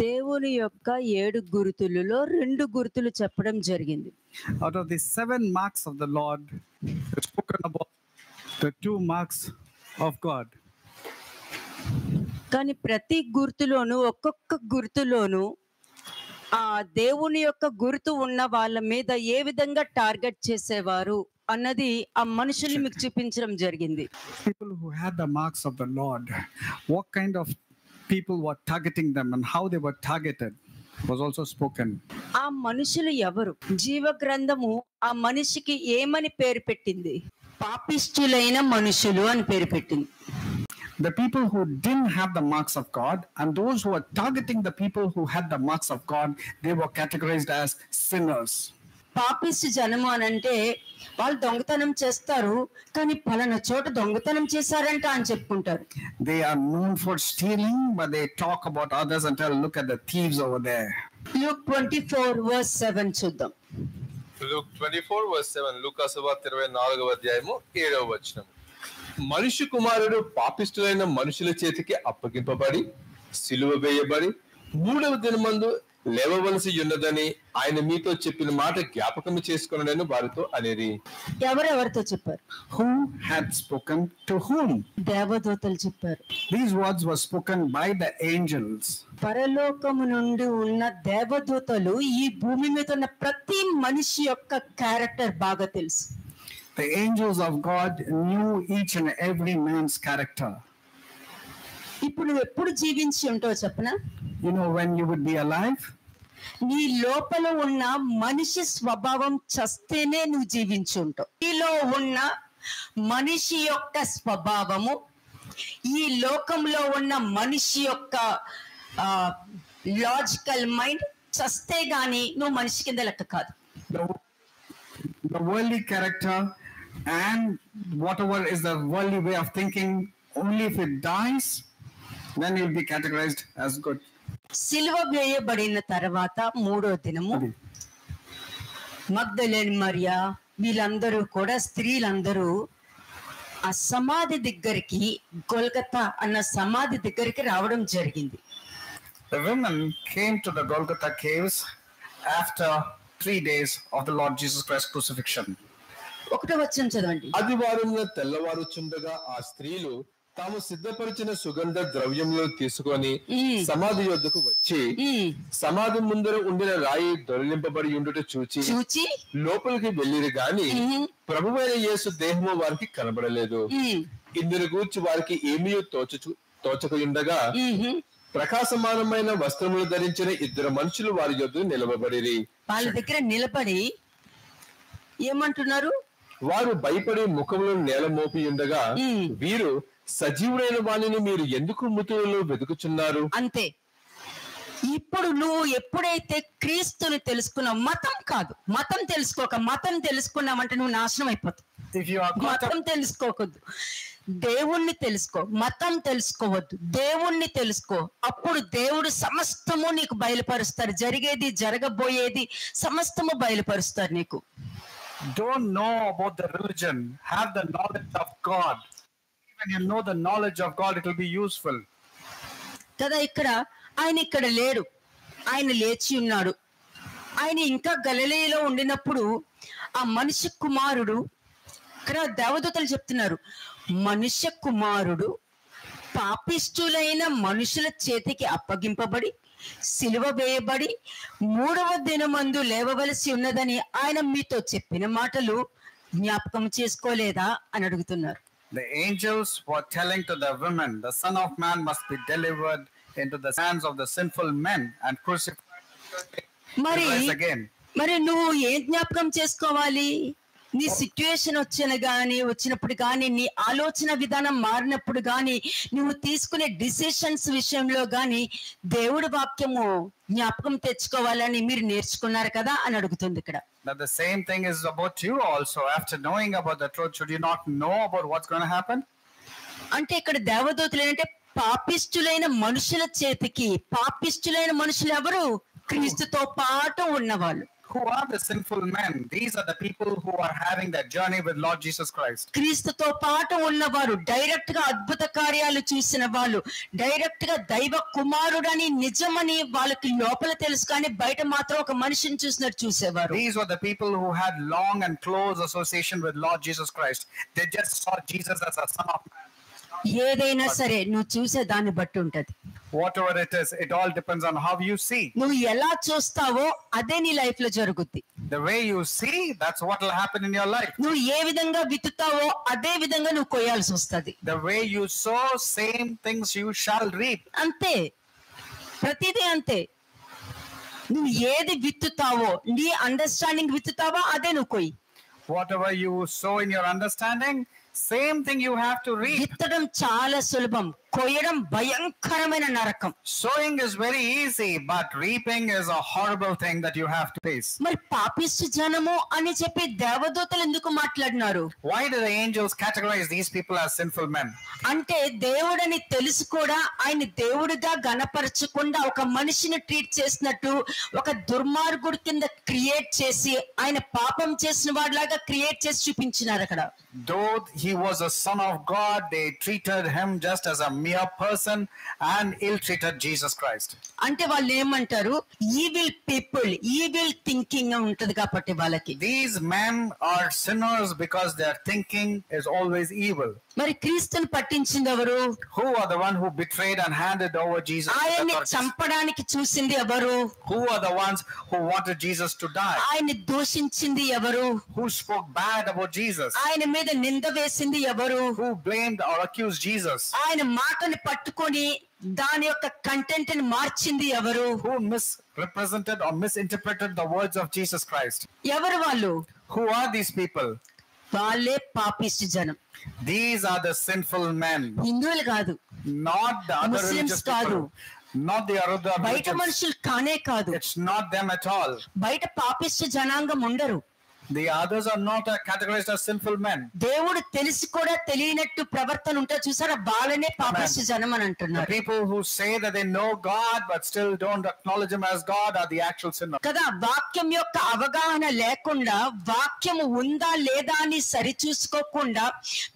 దేవుని యొక్క 7 గుర్తులలో 2 గుర్తులు చెప్పడం జరిగింది. Out of the 7 marks of the Lord, it's spoken about the 2 marks of God. కానీ ప్రతి గుర్తులోను ఒక్కొక్క గుర్తులోను ఆ దేవుని యొక్క గుర్తు ఉన్న వాళ్ళ మీద ఏ విధంగా టార్గెట్ చేసేవారు అన్నది ఆ మనుషుల్ని మీకు చూపించడం జరిగింది. People who had the marks of the Lord, what kind of people were targeting them and how they were targeted was also spoken. ఆ మనుషులు ఎవరు? జీవ గ్రంథము ఆ మనిషికి ఏమని పేరు పెట్టింది? పాపిష్ఠులైన మనుషులు అని పేరు పెట్టింది. The people who didn't have the marks of God and those who were targeting the people who had the marks of God, they were categorized as sinners. పాపిష్టి జనము అని అంటే వాళ్ళు దొంగతనం చేస్తారు, కానీ పలానా చోట దొంగతనం చేశారంట అని చెప్పుకుంటారు. They are known for stealing, but they talk about others and tell, look at the thieves over there. Luke 24:7 చూద్దాం. Luke 24:7 లూకా సువార్త 24వ అధ్యాయము 7వ వచనం. మనుష్య కుమారుడు పాపిష్టులైన మనుషుల చేతికి అప్పగింపబడి సిలువ వేయబడి 3వ దినమందు లేవవలసి ఉన్నదని ఆయన మీతో చెప్పిన మాట జ్ఞాపకం చేసుకొనని వారితో అనేది. ఎవరెవరితో చెప్పారు? Who had spoken to whom? దేవదూతలు చెప్పారు. These words were spoken by the angels. పరలోకము నుండి ఉన్న దేవదూతలు ఈ భూమి మీద ఉన్న ప్రతి మనిషి యొక్క క్యారెక్టర్ బాగా తెలుసు. The angels of God knew each and every man's character. ఇప్పుడు నువ్వు ఎప్పుడు జీవించి ఉంటావు చెప్పనా? You know when you would be alive? నీ లోపల ఉన్న మనిషి స్వభావం చస్తేనే నువ్వు జీవించి ఉంటావు. నీలో ఉన్న మనిషి యొక్క స్వభావము ఈ లోకంలో ఉన్న మనిషి యొక్క లాజికల్ మైండ్ చస్తే గాని నువ్వు మనిషి కింద లెక్క కాదు. The worldly character and whatever is the worldly way of thinking, only if it dies, then you'll be categorized as good. సిలువ వేయబడిన తర్వాత 3వ దినము మగ్దలేని మరియా వీళ్ళందరూ కూడా స్త్రీలందరూ ఆ సమాధి దగ్గరికి, గొల్గతా అన్న సమాధి దగ్గరికి రావడం జరిగింది. The women came to the Golgotha caves after 3 days of the Lord Jesus Christ crucifixion. 1వ వచనం చదవండి. ఆదివారమున తెల్లవారుచుండగా ఆ స్త్రీలు తాము సిద్ధపరిచిన సుగంధ ద్రవ్యములు తీసుకొని సమాధి యొద్దకు వచ్చి సమాధి ముందర ఉండిన రాయి దొరిలింపబడి ఉండుట చూచి లోపలికి వెళ్ళిరు గాని ప్రభువైన యేసు దేహము వారికి కనబడలేదు. ఇందును గూర్చి వారికి ఏమీ తోచకయుండగా ప్రకాశమానమైన వస్త్రములు ధరించిన 2 మనుషులు వారి యొద్ద నిలబడిరి. వాళ్ళ దగ్గర నిలబడి ఏమంటున్నారు? వారు భయపడి ముఖములో నేల మోపి ఉండగా వీరు సజీవుడైన వాణిని మీరు ఎందుకు మృతులలో వెతుకుచున్నారు? అంతే. ఇప్పుడు నువ్వు ఎప్పుడైతే క్రీస్తుని తెలుసుకున్నావు, మతం కాదు, మతం తెలుసుకోక, మతం తెలుసుకున్నావంటే నువ్వు నాశనం అయిపోతావు. మతం తెలుసుకోవద్దు, దేవుణ్ణి తెలుసుకో. మతం తెలుసుకోవద్దు, దేవుణ్ణి తెలుసుకో. అప్పుడు దేవుడు సమస్తము నీకు బయలుపరుస్తారు. జరిగేది జరగబోయేది సమస్తము బయలుపరుస్తారు నీకు. Don't know about the religion, have the knowledge of God. When you know the knowledge of God, it will be useful. కదా, ఆయన ఇక్కడ లేడు, ఆయన లేచి ఉన్నాడు. ఆయన ఇంకా గలిలయలో ఉండినప్పుడు ఆ మనుష్య కుమారుడు, ఇక్కడ దేవదూతలు చెప్తున్నారు, మనుష్య కుమారుడు పాపిష్ఠులైన మనుషుల చేతికి అప్పగింపబడి సిలువ వేయబడి 3వ దినమందు లేవవలసి ఉన్నదని ఆయన మీతో చెప్పిన మాటలు జ్ఞాపకం చేసుకోలేదా అని అడుగుతున్నారు. The angels were telling to the women, the Son of Man must be delivered into the hands of the sinful men and crucified again. మరి నువ్వు ఏం జ్ఞాపకం చేసుకోవాలి? నీ సిచ్యుయేషన్ వచ్చినప్పుడు కానీ, నీ ఆలోచన విధానం మారినప్పుడు కానీ, నువ్వు తీసుకునే డిసిషన్స్ విషయంలో కానీ దేవుడి వాక్యము జ్ఞాపకం తెచ్చుకోవాలని మీరు నేర్చుకున్నారు కదా అని అడుగుతుంది ఇక్కడ. Now the same thing is about you also. After knowing about the truth, should you not know about what's going to happen? అంటే ఇక్కడ దేవదూతలు ఏంటంటే పాపిష్ఠులైన మనుషుల చేతికి, పాపిష్ఠులైన మనుషులు ఎవరు? క్రీస్తుతో పాటు ఉన్నవాళ్ళు. Who are the sinful men? These are the people who are having that journey with Lord Jesus Christ. క్రీస్తుతో పాటు ఉన్నవారు, డైరెక్ట్ గా అద్భుత కార్యాలు చూసిన వాళ్ళు, డైరెక్ట్ గా దైవ కుమారుడని నిజమని వాళ్ళకి లోపల తెలుసు, కానీ బయట మాత్రం ఒక మనిషిని చూసినట్టు చూసేవారు. These were the people who had long and close association with Lord Jesus Christ. They just saw Jesus as a son of man. ఏదైనా సరే నువ్వు చూసే దాన్ని బట్టి ఉంటది. Whatever it is, it all depends on how you see. నువ్వు ఎలా చూస్తావో అదే నీ లైఫ్ లో జరుగుద్ది. The way you see, that's what will happen in your life. నువ్వు ఏ విధంగా విత్తుతావో అదే విధంగా నువ్వు కొయ్యాల్సి వస్తది. The way you sow, same things you shall reap. అంతే, ప్రతిదీ అంతే. నువ్వు ఏది విత్తుతావో, నీ అండర్స్టాండింగ్ విత్తుతావో అదే నువ్వు కొయ్యి. Whatever you sow in your understanding, same thing you have to reap. విత్తడం చాలా సులభం, కొయ్యడం భయంకరమైన నరకం. Sowing is very easy, but reaping is a horrible thing that you have to face. మరి పాపిష్టి జనము అని చెప్పి దేవదూతలు ఎందుకు మాట్లాడినారు? Why do the angels categorize these people as sinful men? అంటే దేవుడని తెలుసు కూడా ఆయన దేవుడిగా గణపరచకుండా ఒక మనిషిని ట్రీట్ చేసినట్టు, ఒక దుర్మార్గుడి కింద క్రియేట్ చేసి ఆయన పాపం చేసిన వాడిలాగా క్రియేట్ చేసి చూపించినారు అక్కడ. Though he was a son of God, they treated him just as a mere person and ill-treated Jesus Christ. అంటే వాళ్ళు ఏమంటారు, ఈవిల్ పీపుల్, ఈవిల్ థింకింగ్ ఉంటది కాబట్టి వాళ్ళకి. These men are sinners because their thinking is always evil. మరి క్రీస్తుని పట్టించింది ఎవరు? Who are the one who betrayed and handed over Jesus? ఆయన్ని చంపడానికి చూసింది ఎవరు? Who are the ones who wanted Jesus to die? ఆయన్ని దూషించింది ఎవరు? Who spoke bad about Jesus? ఆయన మీద నింద వేసింది ఎవరు? Who blamed or accused Jesus? ఆయన మాటని పట్టుకొని దాని యొక్క కంటెంట్ ని మార్చింది ఎవరు? Who misrepresented or misinterpreted the words of Jesus Christ? ఎవరు వాళ్ళు? Who are these people? వాళ్ళే పాపిష్టి జనం. These are the sinful men. హిందువులు కాదు, Not the other Muslims religious కాదు, people. Not the other బయట religions. మనుషులు కానే కాదు. It's not them at all. బయట పాపిష్టి జనాంగం ఉండరు. The others are not categorized as sinful men. దేవుడు తెలిసి కూడా తెలియనట్టు ప్రవర్తన ఉంటే చూసారా, బాలనే పాపిష్టి జనం అని The అంటున్నారు people who say that they know God but still don't acknowledge Him as God are the actual sinners. కదా. వాక్యం యొక్క అవగాహన లేకుండా, వాక్యం ఉందా లేదా అని సరిచూసుకోకుండా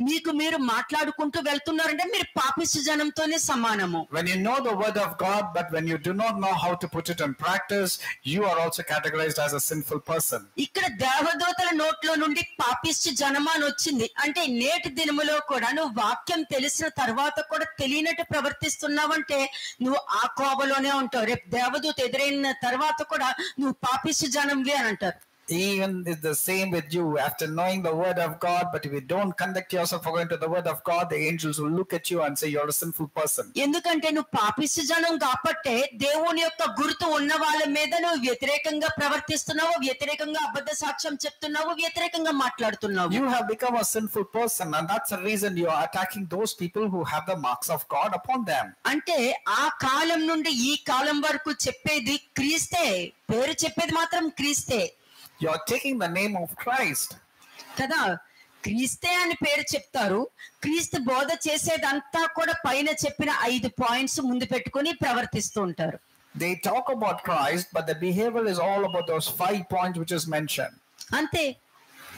మీకు మీరు మాట్లాడుకుంటూ వెళ్తున్నారంటే మీరు పాపిష్టి జనంతోనే సమానము. When you know the word of God but when you do not know how to put it in practice, you are also categorized as a sinful person. ఇక్కడ దేవదూతల నోట్లో నుండి పాపిష్టి జనమా అని వచ్చింది అంటే, నేటి దినములో కూడా నువ్వు వాక్యం తెలిసిన తర్వాత కూడా తెలియనట్టు ప్రవర్తిస్తున్నావంటే నువ్వు ఆ కోవలోనే ఉంటావు. రేపు దేవదూత ఎదురైన తర్వాత కూడా నువ్వు పాపిష్టి జనంవి అని అంటారు. Even it's the same with you. After knowing the word of God, but if you don't conduct yourself according to the word of God, the angels will look at you and say you're a sinful person. ఎందుకంటే నువ్వు పాపిష్టి జనం కాబట్టే దేవుని యొక్క గుర్తు ఉన్న వాళ్ళ మీద నువ్వు వ్యతిరేకంగా ప్రవర్తిస్తున్నావు, వ్యతిరేకంగా అబద్ధ సాక్ష్యం చెప్తున్నావు, వ్యతిరేకంగా మాట్లాడుతున్నావు. You have become a sinful person, and that's the reason you are attacking those people who have the marks of God upon them. అంటే ఆ కాలం నుండి ఈ కాలం వరకు చెప్పేది క్రీస్తే, పేరు చెప్పేది మాత్రం క్రీస్తే. You're taking the name of Christ. కదా, క్రీస్తే అని పేరు చెప్తారు. క్రీస్తు బోధ చేసేదంతా కూడా పైన చెప్పిన 5 పాయింట్స్ ముందు పెట్టుకొని ప్రవర్తిస్తూ ఉంటారు. They talk about Christ, but the behavior is all about those 5 points which is mentioned. అంతే.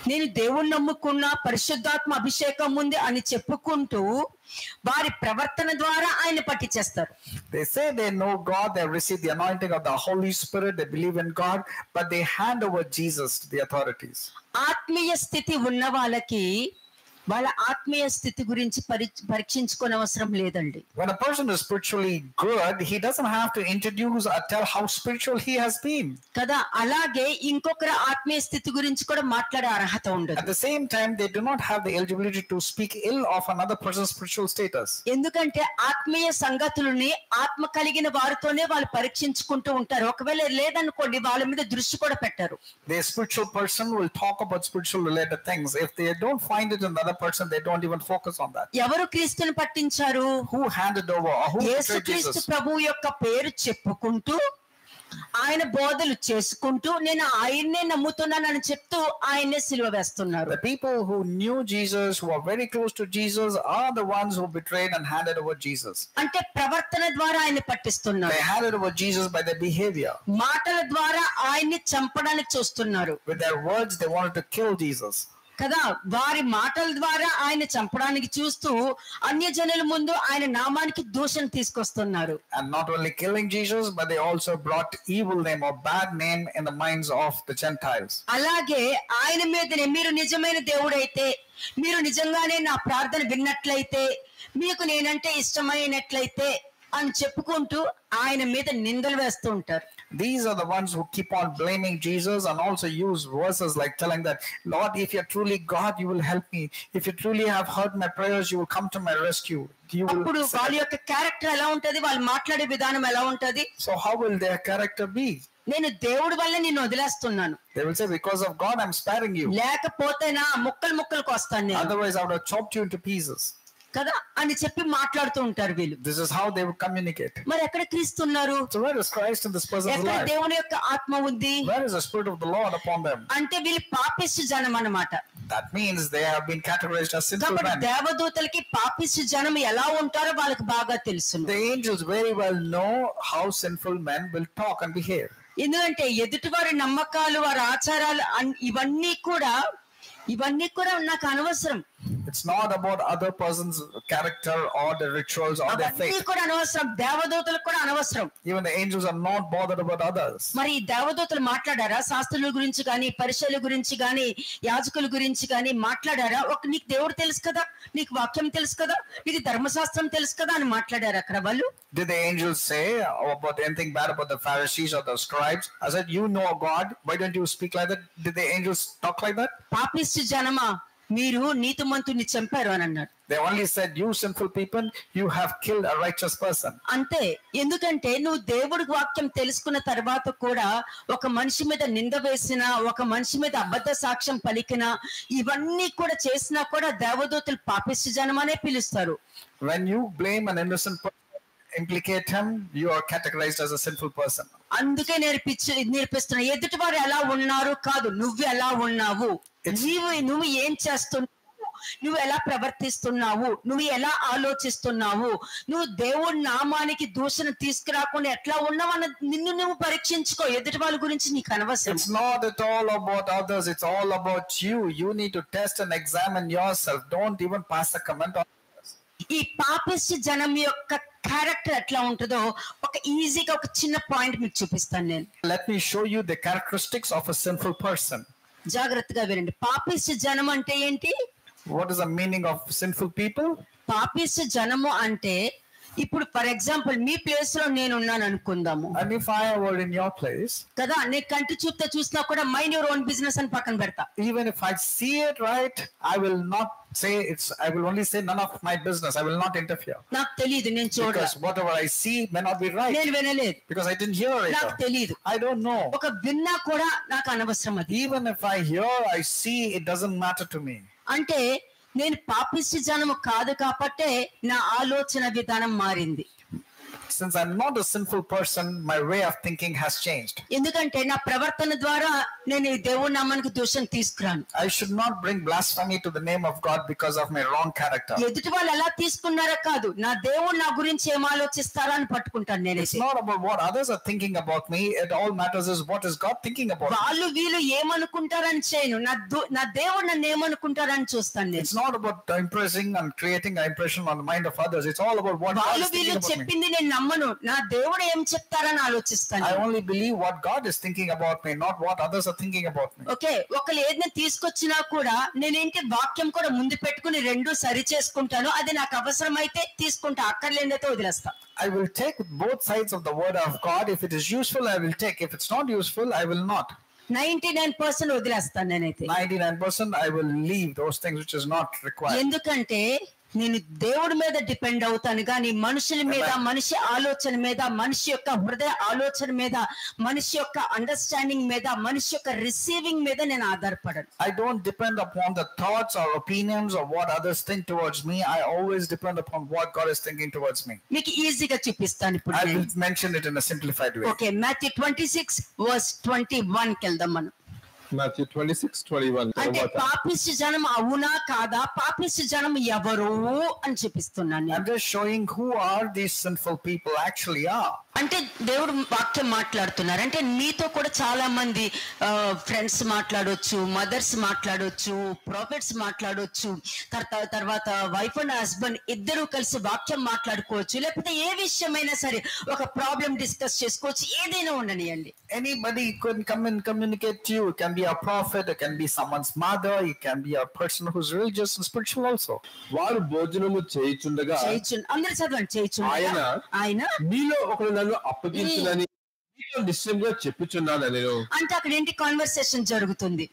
నేను దేవుణ్ణి నమ్ముకున్న, పరిశుద్ధాత్మ అభిషేకం ఉంది అని చెప్పుకుంటూ వారి ప్రవర్తన ద్వారా ఆయన పట్టించేస్తారు. They say they know God, they have received the anointing of the Holy Spirit, they believe in God, but they hand over Jesus to the authorities. ఆత్మీయ స్థితి ఉన్న వాళ్ళకి వాళ్ళ ఆత్మీయ స్థితి గురించి పరీక్షించుకోని అవసరం లేదండి. When a person is spiritually good, he doesn't have to introduce or tell how spiritual he has been. కదా, అలాగే ఇంకొకరి ఆత్మీయ స్థితి గురించి కూడా మాట్లాడే అర్హత ఉండదు. At the same time, they do not have the eligibility to speak ill of another person's spiritual status. ఎందుకంటే ఆత్మీయ సంగతులని ఆత్మ కలిగిన వారితోనే వాళ్ళు పరీక్షించుకుంటూ ఉంటారు. ఒకవేళ లేదనుకోండి వాళ్ళ మీద దృష్టి కూడా పెట్టరు. The spiritual person will talk about spiritual related things. If they don't find it in the other person, they don't even focus on that. ఎవరు క్రీస్తుని పట్టించారు? Who handed over or who betrayed యేసుక్రీస్తు Jesus? ప్రభు యొక్క పేరు చెప్పుకుంటూ ఆయన బోధలు చేసుకుంటూ నేను ఆయన్నే నమ్ముతున్నానని చెప్తూ ఆయన్నే సిలువ వేస్తున్నారు. The people who knew Jesus, who are very close to Jesus, are the ones who betrayed and handed over Jesus. అంటే ప్రవర్తన ద్వారా ఆయన్ని పట్టిస్తున్నారు. They handed over Jesus by their behavior. మాటల ద్వారా ఆయన్ని చంపడానికి చూస్తున్నారు. With their words, they wanted to kill Jesus. కదా, వారి మాటల ద్వారా ఆయన చంపడానికి చూస్తూ అన్యజనుల ముందు ఆయన నామానికి దూషణ తీసుకొస్తున్నారు. And not only killing Jesus, but they also brought evil name or bad name in the minds of the Gentiles. అలాగే ఆయన మీదనే మీరు నిజమైన దేవుడైతే, మీరు నిజంగానే నా ప్రార్థన విన్నట్లయితే, మీకు నేనంటే ఇష్టమైనట్లయితే అని చెప్పుకుంటూ ఆయన మీద నిందలు వేస్తూ ఉంటారు. These are the ones who keep on blaming Jesus and also use verses like telling that, Lord, if you're truly God, you will help me. If you truly have heard my prayers, you will come to my rescue. అప్పుడు వాళ్ళ యొక్క character ఎలా ఉంటది, వాళ్ళు మాట్లాడే విధానం ఎలా ఉంటది? So how will their character be? నేను దేవుడి వల్ల నిన్ను వదిలేస్తున్నాను. They will say, because of God, I'm sparing you. లేకపోతే నా ముక్కలకు వస్తాను నేను. Otherwise, I would have chopped you into pieces. కదా అని చెప్పి మాట్లాడుతూ ఉంటారు వీళ్ళు. This is how they would communicate. మరి ఎక్కడ క్రీస్తు ఉన్నారు? So where is Christ in this person's ఎక్కడ life? దేవుని యొక్క ఆత్మ ఉంది? Where is the Spirit of the Lord upon them? అంటే వీళ్ళు పాపిష్టి జనం అన్నమాట. That means they have been categorized as sinful కాబట్టి men. దేవదూతలకి పాపిష్టి జనం ఎలా ఉంటారో వాళ్ళకి బాగా తెలుసు. The angels very well know how sinful men will talk and behave. ఎందుకంటే ఎదుటి వారి నమ్మకాలు, వారి ఆచారాలు ఇవన్నీ కూడా నాకు అనవసరం. It's not about other person's character or the rituals or their faith. అవన్నీ కూడా అనవసరం, దేవదూతలకు కూడా అనవసరం. Even the angels are not bothered about others. మరి ఈ దేవదూతలు మాట్లాడారా? శాస్త్రుల గురించి కానీ, పరిచయుల గురించి కానీ, యాజకుల గురించి కానీ మాట్లాడారా? నీకు దేవుడు తెలుసు కదా, నీకు వాక్యం తెలుసు కదా, నీకు ధర్మశాస్త్రం తెలుసు కదా అని మాట్లాడారు అక్కడ వాళ్ళు? Did the angels say about anything bad about the Pharisees or the scribes? I said, you know God, why don't you speak like that? Did the angels talk like that? పాపిష్టి జనమా, మీరు నీతిమంతుని చంపారు అని అన్నాడు. They only said, you sinful people, you have killed a righteous person. అంతే. ఎందుకంటే నువ్వు దేవుడి వాక్యం తెలుసుకున్న తర్వాత కూడా ఒక మనిషి మీద నింద వేసినా, ఒక మనిషి మీద అబద్ధ సాక్ష్యం పలికినా, ఇవన్నీ కూడా చేసినా కూడా దేవదూతలు పాపిష్టి జనమనే పిలుస్తారు. When you blame an innocent person, implicate him, you are categorized as a sinful person. అందుకే నేర్పిస్తున్నా, ఎదుటి వారు ఎలా ఉన్నారు కాదు, నువ్వు ఎలా ఉన్నావు, నువ్వు ఏం చేస్తున్నావు, నువ్వు ఎలా ప్రవర్తిస్తున్నావు, నువ్వు ఎలా ఆలోచిస్తున్నావు, నువ్వు దేవుడి నామానికి దూషణ తీసుకురాకుండా ఎట్లా ఉన్నావు అన్న నిన్ను నువ్వు పరీక్షించుకో. ఎదుటి వాళ్ళ గురించి నీకు అనవసరం. It's not at all about others, it's all about you. You need to test and examine yourself. Don't even pass a comment on others. ఈ పాపిష్టి జనం యొక్క క్యారెక్టర్ ఎట్లా ఉంటుందో ఒక ఈజీగా ఒక చిన్న పాయింట్ మీకు చూపిస్తాను నేను. Let me show you the characteristics of a sinful person. జాగ్రత్తగా వినండి. పాపిష్టి జనం అంటే ఏంటి? What is the meaning of sinful people? పాపిష్టి జనము అంటే, ఇప్పుడు ఫర్ ఎగ్జాంపుల్ మీ ప్లేస్ లో నేను ఉన్నాను అనుకుందాము. And if I were in your place, కదా, నీ కంటి చూపుతో చూసినా కూడా మైండ్ యువర్ ఓన్ బిజినెస్ అని పక్కన పెడతా. even if I see it right, I will not say it's, I will only say none of my business. I will not interfere. నాకు తెలియదు, నేను చూడలేదు. Because whatever I see may not be right. నేను వినలేదు. Because I didn't hear it. నాకు తెలియదు. I don't know. ఒక విన్నా కూడా నాకు అనవసరం అది. Even if I hear, I see, it doesn't matter to me. అంటే నేను పాపిష్టి జనము కాదు కాబట్టే నా ఆలోచన విధానం మారింది. Since I'm not a sinful person, my way of thinking has changed. ఎందుకంటే నా ప్రవర్తన ద్వారా నేను దేవుడి నామానికి దూషణ తీసుకురాను. I should not bring blasphemy to the name of God because of my wrong character. ఎదుటి వాళ్ళు ఎలా తీసుకున్నారో కాదు, నా దేవుడు నా గురించి ఏం ఆలోచిస్తారో అని పట్టుకుంటాను నేను. It's not about what others are thinking about me. It all matters is what is God thinking about me. వాళ్ళు వీళ్ళు ఏమనుకుంటారని చేయను, నా దేవుడు నన్ను ఏమనుకుంటారని చూస్తాను నేను. It's not about impressing and creating an impression on the mind of others. It's all about what God వాళ్ళు is thinking వీళ్ళు about me. చెప్పింది నేను నమ్మను, నా దేవుడు ఏం చెప్తారని ఆలోచిస్తాను. I only believe what God is thinking about me, not what others are thinking about me. Okay, ఒకళ్ళు ఏదైనా తీసుకొచ్చినా కూడా నేనేంటి వాక్యం కూడా ముందు పెట్టుకుని రెండు సరి చేసుకుంటాను. అది నాకు అవసరమైతే తీసుకుంటా, అక్కర్లేదైతే వదిలేస్తా. I will take both sides of the word of God. If it is useful, I will take. If it's not useful, I will not. 99% వదిలేస్తాను నేనైతే. 99% I will leave those things which is not required. ఎందుకంటే నేను దేవుడి మీద depend అవుతాను కానీ మనుషుల మీద, మనిషి ఆలోచన మీద, మనిషి యొక్క హృదయ ఆలోచన మీద, మనిషి యొక్క అండర్స్టాండింగ్ మీద, మనిషి యొక్క రిసీవింగ్ మీద నేను ఆధారపడను. I don't depend upon the thoughts or opinions or what others think towards me. I always depend upon what God is thinking towards me. మీకు ఈజీగా చూపిస్తాను ఇప్పుడు. I will mention it in a simplified way. Okay, Matthew 26:21 కి వెళ్దాం మనం. Matthew 26:21. అంటే పాపిష్టి జనం అవునా కాదా, పాపిష్టి జనం ఎవరు అని చూపిస్తున్నాను. I'm just showing who are these sinful people actually are. అంటే దేవుడు వాక్యం మాట్లాడుతున్నారు. అంటే మీతో కూడా చాలా మంది ఫ్రెండ్స్ మాట్లాడొచ్చు, మదర్స్ మాట్లాడొచ్చు, ప్రాఫిట్స్ మాట్లాడొచ్చు, తర్వాత వైఫ్ అండ్ హస్బెండ్ ఇద్దరు కలిసి వాక్యం మాట్లాడుకోవచ్చు, లేకపోతే ఏ విషయమైనా సరే ఒక ప్రాబ్లం డిస్కస్ చేసుకోవచ్చు, ఏదైనా ఉండనియండి. Anybody could come and communicate to you. It can be a prophet, it can be someone's mother, it can be a person who's religious and spiritual also. వారు భోజనము చేయుచుండగా అందరు చదవండి, చేయుచుండగా ఆయన మీలో ఒకడు నన్ను అప్పగించునని మీతో నిశ్చయంగా చెప్పుచున్నాను నేను. అంటే అక్కడ ఏంటి కాన్వర్సేషన్ జరుగుతుంది.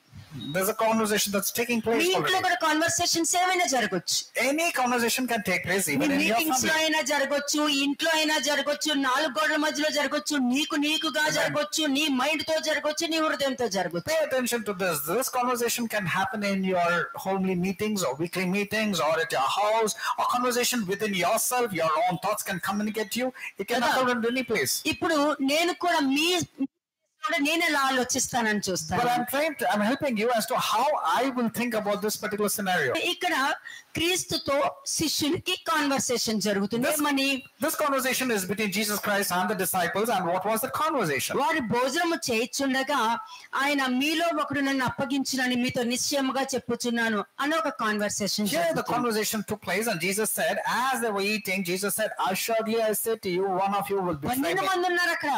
There's a conversation that's taking place. మీ ఇంట్లో కూడా కాన్వర్సేషన్స్ ఏమైనా జరగొచ్చు. Any conversation can take place even in your meetings లో family. అయినా జరగొచ్చు, ఇంట్లో అయినా జరగొచ్చు, నాలుగు గోడల మధ్యలో జరగొచ్చు, నీకుగా జరగొచ్చు, నీ మైండ్ తో జరగొచ్చు, నీ హృదయంతో జరగొచ్చు. Pay attention to this. This conversation can happen in your homely meetings or weekly meetings or at your house, or conversation within yourself. Your own thoughts can communicate to you. It can occur in any place. ఇప్పుడు నేను కూడా నేను ఎలా ఆలోచిస్తానని చూస్తాను. But I'm helping you as to how I will think about this particular scenario. ఇక్కడ క్రీస్తుతో శిష్యులకి conversation జరుగుతుంది. This conversation is between Jesus Christ and the disciples. And what was the conversation? వారి భోజనము చేయుచుండగా ఆయన మీలో ఒకడు నన్ను అప్పగించునని మీతో నిశ్చయముగా చెప్పుచున్నాను అని ఒక conversation. Here the conversation took place and Jesus said, as they were eating, Jesus said, assuredly I say to you, one of you will betray me. 12 మంది ఉన్నారు అక్కడ.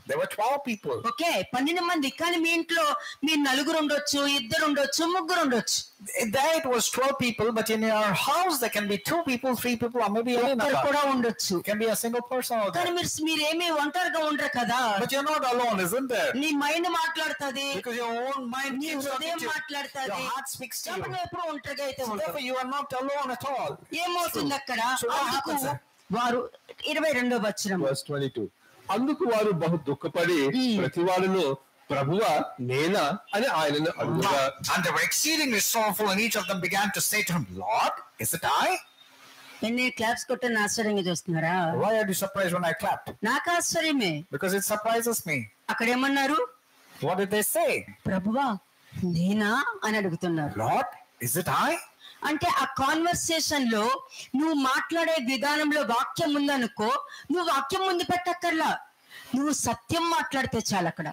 There were 12 people. ఓకే, 12 మంది. కానీ మీ ఇంట్లో మీరు నలుగురు ఉండొచ్చు, ఇద్దరు ఉండొచ్చు, ముగ్గురు ఉండొచ్చు. There it was 12 people, but in your house there can be 2 people, 3 people, or maybe ఒక్కరు కూడా ఉండొచ్చు. It can be a single person out కానీ there. మీరేమీ ఒంటరిగా ఉండరు కదా. But you're not alone, isn't there? నీ మైండ్ మాట్లాడుతుంది, Because your own mind నీ keeps హృదయం talking to you. మాట్లాడుతుంది. Your heart speaks to you. కాబట్టి నువ్వు ఎప్పుడు ఒంటరిగా అయితే ఉండవు. Therefore you are not alone at all. ఏమవుతుంది అక్కడ? So what happens there? వారు 22వ వచనం. Verse 22. అందుకు వారు బహు దుఃఖపడి ప్రతివాడును ప్రభువా నేనా అని ఆయనను అడుగుగా, And they were exceedingly sorrowful, and each of them began to say to him, Lord, is it I? ఎన్ని క్లాప్స్ కొట్టని ఆశ్చర్యంగా చూస్తున్నారా? Why are you surprised when I clapped? నాకు ఆశ్చర్యమే. Because it surprises me. అక్కడ ఏమన్నారు? What did they say? ప్రభువా నేనా అని అడుగుతున్నారు. Lord, is it I? అంటే ఆ కాన్వర్సేషన్ లో నువ్వు మాట్లాడే విధానంలో వాక్యం ఉందనుకో, నువ్వు వాక్యం ముందు పెట్టక్కర్లా, నువ్వు సత్యం మాట్లాడితే చాలు. అక్కడ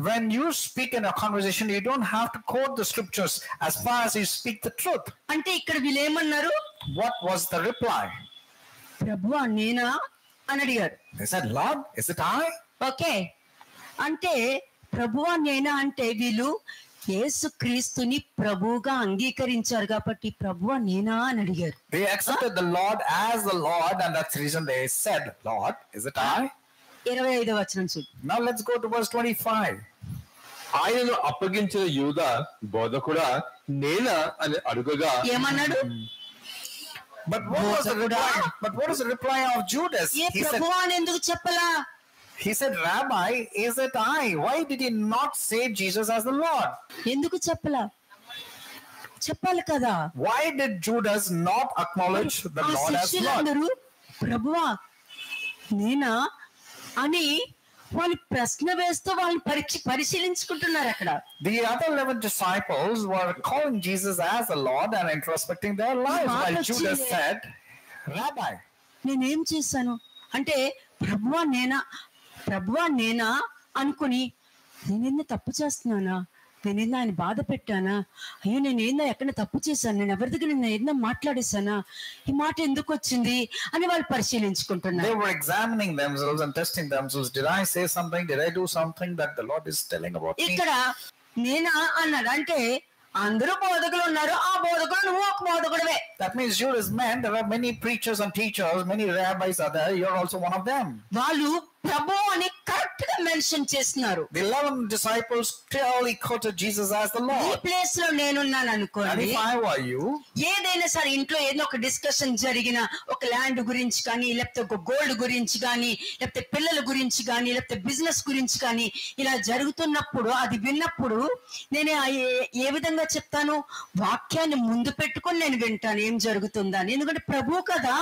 When you speak in a conversation, you don't have to quote the scriptures as far as you speak the truth. అంటే ఇక్కడ వీళ్ళు ఏమన్నారు? What was the reply? ప్రభువా నేనా అని అడిగారు. They said, Lord, is it I? Okay, అంటే ప్రభువా నేనా అంటే వీళ్ళు యేసు క్రీస్తుని ప్రభువుగా అంగీకరించారు కాబట్టి ప్రభువా నేనా అని అడిగారు. They accepted the Lord as the Lord, and that's the reason they said, Lord, is it I? 25వ వచనం చూడు. Now let's go to verse 25. ఆయనను అప్పగించిన యూదా బోధకుడా నేనా అని అడుగగా ఏమన్నాడు? But what is the reply of Judas? ఏ ప్రభువా అని ఎందుకు చెప్పలా? He said, Rabbi, is it I? Why did he not say Jesus as the Lord? ఎందుకు చెప్పలా? చెప్పాలి కదా. Why did Judas not acknowledge the Lord as Lord? శిష్యులందరూ ప్రభువా నేనా అని వాళ్ళు ప్రశ్న వేస్తూ వాళ్ళని పరిశీలించుకుంటున్నారు అక్కడ. The other 11 disciples were calling Jesus as the Lord and introspecting their lives, while Judas said, Rabbi. నేనేం చేశాను అంటే ప్రభువా నేనా అనుకుని నేనేందో తప్పు చేస్తున్నానా, నేనేందో ఆయన బాధ పెట్టానా, అయ్యో నేనేందో ఎక్కడ తప్పు చేశాను, నేను ఎవరి దగ్గర నేను ఏదో మాట్లాడేశానా, ఈ మాట ఎందుకు వచ్చింది అని వాళ్ళు పరిశీలించుకుంటున్నారు. They were examining themselves and testing themselves. Did I say something? Did I do something that the Lord is telling about me? ఇక్కడ నేనా అన్నాడు అంటే అందరూ బోధకులు ఉన్నారు, ఆ బోధకులు నువ్వు ఒక బోధకుడివే. That means Judas meant there are many preachers and teachers, many rabbis are there. You're also one of them. వాళ్ళు ప్రభు అని కరెక్ట్ గా మెన్షన్ మెన్షన్ చేస్తున్నారు. The 11 disciples clearly quoted Jesus as the ఈ Lord. ప్లేస్ లో నేనున్నాను And అనుకోండి, if I were you, ఏదైనా సరే ఇంట్లో ఏదో ఒక డిస్కషన్ జరిగిన, ఒక ల్యాండ్ గురించి కానీ, లేకపోతే ఒక గోల్డ్ గురించి కానీ, లేకపోతే పిల్లల గురించి కానీ, లేకపోతే బిజినెస్ గురించి కానీ ఇలా జరుగుతున్నప్పుడు అది విన్నప్పుడు నేను ఏ విధంగా చెప్తాను? వాక్యాన్ని ముందు పెట్టుకొని నేను వింటాను ఏం జరుగుతుందని. ఎందుకంటే ప్రభు కదా,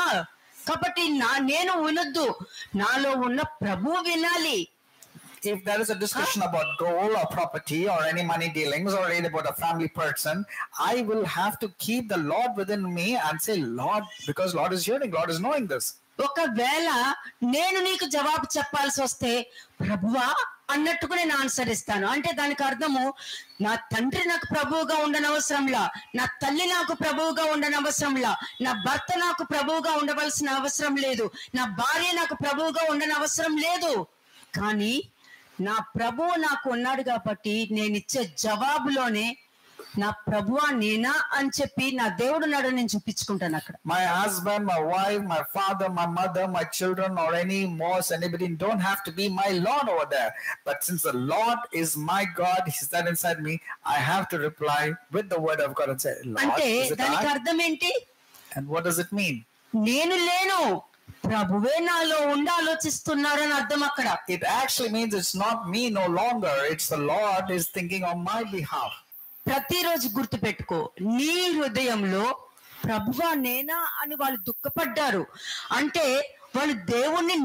కాబట్టి నేను వినొద్దు, నాలో ఉన్న ప్రభు వినాలి. if there is a discussion about gold or property or any money dealings or any about a family person, I will have to keep the Lord within me and say, Lord, because Lord is hearing, Lord is knowing this. ఒకవేళ నేను నీకు జవాబు చెప్పాల్సి వస్తే ప్రభువా అన్నట్టుగా నేను answer ఇస్తాను. అంటే దానికి అర్థము, నా తండ్రి నాకు ప్రభువుగా ఉండనవసరంలా, నా తల్లి నాకు ప్రభువుగా ఉండనవసరంలా, నా భర్త నాకు ప్రభువుగా ఉండవలసిన అవసరం లేదు, నా భార్య నాకు ప్రభువుగా ఉండనవసరం లేదు. కానీ నా ప్రభువు నాకు ఉన్నాడు కాబట్టి నేను ఇచ్చే జవాబులోనే నా ప్రభువా నేనా అని చెప్పి నా దేవుడు నాడు నేను చూపించుకుంటాను అక్కడ. My husband, my wife, my father, my mother, my children, or any boss, anybody don't have to be my Lord over there. But since the Lord is my God, He's there inside me, I have to reply with the word of God and say, Lord, అంటే is it దానికి I? అర్థం ఏంటి? And what does it mean? నేను లేను, ప్రభువే నాలో ఉండి ఆలోచిస్తున్నారని అర్థం అక్కడ. It actually means it's not me no longer, it's the Lord is thinking on my behalf. ప్రతిరోజు గుర్తు పెట్టుకో, నీ హృదయంలో ప్రభువా నేనా అని వాళ్ళు దుఃఖపడ్డారు అంటే వాళ్ళు దేవుణ్ణి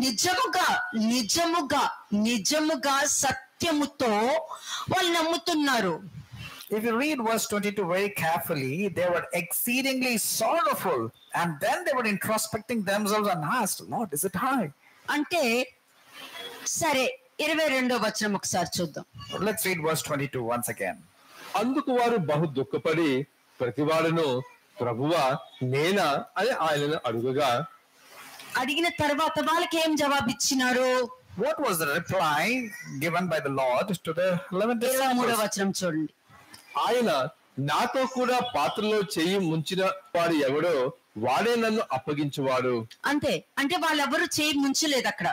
నిజముగా సత్యముతో వాళ్ళు నమ్ముతున్నారు. If you read verse 22 very carefully, they were exceedingly sorrowful, and then they were introspecting themselves and asked, Lord, is it I? అంటే సరే 22వ వచనం ఒకసారి చూద్దాం. Let's read verse 22 once again. అందుకు వారు బహు దుఃఖపడి ప్రతివాడును ప్రభువా నేనా అని ఆయనను అడుగగా, అడిగిన తర్వాత వాళ్ళకి ఏం జవాబు ఇచ్చినారు? What was the reply given by the Lord to the 11 23వ disciples? వచనం చూడండి. ఆయన నాతో కూడా పాత్రలో చెయ్యి ముంచిన వాడు ఎవడో వాడే నన్ను అప్పగించువాడు. అంతే, అంటే వాళ్ళెవరు చేయి ముంచలేదు అక్కడ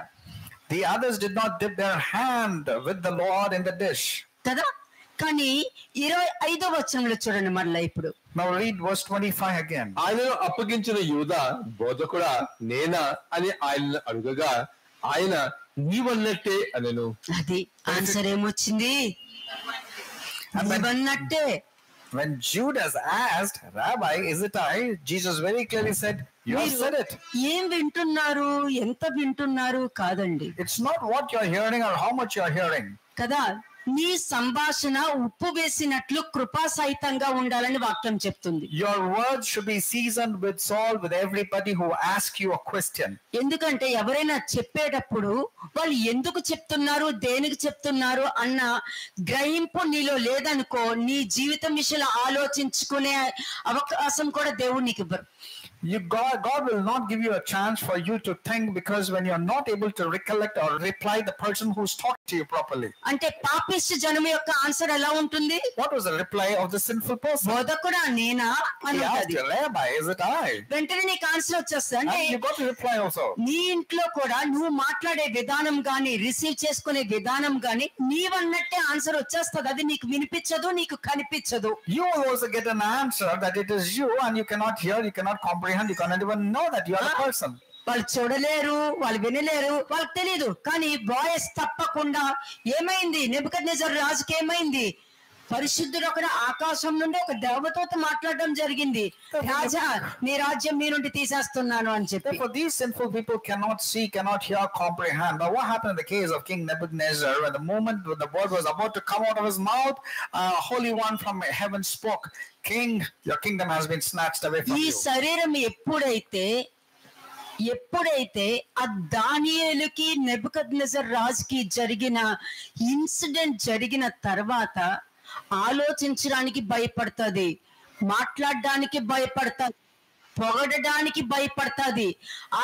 The others did not dip their hand with the Lord in the dish. కదా. కానీ 25వ వచనంలో చూడండి మళ్ళా ఇప్పుడు. Now read verse 25 again. ఆయనను అప్పగించిన యూదా బోధకుడా నేనా అని ఆయనను అడుగగా, ఆయన నీవన్నట్టే అనెను. అది ఆన్సర్ ఏమొచ్చింది? నీవన్నట్టే. When Judas asked, Rabbi, is it I? Jesus very clearly said, you have said it. ఏం వింటున్నారు, ఎంత వింటున్నారు కాదండి It's not what you're hearing or how much you're hearing. కదా. నీ సంభాషణ ఉప్పు వేసినట్లు కృపాసహితంగా ఉండాలని వాక్యం చెప్తుంది. Your words should be seasoned with salt with everybody who asks you a question. ఎందుకంటే ఎవరైనా చెప్పేటప్పుడు వాళ్ళు ఎందుకు చెప్తున్నారు, దేనికి చెప్తున్నారు అన్న గ్రహింపు నీలో లేదనుకో, నీ జీవితం విషయంలో ఆలోచించుకునే అవకాశం కూడా దేవుడు నీకు ఇవ్వరు. God will not give you a chance for you to think, because when you're not able to recollect or reply the person who's talking to you properly. అంటే పాపిష్టి జనం యొక్క ఆన్సర్ ఎలా ఉంటుంది? What was the reply of the sinful person? బోధకుడా నేనా అని He asked, ఉంటది. Rabbi, is it I? వెంటనే నీకు ఆన్సర్ వచ్చేస్తుంది. అంటే And you got to reply also. నీ ఇంట్లో కూడా నువ్వు మాట్లాడే విధానం గాని, రిసీవ్ చేసుకునే విధానం గాని నీవన్నట్టే ఆన్సర్ వచ్చేస్తుంది. అది నీకు వినిపించదు, నీకు కనిపించదు. You will also get an answer that it is you, and you cannot hear, you cannot comprehend, you cannot even know that you are the person. వాళ్ళు చూడలేరు, వాళ్ళు వినలేరు, వాళ్ళకి తెలియదు. కానీ వాయిస్ తప్పకుండా ఏమైంది, నెబుకద్నెజర్ రాజుకి ఏమైంది? పరిశుద్ధుడు అక్కడ ఆకాశం నుండి ఒక దేవతతో మాట్లాడడం జరిగింది, రాజా నీ రాజ్యం నీ నుండి తీసేస్తున్నాను అని చెప్పి. Therefore, these sinful people cannot see, cannot hear, comprehend. Now, what happened in the case of King Nebuchadnezzar? When the moment when the word was about to come out of his mouth, Holy One from heaven spoke, King, your kingdom has been snatched away from ఈ you. శరీరం ఎప్పుడైతే ఆ దానియేలుకి Nebuchadnezzar రాజుకి జరిగిన incident జరిగిన తర్వాత ఆలోచించడానికి భయపడుతుంది, మాట్లాడడానికి భయపడుతుంది, పొగడడానికి భయపడుతుంది.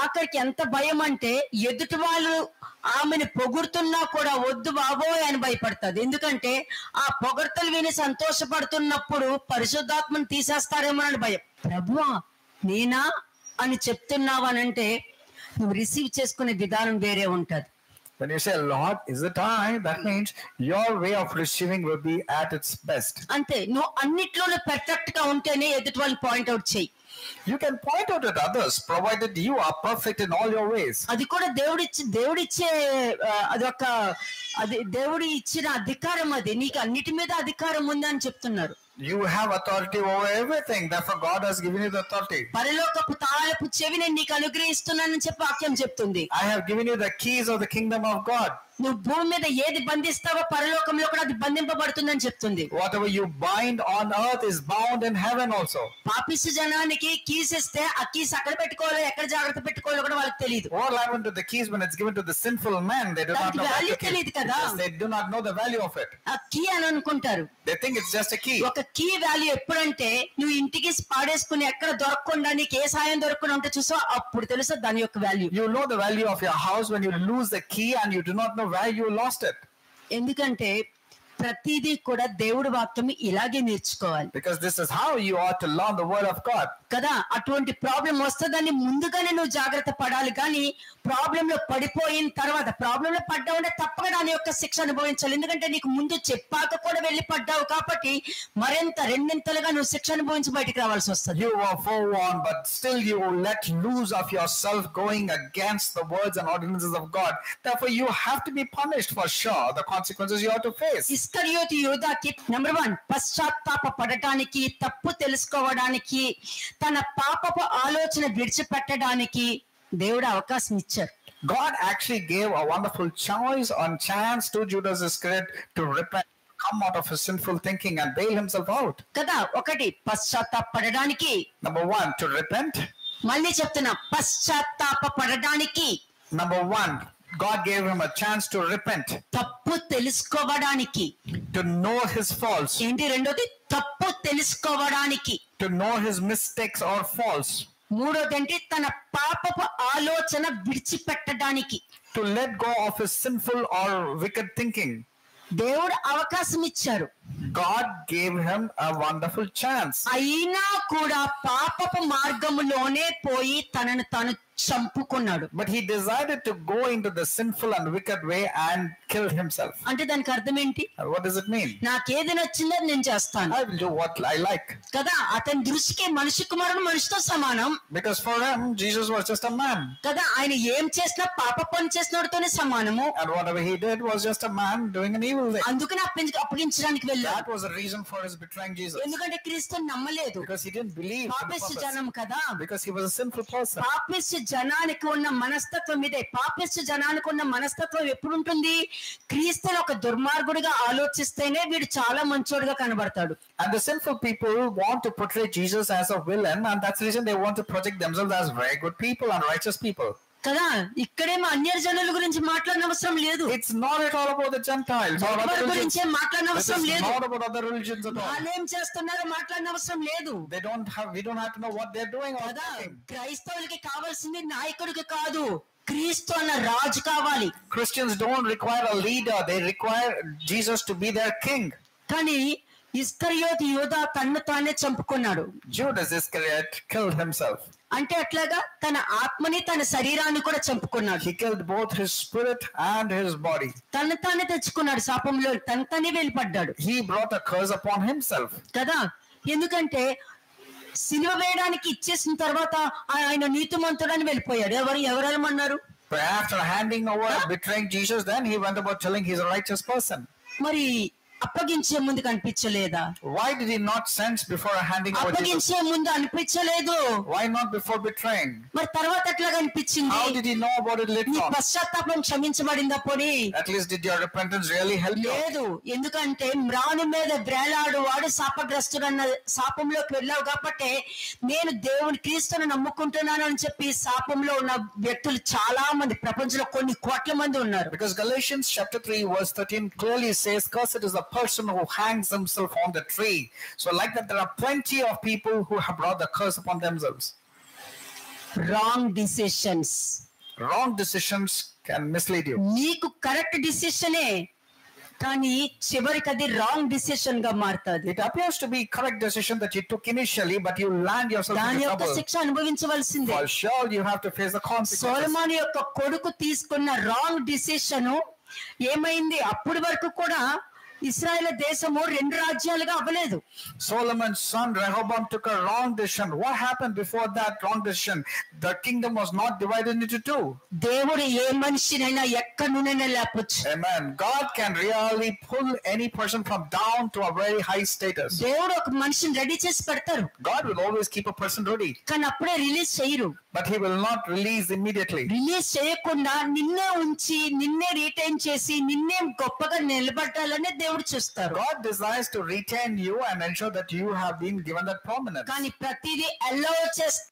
ఆఖరికి ఎంత భయం అంటే ఎదుటి వాళ్ళు ఆమెను పొగుడుతున్నా కూడా వద్దు బాబోయ్ అని భయపడుతుంది. ఎందుకంటే ఆ పొగడ్తలు విని సంతోషపడుతున్నప్పుడు పరిశుద్ధాత్మను తీసేస్తారేమోనని భయం. ప్రభువా నేనా అని చెప్తున్నావనంటే నువ్వు రిసీవ్ చేసుకునే విధానం వేరే ఉంటది. When you say, Lord, is it I? That means your way of receiving will be at its best. అంతే, నువ్వు అన్నిట్లోనే పెర్ఫెక్ట్ గా ఉంటేనే ఎదుటి వాళ్ళని పాయింట్ అవుట్ చేయి. You can point out at others provided you are perfect in all your ways. అది కూడా దేవుడిచ్చే అది దేవుడి ఇచ్చిన అధికారం. అది నీకు అన్నిటి మీద అధికారం ఉందని చెప్తున్నారు. You have authority over everything. Therefore, God has given you the authority. పరలోకపు తాళపు చెవి నేను నీకు అనుగ్రహిస్తున్నానని చెప్పి వాక్యం చెప్తుంది. I have given you the keys of the kingdom of God. నువ్వు భూమి మీద ఏది బంధిస్తావో పరలోకంలో కూడా అది బంధింపబడుతుందని చెప్తుంది. Whatever you bind on earth is bound in heaven also. పాపిష్టి జనానికి కీస్ ఇస్తే ఆ కీస్ అక్కడ పెట్టుకోవాలో ఎక్కడ జాగ్రత్త పెట్టుకోవాలో కూడా వాళ్ళకి తెలియదు. What happened to the keys when it's given to the sinful man? They do not know value తెలియదు కదా. They do not know the value of it. ఆ కీ అని అనుకుంటారు. They think it's just a key. ఒక key value ఎప్పుడంటే నువ్వు ఇంటికి పాడేసుకుని ఎక్కడ దొరకకుండా నీకు ఏ సాయం దొరకకుండా ఉంటే చూసావు, అప్పుడు తెలుసు దాని యొక్క value. You know the value of your house when you lose the key and you do not know where you lost it. ఎందుకంటే ప్రతిదీ కూడా దేవుడి వాక్యం ఇలాగే నేర్చుకోవాలి. Because this is how you ought to learn the word of God. కదా, అటువంటి problem వస్తుందని ముందుగానే నువ్వు జాగ్రత్త పడాలి. కానీ ప్రాబ్లం లో పడిపోయిన తర్వాత, ప్రాబ్లం లో పడ్డావుంటే తప్పక దాని యొక్క శిక్ష అనుభవించాలి. ఎందుకంటే నీకు ముందు చెప్పాక కూడా వెళ్ళి పడ్డావు కాబట్టి మరింత రెండింతలుగా నువ్వు శిక్ష అనుభవించి బయటికి రావాల్సి వస్తుంది. You were forewarned, but still you let loose of yourself going against the words and ordinances of God. Therefore, you have to be punished for sure. The consequences you have to face. ఇస్కరియోతు యూదాకి number 1 పశ్చాత్తాప పడటానికి, తప్పు తెలుసుకోవడానికి, తన పాపపు ఆలోచన విడిచిపెట్టడానికి దేవుడు అవకాశం ఇచ్చారు. God actually gave a wonderful choice on chance to Judas Iscariot to repent, come out of his sinful thinking and bail himself out. కదా, ఒకటి పశ్చాత్తాప పడడానికి. Number 1, to repent. మళ్ళీ చెప్తున్నా, పశ్చాత్తాప పడడానికి. Number 1, God gave him a chance to repent. తప్పు తెలుసుకోవడానికి. To know his faults. ఏంటి రెండోది? తప్పు తెలుసుకోవడానికి. To know his mistakes or faults. మూడోది ఏంటి? తన పాపపు ఆలోచన విడిచిపెట్టడానికి. To let go of his sinful or wicked thinking. దేవుడు అవకాశం ఇచ్చారు. God gave him a wonderful chance. అయినా కూడా పాపపు మార్గములోనే పోయి తనను తాను చంపుకున్నాడు. But he decided to go into the sinful and wicked way and kill himself. అంటే దానికి అర్థం ఏంటి? What does it mean? నాకేది నచ్చిందో నేను చేస్తాను. I will do what I like. కదా, అతని దృష్టికి మనిషి కుమారుడు మనిషితో సమానం. Because for him, Jesus was just a man. కదా, ఆయన ఏం చేసినా పాప పని చేసినోడితోనే సమానము. And whatever he did was just a man doing an evil thing. అందుకని అప్పగించడానికి వెళ్ళాడు. That was the reason for his betraying Jesus. ఎందుకంటే క్రీస్తుని నమ్మలేదు. Because he didn't believe in the పాపిష్టి purpose. జనం కదా. Because he was a sinful person. పాపిష్టి జనానికి ఉన్న మనస్తత్వం ఇదే. పాపిష్టి జనానికి ఉన్న మనస్తత్వం ఎప్పుడు ఉంటుంది? క్రీస్తుని ఒక దుర్మార్గుడిగా ఆలోచిస్తేనే వీడు చాలా మంచోడుగా కనబడతాడు. And the sinful people want to portray Jesus as a villain, and that's the reason they want to project themselves as very good people and righteous people. కదా, ఇక్కడేమో అన్య జనుల గురించి మాట్లాడిన అవసరం లేదు. It's not at all about the Gentiles or other religions. గురించి మాట్లాడిన అవసరం లేదు. It's not about other religions at all. వాళ్ళు ఏం చేస్తున్నారో మాట్లాడిన అవసరం లేదు. We don't have to know what they're doing or కదా, thinking. క్రైస్తవులకి కావాల్సింది నాయకుడికి కాదు, క్రీస్తు అన్న రాజు కావాలి. Christians don't require a leader, they require Jesus to be their king. కానీ ఇస్కరియోతు యూదా తన్ను తానే చంపుకున్నాడు. Judas Iscariot killed himself. అంటే అట్లాగా తన ఆత్మని తన శరీరాన్ని కూడా చంపుకున్నాడు. He killed both his spirit and his body. తను తానే తెచ్చుకున్నాడు శాపంలో, తను తానే వెళ్ళిపడ్డాడు. He brought a curse upon himself. కదా, ఎందుకంటే సిలువ వేయడానికి ఇచ్చేసిన తర్వాత ఆయన నీతిమంతుడని వెళ్ళిపోయాడు. ఎవరెళ్ళమన్నారు? But after handing over, betraying Jesus, then he went about telling he's a righteous person. మరి అప్పగించే ముందు కనిపించలేదా? Why did he not sense before handing over Jesus? అప్పగించే ముందు అనిపించలేదు. Why not before betraying? మరి తర్వాత ఎట్లా కనిపించింది? How did he know about it later నీ on? పశ్చాత్తాపం క్షమించబడిందా పోనీ? At least did your repentance really help you? లేదు. ఎందుకంటే మ్రాను మీద బ్రేలాడు వాడు శాపగ్రస్తుడన్న శాపంలోకి వెళ్ళావు కాబట్టి నేను దేవుని క్రీస్తుని నమ్ముకుంటున్నాను అని చెప్పి శాపంలో ఉన్న వ్యక్తులు చాలా మంది ప్రపంచంలో కొన్ని కోట్ల మంది ఉన్నారు. Because Galatians chapter 3 verse 13 clearly says, "Cursed is the person who hangs himself on the tree." So like that, there are plenty of people who have brought the curse upon themselves. Wrong decisions. Wrong decisions can mislead you. నీకు correct డిసిషనే కానీ చివరికి అది wrong decision గా మారుతుంది. It appears to be correct decision that you took initially, but you land yourself దాని in యొక్క trouble. శిక్ష అనుభవించవలసిందే. For sure you have to face the consequences. సొలొమోను యొక్క కొడుకు తీసుకున్న రాంగ్ డిసిషన్ ఏమైంది? అప్పటి వరకు కూడా ఇశ్రాయేలు దేశము 2 రాజ్యాలుగా అవ్వలేదు. Solomon's son Rehoboam took a wrong decision. What happened before that wrong decision? The kingdom was not divided into 2. దేవుడు ఏ మనిషినైనా ఎక్కడి నుండైనా లేపొచ్చు. Amen. God can really pull any person from down to a very high status. దేవుడు ఒక మనిషిని ready చేసి పెడతారు. God will always keep a person ready, కానీ అప్పుడే రిలీజ్ చేయరు. but he will not release immediately. Release చేయకుండా నిన్నే ఉంచి నిన్నే రీటైన్ చేసి నిన్నే గొప్పగా నిలబడాలని దేవుడు చూస్తారు. God desires to retain you and ensure that you have been given that prominence. కానీ ప్రతిదీ అలౌ చేస్తారు.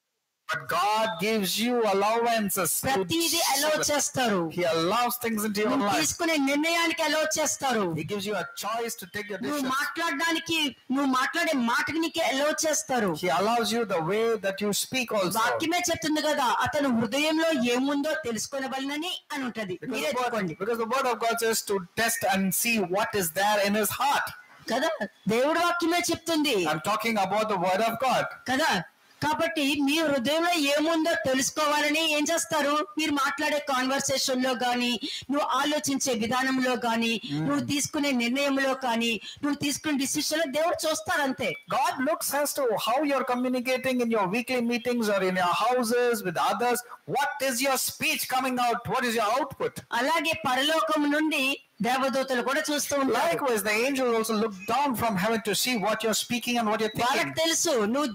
But God gives you allowances. ప్రతిదీ అలౌ చేస్తారు. He allows things into your నువ్వు life. తీసుకునే నిర్ణయానికి అలౌ చేస్తారు. He gives you a choice to take your నువ్వు decisions. మాట్లాడడానికి నువ్వు మాట్లాడే మాటకి నీకు అలౌ చేస్తారు. He allows you the way that you speak also. వాక్యమే చెప్తుంది కదా, అతను హృదయంలో ఏముందో తెలుసుకొనవలనని అని ఉంటది. మీరే చెప్పుకోండి Because the word of God says to test and see what is there in his heart. కదా, దేవుడి వాక్యమే చెప్తుంది I'm talking about the word of God. కదా. కాబట్టి మీ హృదయంలో ఏముందో తెలుసుకోవాలని ఏం చేస్తారు? మీరు మాట్లాడే కాన్వర్సేషన్ లో గానీ, నువ్వు ఆలోచించే విధానంలో గానీ, నువ్వు తీసుకునే నిర్ణయంలో కానీ, నువ్వు తీసుకునే డిసిషన్ లో దేవుడు చూస్తారు అంతే. God looks as to how you're communicating in your weekly meetings or in your houses with others. What is your speech coming out? What is your output? అలాగే పరలోకం నుండి దేవదూతలు కూడా చూస్తూ ఉంటారు. Likewise, the angels also look down from heaven to see what you're speaking and what you're వాళ్ళకి thinking. తెలుసు నువ్వు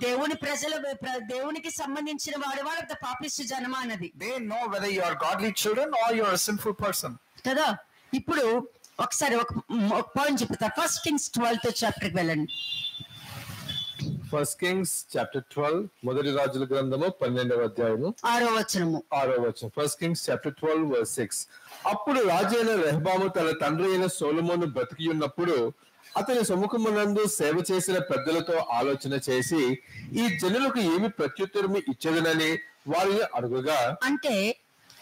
దేవునికి సంబంధించిన వాడు, వాళ్ళకి పాపిష్టి జనమా అన్నది. They know whether you are godly children or you're a sinful person. కదా. ఇప్పుడు ఒకసారి ఒక పాయింట్ చెప్తా. 1 Kings 12th చాప్టర్కి వెళ్ళండి. 1 Kings chapter 12 మొదటి రాజుల గ్రంథము 12వ అధ్యాయము 6వ వచనము. 6వ వచనం. 1 Kings chapter 12 verse 6. అప్పుడు రాజైన రెహబాము తన తండ్రి అయిన సొలొమోను బ్రతికి ఉన్నప్పుడు అతని సముఖమునందు సేవ చేసిన పెద్దలతో ఆలోచన చేసి ఈ జనులకు ఏమి ప్రత్యుత్తరము ఇచ్చేదనని వారిని అడుగుగా, అంటే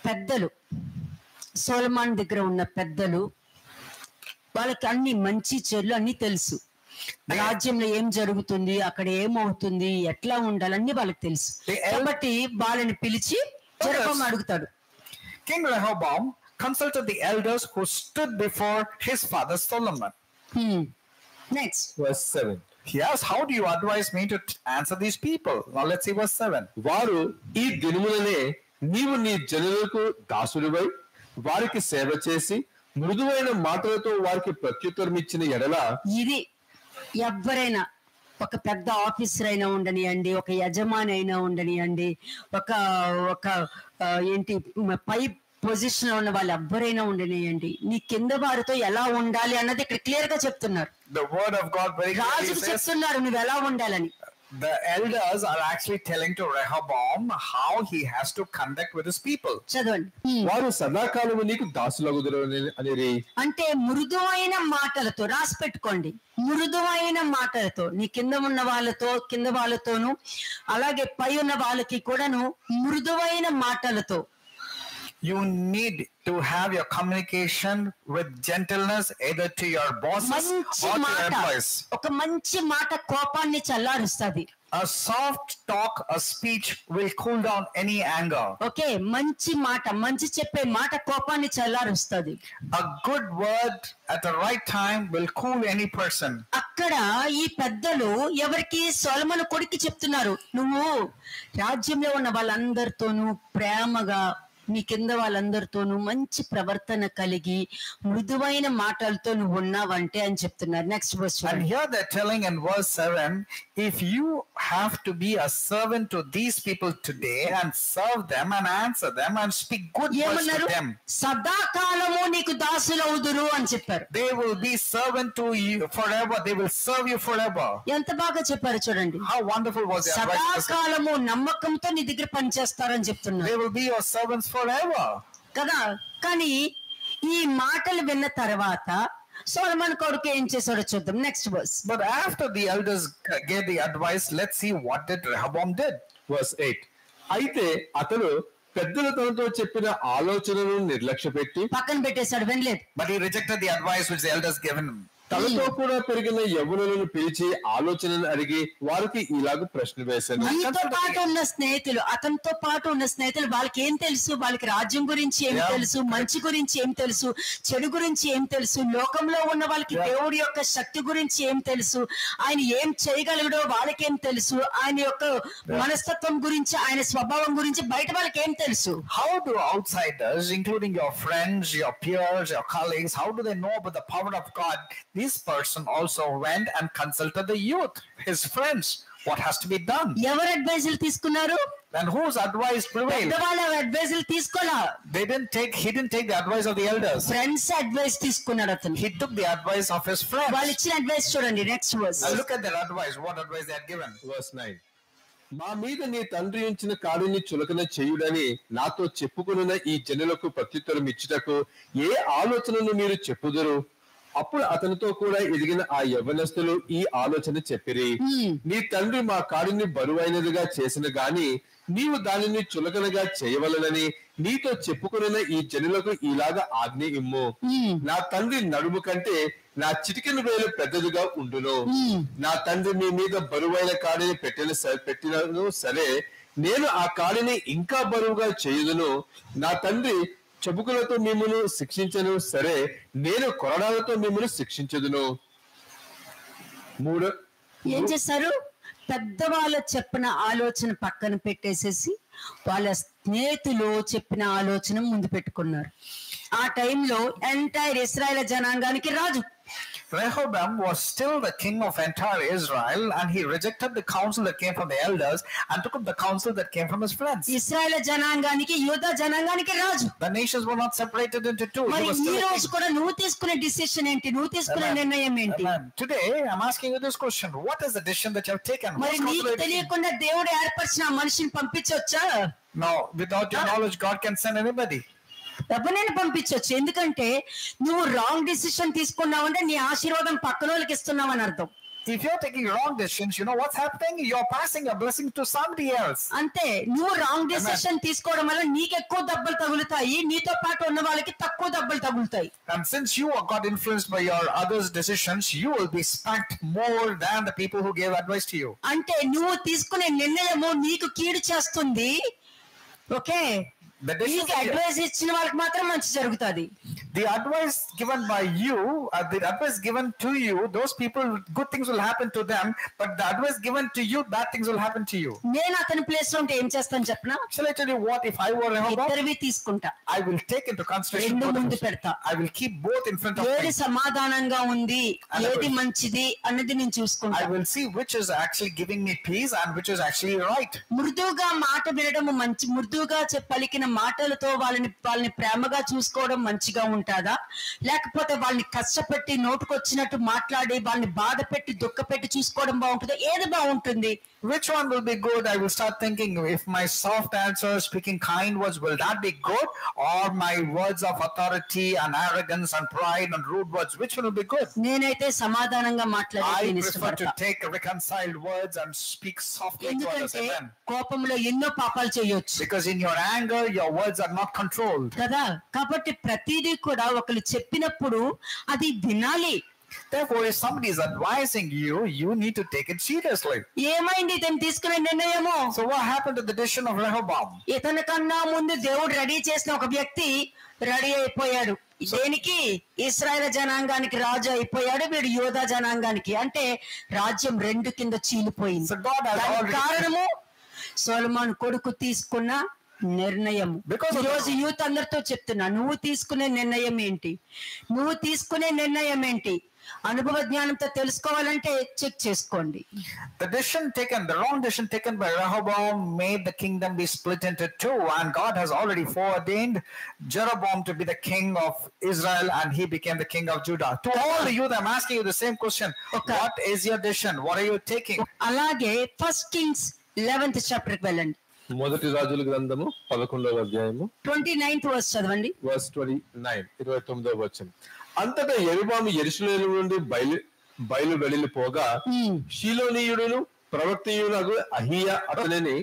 పెద్దలు, సొలొమోను దగ్గర ఉన్న పెద్దలు, వాళ్ళకి అన్ని మంచి చెడులు అన్ని తెలుసు. రాజ్యంలో ఏం జరుగుతుంది, అక్కడ ఏమవుతుంది, ఎట్లా ఉండాలన్నీ వాళ్ళకి తెలుసు. కాబట్టి వాళ్ళని పిలిచి జరపం అడుగుతాడు. King Rehoboam consulted the elders who stood before his father Solomon. Next. verse 7. He asked, how do you advise me to answer these people? Now let's see verse 7. వారు ఈ దినములనే నీవు నీ జనులకు దాసుడివై వారికి సేవ చేసి మృదువైన మాటలతో వారికి ప్రత్యుత్తరం ఇచ్చిన ఎడల, ఇది ఎవరైనా, ఒక పెద్ద ఆఫీసర్ అయినా ఉండనియండి, ఒక యజమాని అయినా ఉండనియండి, ఒక ఏంటి పై పొజిషన్ లో ఉన్న వాళ్ళు ఎవ్వరైనా ఉండనియండి, నీ కింద వారితో ఎలా ఉండాలి అన్నది ఇక్కడ క్లియర్ గా చెప్తున్నారు. The word of God very clearly రాజుకు says, చెప్తున్నారు నువ్వు ఎలా ఉండాలని. the elders are actually telling to Rehoboam how he has to conduct with his people. చదవండి. వారు సదాకాలము నీకు దాసులగుదురు అని. అంటే మృదువైన మాటలతో, రాసి పెట్టుకోండి, మృదువైన మాటలతో నీ కింద ఉన్న వాళ్ళతోను అలాగే పై ఉన్న వాళ్ళకి కూడాను మృదువైన మాటలతో. You need to have your communication with gentleness either to your bosses మంచి or to your మాట, employees. ఒక మంచి మాట కోపాన్ని చల్లారుస్తుంది. A soft talk, a speech will cool down any anger. Okay, మంచి మాట, మంచి చెప్పే మాట కోపాన్ని చల్లారుస్తుంది. A good word at the right time will cool any person. అక్కడ ఈ పెద్దలు ఎవరికి? సొలొమోను కొడుకు చెప్తున్నారు, నువ్వు రాజ్యంలో ఉన్న వాళ్ళందరితోనూ ప్రేమగా, నీ కింద వాళ్ళందరితోనూ మంచి ప్రవర్తన కలిగి మృదువైన మాటలతో నువ్వు ఉన్నావంటే అని చెప్తున్నారు. Next verse. And here they're telling in verse 7, if you have to be a servant to these people today and serve them and answer them and speak good words to them, సదాకాలము నీకు దాసులవుదురు అని చెప్పారు. they will be servant to you forever. They will serve you forever. ఎంత బాగా చెప్పారు చూడండి. How wonderful was the advice. సదాకాలము నమ్మకంతో నీ దగ్గర పనిచేస్తారని చెప్తున్నారు. They will be your servants forever. కదా. కానీ ఈ మాటలు విన్న తర్వాత సొలొమోను కొడుకు ఏం చేశాడో చూద్దాం. Next verse. But after the elders gave the advice, let's see what did Rehoboam did. verse 8. అయితే అతడు పెద్దలు తనతో చెప్పిన ఆలోచనను నిర్లక్ష్య పెట్టి పక్కన పెట్టేశాడు, వినలేదు. But he rejected the advice which the elders given him. తనతో కూడా పెరిగిన యవ్వనులను పిలిచి ఆలోచనను అడిగి వారికి ఇలాగ ప్రశ్న వేశాను. నీతో పాటు ఉన్న స్నేహితులు, అతనితో పాటు ఉన్న స్నేహితులు, వాళ్ళకి ఏం తెలుసు? వాళ్ళకి రాజ్యం గురించి ఏం తెలుసు, మంచి గురించి ఏం తెలుసు, చెడు గురించి ఏం తెలుసు, లోకంలో ఉన్న వాళ్ళకి దేవుడి యొక్క శక్తి గురించి ఏం తెలుసు, ఆయన ఏం చేయగలగడో వాళ్ళకేం తెలుసు, ఆయన యొక్క మనస్తత్వం గురించి, ఆయన స్వభావం గురించి బయట వాళ్ళకి ఏం తెలుసు? How do outsiders, including your friends, your peers, your colleagues, how do they know about the power of God? This person also went and consulted the youth, his friends. What has to be done? ఎవరు అడ్వైజులు తీసుకున్నారు? And whose advice prevailed? పెద్దవాళ్ళ అడ్వైజులు తీసుకోలా. He didn't take the advice of the elders. Friends advice తీసుకున్నాడు అతను. He took the advice of his friends. వాళ్ళు ఇచ్చిన advice చూడండి, next verse. Now look at their advice. What advice they had given? Verse 9. మా మీద నీ తండ్రి ఉంచిన కాడిని చులకన చేయుడని నాతో చెప్పుకున్న ఈ జనులకు ప్రత్యుత్తరం ఇచ్చుటకు ఏ ఆలోచనను మీరు చెప్పుదురు? అప్పుడు అతనితో కూడా ఎదిగిన ఆ యవ్వనస్తులు ఈ ఆలోచన చెప్పిరి. నీ తండ్రి మా కాడిని బరువైనదిగా చేసిన గాని నీవు దానిని చులకనగా చేయవలనని నీతో చెప్పుకున్న ఈ జనులకు ఇలాగా ఆజ్ఞ ఇమ్ము. నా తండ్రి నడుము కంటే నా చిటికెన వేలు పెద్దదిగా ఉండును. నా తండ్రి మీ మీద బరువైన కాడిని పెట్టినను సరే నేను ఆ కాడిని ఇంకా బరువుగా చేయుదును. నా తండ్రి చెబుకులతో మిమ్మల్ని శిక్షించను సరే నేను కొరడాలతో మిమ్మల్ని శిక్షించదును. ఏం చేస్తారు? పెద్దవాళ్ళు చెప్పిన ఆలోచన పక్కన పెట్టేసేసి వాళ్ళ స్నేహితులు చెప్పిన ఆలోచన ముందు పెట్టుకున్నారు. ఆ టైంలో ఎంటైర్ ఇశ్రాయేల్ జనాంగానికి రాజు. Rehoboam was still the king of entire Israel, and he rejected the counsel that came from the elders and took up the counsel that came from his friends. Israel జనాంగానికి, Judah జనాంగానికి రాజు. The nations were not separated into two. మరి ఈ రోజు కూడా నువ్వు తీసుకునే decision ఏంటి? నువ్వు తీసుకునే నిర్ణయం ఏంటి? Today I'm asking you this question. What is the decision that you have taken? మరి నీకు తెలియకుండా దేవుడు ఏర్పరిచిన మనిషిని పంపించవచ్చా? No, without your knowledge God can send anybody. ఎవరినైనా పంపించవచ్చు. ఎందుకంటే నువ్వు రాంగ్ డిసిషన్ తీసుకున్నావంటే నీ ఆశీర్వాదం పక్కన వాళ్ళకి ఇస్తున్నావు అని అర్థం. If you're taking wrong decisions, you know what's happening? You're passing a blessing to somebody else. అంతే. నువ్వు రాంగ్ డిసిషన్ తీసుకోవడం వల్ల నీకు ఎక్కువ దెబ్బలు తగులుతాయి, నీతో పాటు ఉన్న వాళ్ళకి తక్కువ దెబ్బలు తగులుతాయి. And since you got influenced by your others' decisions, you will be spanked more than the people who gave advice to you. అంటే నువ్వు తీసుకునే నిర్ణయము నీకు కీడు చేస్తుంది. ఓకే, నీకు అడ్వైస్ ఇచ్చిన వాళ్ళకి మాత్రం మంచి జరుగుతుంది. The advice given by you, the advice given to you, those people, good things will happen to them, but the advice given to you, bad things will happen to you. నేను అతని place లో ఉంటే ఏం చేస్తాను చెప్పనా? Shall I tell you what? If I were Rehoboam, ఇద్దరివి తీసుకుంటా, I will take into consideration రెండు both of ముందు them. పెడతా. I will keep both in front of me. ఏది సమాధానంగా ఉంది, ఏది మంచిది అన్నది నేను చూసుకుంటా. I will see which is actually giving me peace and which is actually right. మృదువుగా మాట వినడం మంచి, మృదువుగా పలికిన మాటలతో వాళ్ళని ప్రేమగా చూసుకోవడం మంచిగా ఉంటుందా, లేకపోతే వాళ్ళని కష్టపెట్టి నోటుకొచ్చినట్టు మాట్లాడి వాళ్ళని బాధ పెట్టి దుఃఖ పెట్టి చూసుకోవడం బాగుంటుందా? ఏది బాగుంటుంది? Which one will be good? I will start thinking, if my soft answer, speaking kind words, will that be good? Or my words of authority and arrogance and pride and rude words, which one will be good? నేనైతే సమాధానంగా మాట్లాడేది I prefer to take reconciled words and speak softly to others. ఎందుకంటే కోపంలో ఎన్నో పాపాలు చేయొచ్చు. Because in your anger, your words are not controlled. కదా, కాబట్టి ప్రతిదీ కూడా ఒకరు చెప్పినప్పుడు అది వినాలి. Therefore, if somebody is advising you, you need to take it seriously. ఏమైంది ఇతను తీసుకునే నిర్ణయము? So what happened to the decision of Rehoboam? ఇతని కన్నా ముందు దేవుడు రెడీ చేసిన ఒక వ్యక్తి రెడీ అయిపోయాడు. దేనికి? ఇశ్రాయేల్ జనాంగానికి రాజు అయిపోయాడు. వీడు యూదా జనాంగానికి, అంటే రాజ్యం రెండు కింద చీలిపోయింది. దానికి కారణము సొలొమోను కొడుకు తీసుకున్న నిర్ణయం. ఈ రోజు యూత్ అందరితో చెప్తున్నా, నువ్వు తీసుకునే నిర్ణయం ఏంటి? నువ్వు తీసుకునే నిర్ణయం ఏంటి? అనుభవ జ్ఞానంతో తెలుసుకోవాలంటే చెక్ చేసుకోండి. The wrong decision taken by Rehoboam made the kingdom be split into two, and God has already foreordained Jeroboam to be the king of Israel, and he became the king of Judah. To all the youth, I'm asking you the same question. What is your decision? What are you taking? అలాగే first Kings 11th chapter కి వెళ్ళండి. మొదటి రాజుల గ్రంథము 11వ అధ్యాయము 29th verse చదవండి. verse 29, 29వ వచనం. అంతటా యెరొబాము యెరూషలేము నుండి బయలు వెళ్ళిపోగా షీలోనీయుడును ప్రవక్తయునగు అహీయా అతనిని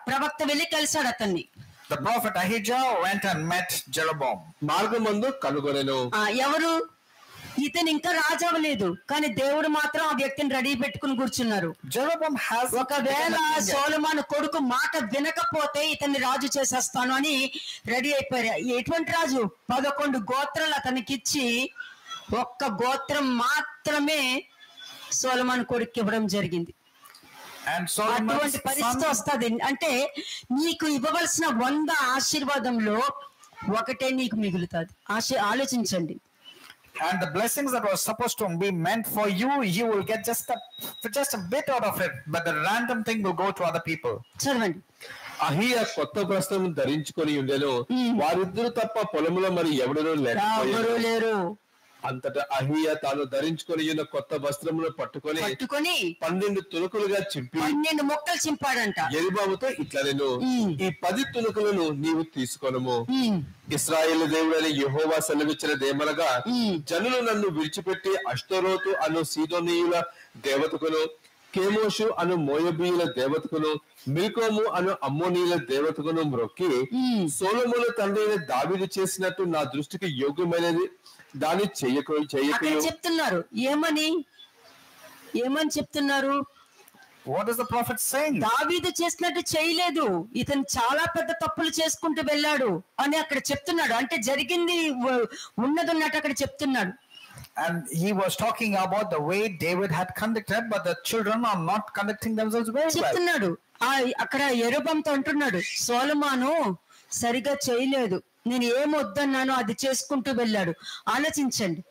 ప్రవక్త వెళ్ళి కలిశాడు అతన్ని. The prophet Ahijah went and met Jeroboam. మార్గమందు కనుగొనెను. ఎవరు? ఇతను ఇంకా రాజు అవ్వలేదు, కానీ దేవుడు మాత్రం ఆ వ్యక్తిని రెడీ పెట్టుకుని కూర్చున్నారు. Jeroboam has ఒకవేళ సొలొమోను కొడుకు మాట వినకపోతే ఇతన్ని రాజు చేసేస్తాను అని రెడీ అయిపోయారు. ఎటువంటి రాజు? 11 గోత్రాలు అతనికి ఇచ్చి ఒక్క గోత్రం మాత్రమే సొలొమోను కొడుకు ఇవ్వడం జరిగింది. అటువంటి పరిస్థితి వస్తుంది. అంటే నీకు ఇవ్వవలసిన 100 ఆశీర్వాదంలో ఒకటే నీకు మిగులుతుంది. ఆలోచించండి. And the blessings that was supposed to be meant for you, you will get just a bit out of it, but the random thing will go to other people. చదవండి. అహియా కొత్త వస్త్రం ధరించుకొని ఉండెను, వారిద్దరు తప్ప పొలములో మరి ఎవరు లేరు. అంతటా అహియా తాను ధరించుకొని ఉన్న కొత్త వస్త్రమును పట్టుకొని 12 తుణుకులుగా చింపి 12 ముక్కలు చింపాడంట. యెరుబాముతో ఇట్లా నేను ఈ 10 తుణుకులను నీవు తీసుకొనుము. ఇశ్రాయేలు దేవుడైన యెహోవా సెలవిచ్చినదేమనగా, జనులు నన్ను విడిచిపెట్టి అష్టరోతు అను సీదోనీయుల దేవతకును, కేమోషు అను మోయబీయుల దేవతకును, మిల్కోము అను అమ్మోనీయుల దేవతకును మ్రొక్కి సొలొమోను తండ్రి అయిన దావీదు చేసినట్టు నా దృష్టికి యోగ్యమైనది దాన్ని చెప్తున్నారు. ఏమని చెప్తున్నారు? What is the prophet saying? దావీదు చేసినట్టు చేయలేదు, ఇతను చాలా పెద్ద తప్పులు చేసుకుంటూ వెళ్ళాడు అని అక్కడ చెప్తున్నాడు. అంటే జరిగింది ఉన్నదన్నట్టు అక్కడ చెప్తున్నాడు. And he was talking about the way David had conducted, but the children are not conducting themselves very well. చెప్తున్నాడు. అక్కడ యెరోబాముతో అంటున్నాడు, సొలొమోను సరిగా చేయలేదు, నేను ఏమొద్దన్నానో అది చేసుకుంటూ వెళ్ళాడు. ఆలోచించండి.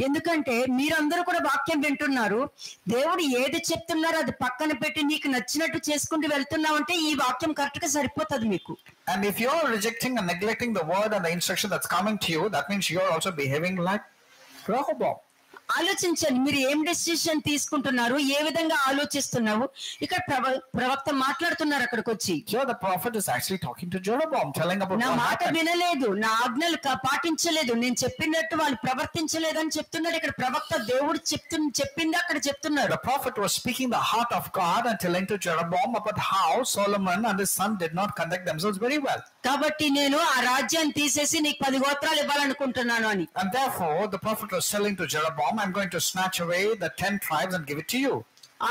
ఎందుకంటే మీరందరూ కూడా వాక్యం వింటున్నారు, దేవుడు ఏది చెప్తున్నారో అది పక్కన పెట్టి నీకు నచ్చినట్టు చేసుకుంటూ వెళ్తున్నావు అంటే ఈ వాక్యం కరెక్ట్ గా సరిపోతుంది మీకు. And if you are rejecting and neglecting the word and the instruction that's coming to you, that means you are also behaving like Rehoboam. ఆలోచించండి, మీరు ఏం డెసిషన్ తీసుకుంటున్నారు, ఏ విధంగా ఆలోచిస్తున్నావు. ఇక్కడ ప్రవక్త మాట్లాడుతున్నారు అక్కడికి వచ్చి. Here the prophet is actually talking to Jeroboam, telling about నా మాట వినలేదు, నా ఆజ్ఞలు పాటించలేదు, నేను చెప్పినట్టు వాళ్ళు ప్రవర్తించలేదు అని చెప్తున్నాడు. ఇక్కడ ప్రవక్త దేవుడు చెప్పింది అక్కడ చెప్తున్నారు. The prophet was speaking the heart of God and telling to Jeroboam about how Solomon and his son did not conduct themselves very well. కాబట్టి నేను ఆ రాజ్యాన్ని తీసేసి నీకు 10 గోత్రాలు ఇవ్వాలనుకుంటున్నాను అని. And therefore the prophet was telling to Jeroboam, I'm going to snatch away the 10 tribes and give it to you.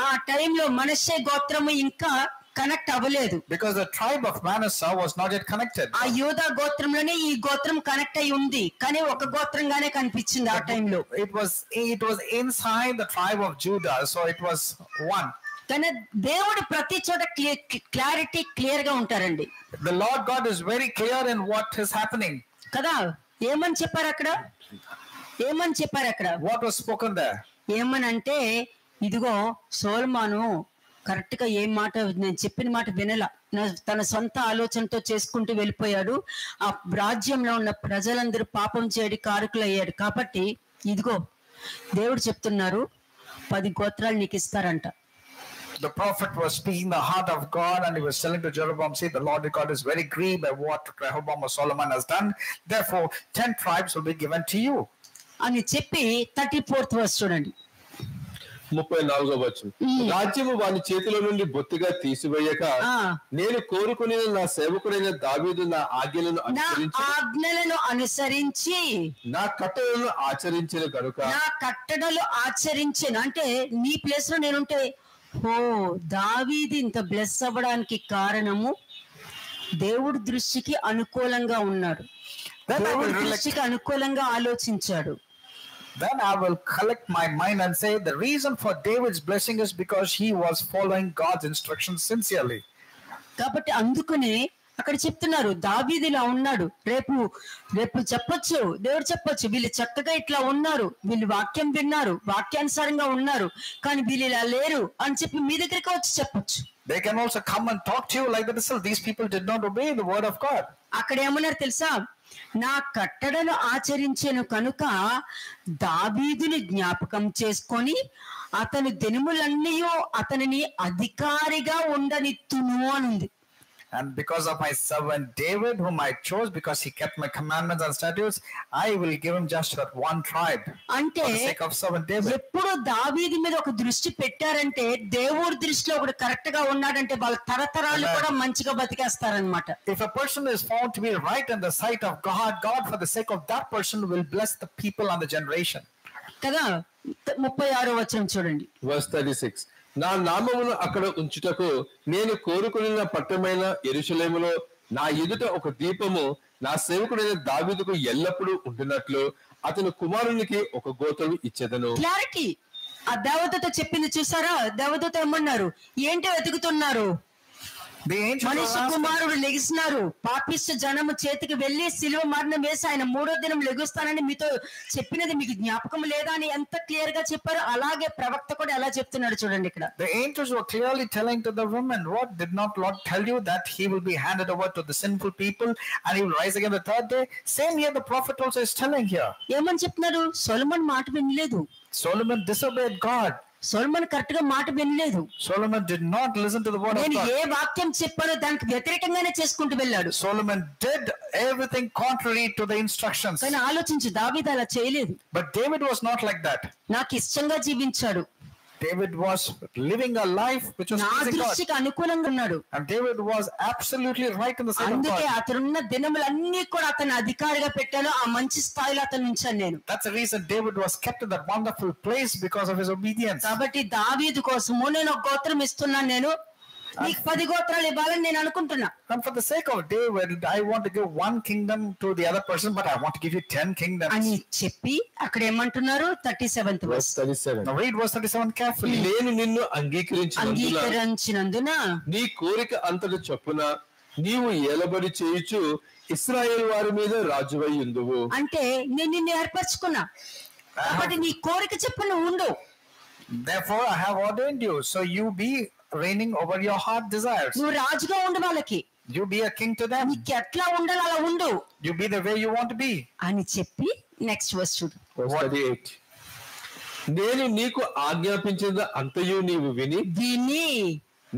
ఆ టైంలో మనష్షే గోత్రము ఇంకా కనెక్ట్ అవ్వలేదు. Because the tribe of Manasseh was not yet connected. ఆ యూదా గోత్రంలోనే ఈ గోత్రం కనెక్ట్ అయి ఉంది, కానీ ఒక గోత్రంగానే కనిపించింది ఆ టైంలో. It was inside the tribe of Judah, so it was one. కానీ దేవుడు ప్రతి చోట క్లియర్ గా ఉంటారండి. The Lord God is very clear in what is happening. కదా? ఏమని చెప్పారు అక్కడ? What was spoken there? ఏమనంటే, ఇదిగో సొలొమోను కరెక్ట్ గా ఏం మాట, నేను చెప్పిన మాట వినలా, తన సొంత ఆలోచనతో చేసుకుంటూ వెళ్ళిపోయాడు. ఆ రాజ్యంలో ఉన్న ప్రజలందరూ పాపం చేయడి కారకులు అయ్యాడు. కాబట్టి ఇదిగో దేవుడు చెప్తున్నారు 10 గోత్రాలు నీకు ఇస్తారంట. The prophet was speaking the heart of God, and he was telling to Jeroboam, see, the Lord God is very grieved by what Rehoboam or Solomon has done. Therefore 10 tribes will be given to you. అని చెప్పి 34th verse చూడండి. 34వ వచనం. రాజ్యము వాని చేతిలో నుండి బొత్తిగా తీసివేయక నేను కోరుకునే నా సేవకుడైన దావీదు నా ఆజ్ఞలను అనుసరించి నా కట్టడలను ఆచరించిన కనుక, నా కట్టడలు ఆచరించిన అంటే నీ ప్లేస్ లో నేనుంటే, దావీదు ఇంత బ్లెస్ అవ్వడానికి కారణము దేవుడి దృష్టికి అనుకూలంగా ఉన్నాడు, దేవుడి దృష్టికి అనుకూలంగా ఆలోచించాడు. Then I will collect my mind and say the reason for David's blessing is because he was following God's instructions sincerely. కాబట్టి అందుకనే అక్కడ చెప్తున్నారు దావీదు ఇలా ఉన్నాడు, రేపు చెప్పొచ్చు, దేవుడు చెప్పొచ్చు, వీళ్ళు చక్కగా ఇట్లా ఉన్నారు, వీళ్ళు వాక్యం విన్నారు, వాక్యానుసారంగా ఉన్నారు, కానీ వీళ్ళు ఇలా లేరు అని చెప్పి మీ దగ్గరికి వచ్చి చెప్పొచ్చు. They can also come and talk to you like this. These people did not obey the word of God. అక్కడ ఏమన్నారు తెలుసా? నా కట్టడలు ఆచరించెను కనుక దావీదుని జ్ఞాపకం చేసుకొని అతని దినములన్నీ అతనిని అధికారిగా ఉండనిత్తును అనుంది. And because of my servant David, whom I chose, because he kept my commandments and statutes, I will give him just that one tribe. అంటే For the sake of servant David. ఎప్పుడు దావీదు మీద ఒక దృష్టి పెట్టారంటే దేవుడి దృష్టిలో ఒకడు కరెక్ట్ గా ఉన్నాడంటే వాళ్ళ తరతరాలు కూడా మంచిగా బతికేస్తారనమాట. If a person is found to be right in the sight of God, God for the sake of that person will bless the people and the generation. కదా. 36వ వచనం చూడండి. Verse 36. నా నామమును అక్కడ ఉంచుటకు నేను కోరుకున్న పట్టణమైన యెరూషలేములో నా ఎదుట ఒక దీపము నా సేవకుడైన దావీదుకు ఎల్లప్పుడూ ఉంటున్నట్లు అతని కుమారునికి ఒక గోత్రం ఇచ్చేదను. క్లారిటీ. ఆ దేవదూత చెప్పింది చూసారా? దేవదూత ఏమన్నారు? ఏంటో వెతుకుతున్నారు? మనిషి కుమారుడు లెగిసినారు, పాపిష్ట జనము చేతికి వెళ్లి సిలువ మరణం వేసి ఆయన 3వ దినం లెగుస్తానని మీతో చెప్పినది మీకు జ్ఞాపకం లేదా అని ఎంత క్లియర్ గా చెప్పారు. అలాగే ప్రవక్త కూడా ఎలా చెప్తున్నాడు చూడండి ఇక్కడ. The angels were clearly telling to the women, what did not Lord tell you that he will be handed over to the sinful people and he will rise again the third day? Same here the prophet also is telling here. ఏమని చెప్తున్నారు? సొలొమోన్ మాట వినలేదు. Solomon disobeyed God. Solomon correct గా మాట వినలేదు. Solomon did not listen to the word of God. నేను ఏ వాక్యం చెప్పానో దానికి వ్యతిరేకంగానే చేసుకుంటూ వెళ్ళాడు. Solomon did everything contrary to the instructions. కానీ ఆలోచించు, దావీదు అలా చేయలేదు. But David was not like that. నాకు ఇష్టంగా జీవించాడు. David was living a life which was నా pleasing God. దృష్టికి అనుకూలంగా ఉన్నాడు. And David was absolutely right in the sight of అందుకే God. అతనున్న దినములన్నీ కూడా అతను అధికారిగా పెట్టాను. ఆ మంచి స్థాయిలో అతను ఉంచాను నేను. That's the reason David was kept in that wonderful place, because of his obedience. కాబట్టి దావీదు కోసము నేను ఒక గోత్రం ఇస్తున్నాను. నేను నీకు 10 గోత్రాలు ఇవ్వాలని నేను అనుకుంటున్నా. And for the sake of David, I want to give one kingdom to the other person, but I want to give you 10 kingdoms. అని చెప్పి అక్కడ ఏమంటున్నారు? 37th verse. Verse 37. Now read verse 37 carefully. నేను నిన్ను అంగీకరించినందున నీ కోరిక అంతటి చొప్పున నీవు ఏలబడి చేయుచు ఇశ్రాయేలు వారి మీద రాజువై ఉందువు. అంటే నేను నిన్ను ఏర్పరచుకున్నా కాబట్టి నీ కోరిక చొప్పున ఉండు. Therefore I have ordained you, so you be reigning over your heart desires. నువ్వు రాజుగా ఉండు, వాళ్ళకి You be a king to them. నీకు ఎట్లా ఉండాలి అలా ఉండు You be the way you want to be. అని చెప్పి నెక్స్ట్ వర్స్ చూడు. Verse 38. నేను నీకు ఆజ్ఞాపించిన అంతయు నీవు విని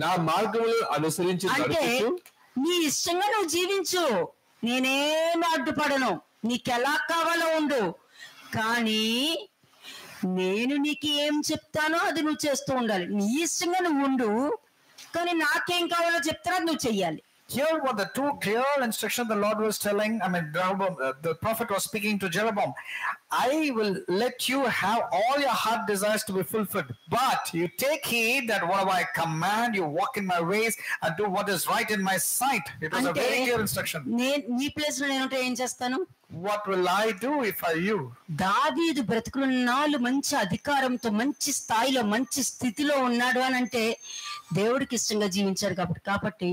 నా మార్గములను అనుసరించి అంటే నడుచుచు నీ ఇష్టంగా నువ్వు జీవించు, నేనేమి అడ్డుపడను, నీకెలా కావాలో ఉండు, కానీ నేను నీకు ఏం చెప్తానో అది నువ్వు చేస్తూ ఉండాలి. నీ ఇష్టంగా నువ్వు ఉండు, కానీ నాకేం కావాలో చెప్తానో అది నువ్వు చెయ్యాలి. Here were the two clear instructions the Lord was telling. Rehoboam, the prophet was speaking to Jeroboam. I will let you have all your heart desires to be fulfilled, but you take heed that whatever I command, you walk in my ways and do what is right in my sight. It was a very clear instruction. నీ place లో నేనుంటే ఏం చేస్తాను? What will I do if I you? దావీదు బ్రతుకున్నాళ్ళు మంచి అధికారంతో మంచి స్థాయిలో మంచి స్థితిలో ఉన్నాడు అని అంటే దేవుడికి ఇష్టంగా జీవించాడు కాబట్టి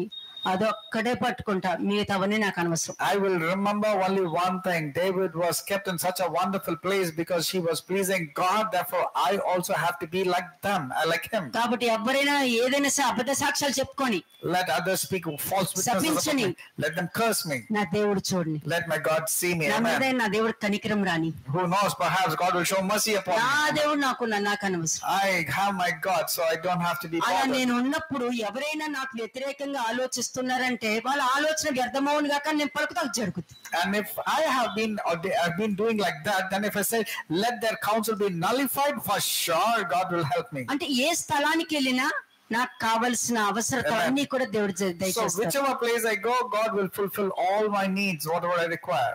అదొక్కడే పట్టుకుంటా, మిగతావన్నీ నాకు అనవసరం. I will remember only one thing. David was kept in such a wonderful place because he was pleasing God. Therefore, I also have to be like them, like him. కాబట్టి ఎవరైనా ఏదైనా అబద్ధ సాక్ష్యాలు చెప్పుకొని Let others speak false witnesses about me. Let them curse me. నా దేవుడు చూడని, Let my God see me. నా మీద నా దేవుడు కనికరం రాని. Who knows? Perhaps God will show mercy upon me. నా దేవుడు నాకు అనవసరం. I have my God, so I don't have to be అలా bothered. నేను ఉన్నప్పుడు ఎవరైనా నాకు వ్యతిరేకంగా ఆలోచిస్తున్నారంటే వాళ్ళ ఆలోచన వ్యర్థమవును కాక నేను పలుకుతా జరుగుతుంది. And if I've been doing like that, then if I say let their counsel be nullified, for sure God will help me. అంటే ఏ స్థలానికి వెళ్ళినా నాకు కావలసిన అవసరతలన్నీ కూడా దేవుడు So దయచేస్తాడు. whichever place I go, God will fulfill all my needs, whatever I require.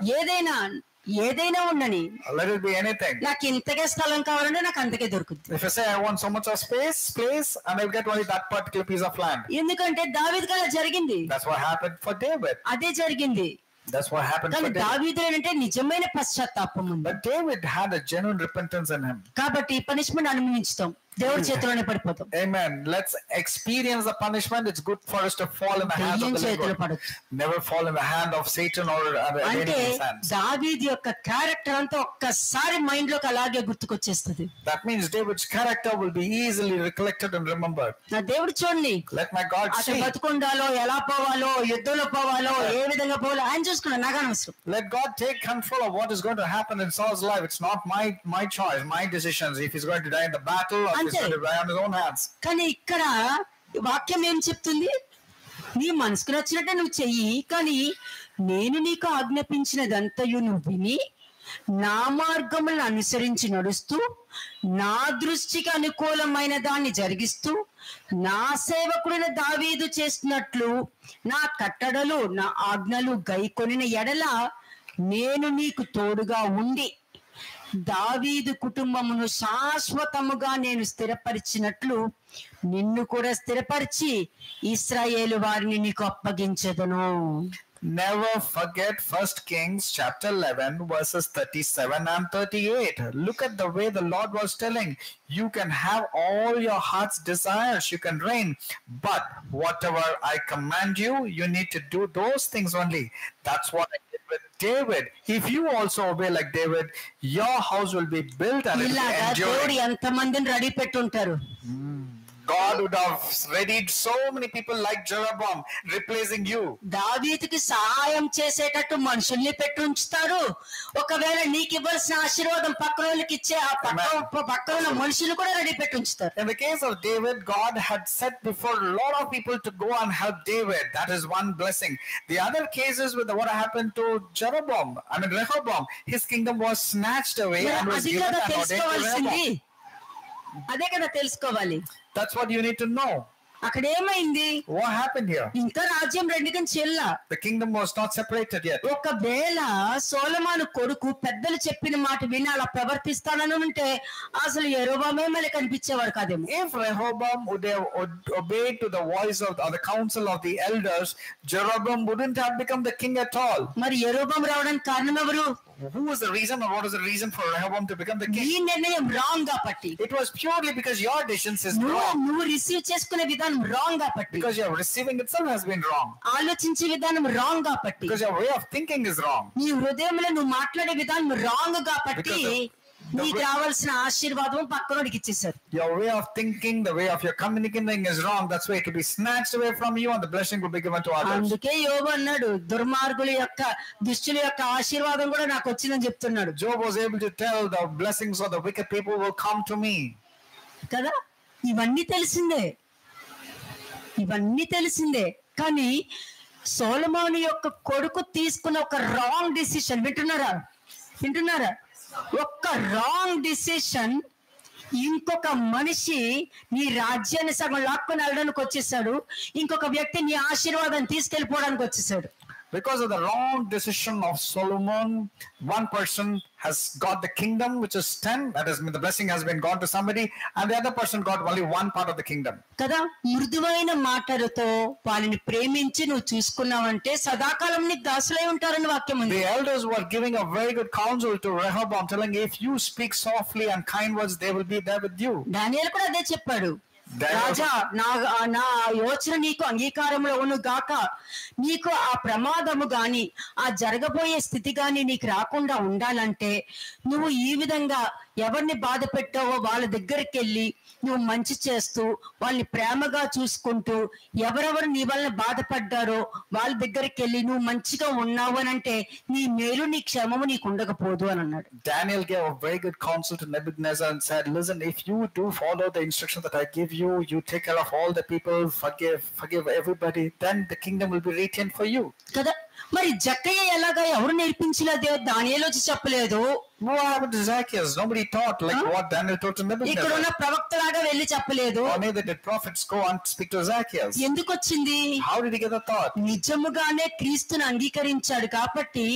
ఏదైనా ఉండని, Let it be anything. నాకు ఇంతకే స్థలం కావాలంటే నాకు అంతకే దొరుకుతుంది. If I say I want so much of place, and I get only that particular piece of land. ఎందుకంటే దావీదుకి అలా జరిగింది. That's what happened for David. అదే జరిగింది. That's what happened for కానీ David. దావీదు అంటే నిజమైన పశ్చాత్తాపం ఉంది. But David had a genuine repentance in him. కాబట్టి పనిష్మెంట్ అనుభవించుతాం, దేవుడి చేతిలోనే పడిపోతాం. Amen. Let's experience the punishment. It's good for us to fall in the hands of the చేతిలో Lord. పడొచ్చు. Never fall in the hand of Satan or the అంటే enemy's hands. దావీదు యొక్క character అంతా ఒక్కసారి మైండ్ లోకి అలాగే గుర్తుకొచ్చేస్తుంది. That means David's character will be easily recollected and remembered. నా దేవుడు చూడండి, Let my God అతను see. బతుకుండాలో ఎలా పోవాలో యుద్ధంలో పోవాలో ఏ విధంగా పోవాలో ఆయన చూసుకున్నాడు, నాకు అనవసరం. Let God take control of what is going to happen in Saul's life. It's not my choice, my decisions. If he's going to die in the battle or if he's going to die on his own hands. కానీ ఇక్కడ వాక్యం ఏం చెప్తుంది? నీ మనసుకు నచ్చినట్టే నువ్వు చెయ్యి, కానీ నేను నీకు ఆజ్ఞాపించినదంతయు నువ్వు విని నా మార్గములను అనుసరించి నడుస్తూ నా దృష్టికి అనుకూలమైన దాన్ని జరిగిస్తూ నా సేవకుడైన దావీదు చేసినట్లు నా కట్టడలు నా ఆజ్ఞలు గైకొనిన ఎడల నేను నీకు తోడుగా ఉండి దావీదు కుటుంబమును శాశ్వతముగా నేను స్థిరపరిచినట్లు నిన్ను కూడా స్థిరపరిచి ఇశ్రాయేలు వారిని నీకు అప్పగించెదను. Never forget 1 Kings chapter 11 verses 37 and 38. Look at the way the Lord was telling, you can have all your heart's desires, you can reign, but whatever I command you, you need to do those things only. That's what I did with David. If you also obey like David, your house will be built and it will be enduring. ఎంతమందిని ready పెట్టుంటారు. God would have readied so many people like Jeroboam replacing you. దావీదుకి సహాయం చేసేటట్టు మనుషుల్ని పెట్టి ఉంచుతారు. ఒకవేళ నీకు ఇవ్వాల్సిన ఆశీర్వాదం పక్కన వాళ్ళకి ఇచ్చే ఆ పక్కన ఉన్న మనుషులు కూడా రెడీ పెట్టి ఉంచుతారు. In the case of David, God had set before a lot of people to go and help David. That is one blessing. The other cases with what happened to Rehoboam, his kingdom was snatched away and was given an order to Rehoboam. అదే కదా తెలుసుకోవాలి. That's what you need to know. అక్కడ ఏమైంది? What happened here? ఇంకా రాజ్యం రెండుగా చెల్ల. The kingdom was not separated yet. ఒకవేళ సొలొమోను కొడుకు పెద్దలు చెప్పిన మాట విని అలా ప్రవర్తిస్తానని ఉంటే అసలు యెరొబామే మళ్ళీ కనిపించేవాడు కాదేమో. If Rehoboam would have obeyed to the voice of the counsel of the elders, Jeroboam wouldn't have become the king at all. మరి యెరొబాము రావడానికి కారణం ఎవరు? Who was the reason, or what was the reason for Rehoboam to become the king? ఈ నిర్ణయం wrong కాబట్టి. It was purely because your decision is wrong. నువ్వు receive చేసుకునే విధానం రాంగ్ కాబట్టి. Because your receiving itself has been wrong. ఆలోచించే విధానం wrong కాబట్టి. Because your way of thinking is wrong. నీ హృదయంలో నువ్వు మాట్లాడే విధానం రాంగ్ కాబట్టి నీకు రావాల్సిన ఆశీర్వాదం పక్కనోడికి ఇచ్చేసారు. Your way of thinking, the way of your communicating is wrong. That's why it will be snatched away from you and the blessing will be given to others. అందుకే యోబు అన్నాడు, దుర్మార్గుల యొక్క దుష్టుల యొక్క ఆశీర్వాదం కూడా నాకు వచ్చిందని చెప్తున్నాడు. Job was able to tell the blessings of the wicked people will come to me. కదా, ఇవన్నీ తెలిసిందే. కానీ సొలొమోను యొక్క కొడుకు తీసుకున్న ఒక రాంగ్ డిసిషన్ వింటున్నారా? ఒక్క రాంగ్ డిసిషన్ ఇంకొక మనిషి నీ రాజ్యాన్ని సగం లాక్కొని వెళ్ళడానికి వచ్చేసాడు. ఇంకొక వ్యక్తి నీ ఆశీర్వాదాన్ని తీసుకెళ్లిపోవడానికి వచ్చేసాడు. Because of the wrong decision of Solomon, one person has got the kingdom, which is 10. That is, the blessing has been gone to somebody, and the other person got only one part of the kingdom. కదా, మృదువైన మాటలతో వాళ్ళని ప్రేమించి నువ్వు చూసుకున్నావంటే సదాకాలం నీకు దాసులై ఉంటారని వాక్యం ఉంది. The elders were giving a very good counsel to Rehoboam, telling, if you speak softly and kind words, they will be there with you. దానియేలు కూడా అదే చెప్పాడు. రాజా, నా యోచన నీకు అంగీకారంలో ఉన్ను గాక, నీకు ఆ ప్రమాదము గాని ఆ జరగబోయే స్థితి గాని నీకు రాకుండా ఉండాలంటే నువ్వు ఈ విధంగా ఎవరిని బాధ పెట్టావో వాళ్ళ దగ్గరికి వెళ్ళి నువ్వు మంచి చేస్తూ వాళ్ళని ప్రేమగా చూసుకుంటూ ఎవరెవరు నీ వల్ల బాధపడ్డారో వాళ్ళ దగ్గరికి వెళ్ళి నువ్వు మంచిగా ఉన్నావు అని అంటే నీ మేలు నీ క్షేమము నీకు ఉండకపోదు అని అన్నాడు. Daniel gave a very good counsel to Nebuchadnezzar and said, listen, if you do follow the instruction that I give you, you take care of all the people, forgive everybody, then the kingdom will be retained for you. కదా, మరి జక్కయ్య ఎలాగా ఎవరు నేర్పించలేదే, దానియేలు వచ్చి చెప్పలేదు. What happened to Zacchaeus? Nobody taught like what Daniel taught to Nebuchadnezzar. ఇక్కడ ఉన్న ప్రవక్తలాగా వెళ్ళి చెప్పలేదు. Or neither did prophets go and speak to Zacchaeus. ఎందుకు వచ్చింది? How did he get the thought? నిజముగానే క్రీస్తుని అంగీకరించాడు కాబట్టి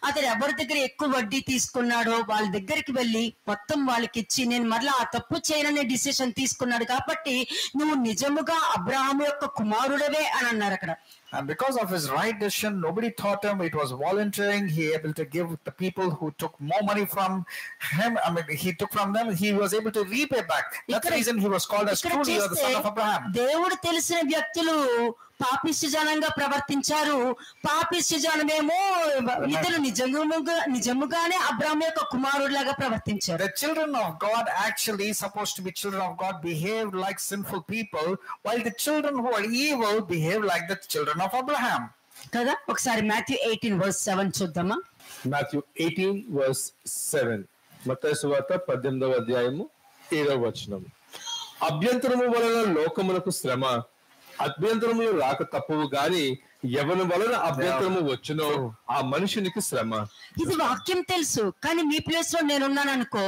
అతడు ఎవరి దగ్గర ఎక్కువ వడ్డీ తీసుకున్నాడో వాళ్ళ దగ్గరికి వెళ్ళి మొత్తం వాళ్ళకి ఇచ్చి నేను మరలా ఆ తప్పు చేయననే డిసిషన్ తీసుకున్నాడు కాబట్టి నువ్వు నిజముగా అబ్రహాము యొక్క కుమారుడవే అని అన్నారు అక్కడ. And because of his right decision, nobody taught him. It was volunteering. He able to give the people who took more money from him. He took from them. He was able to repay back. That's the reason he was called as truly the son of Abraham. దేవుడు తెలిసిన వ్యక్తులు పాపిష్టి జనంగా ప్రవర్తించారు. పాపిష్టి జనమేమో ఇతరు నిజముగానే అబ్రాహాము యొక్క కుమారుడిలాగా ప్రవర్తించారు. The children of God actually supposed to be children of God behaved like sinful people, while the children who are evil behaved like the children of Abraham. కదా, ఒకసారి Matthew 18:7 చూద్దామా? Matthew 18:7. మత్తయి సువార్త 18వ అధ్యాయము 7వ వచనం. అభ్యంతరము వలన లోకములకు శ్రమ, అభ్యంతరములు రాక తప్పవు గాని ఎవరి వలన అభ్యంతరము వచ్చునో ఆ మనుషునికి శ్రమ. ఇది వాక్యం తెలుసు, కానీ మీ ప్లేస్ లో నేనున్నాను అనుకో,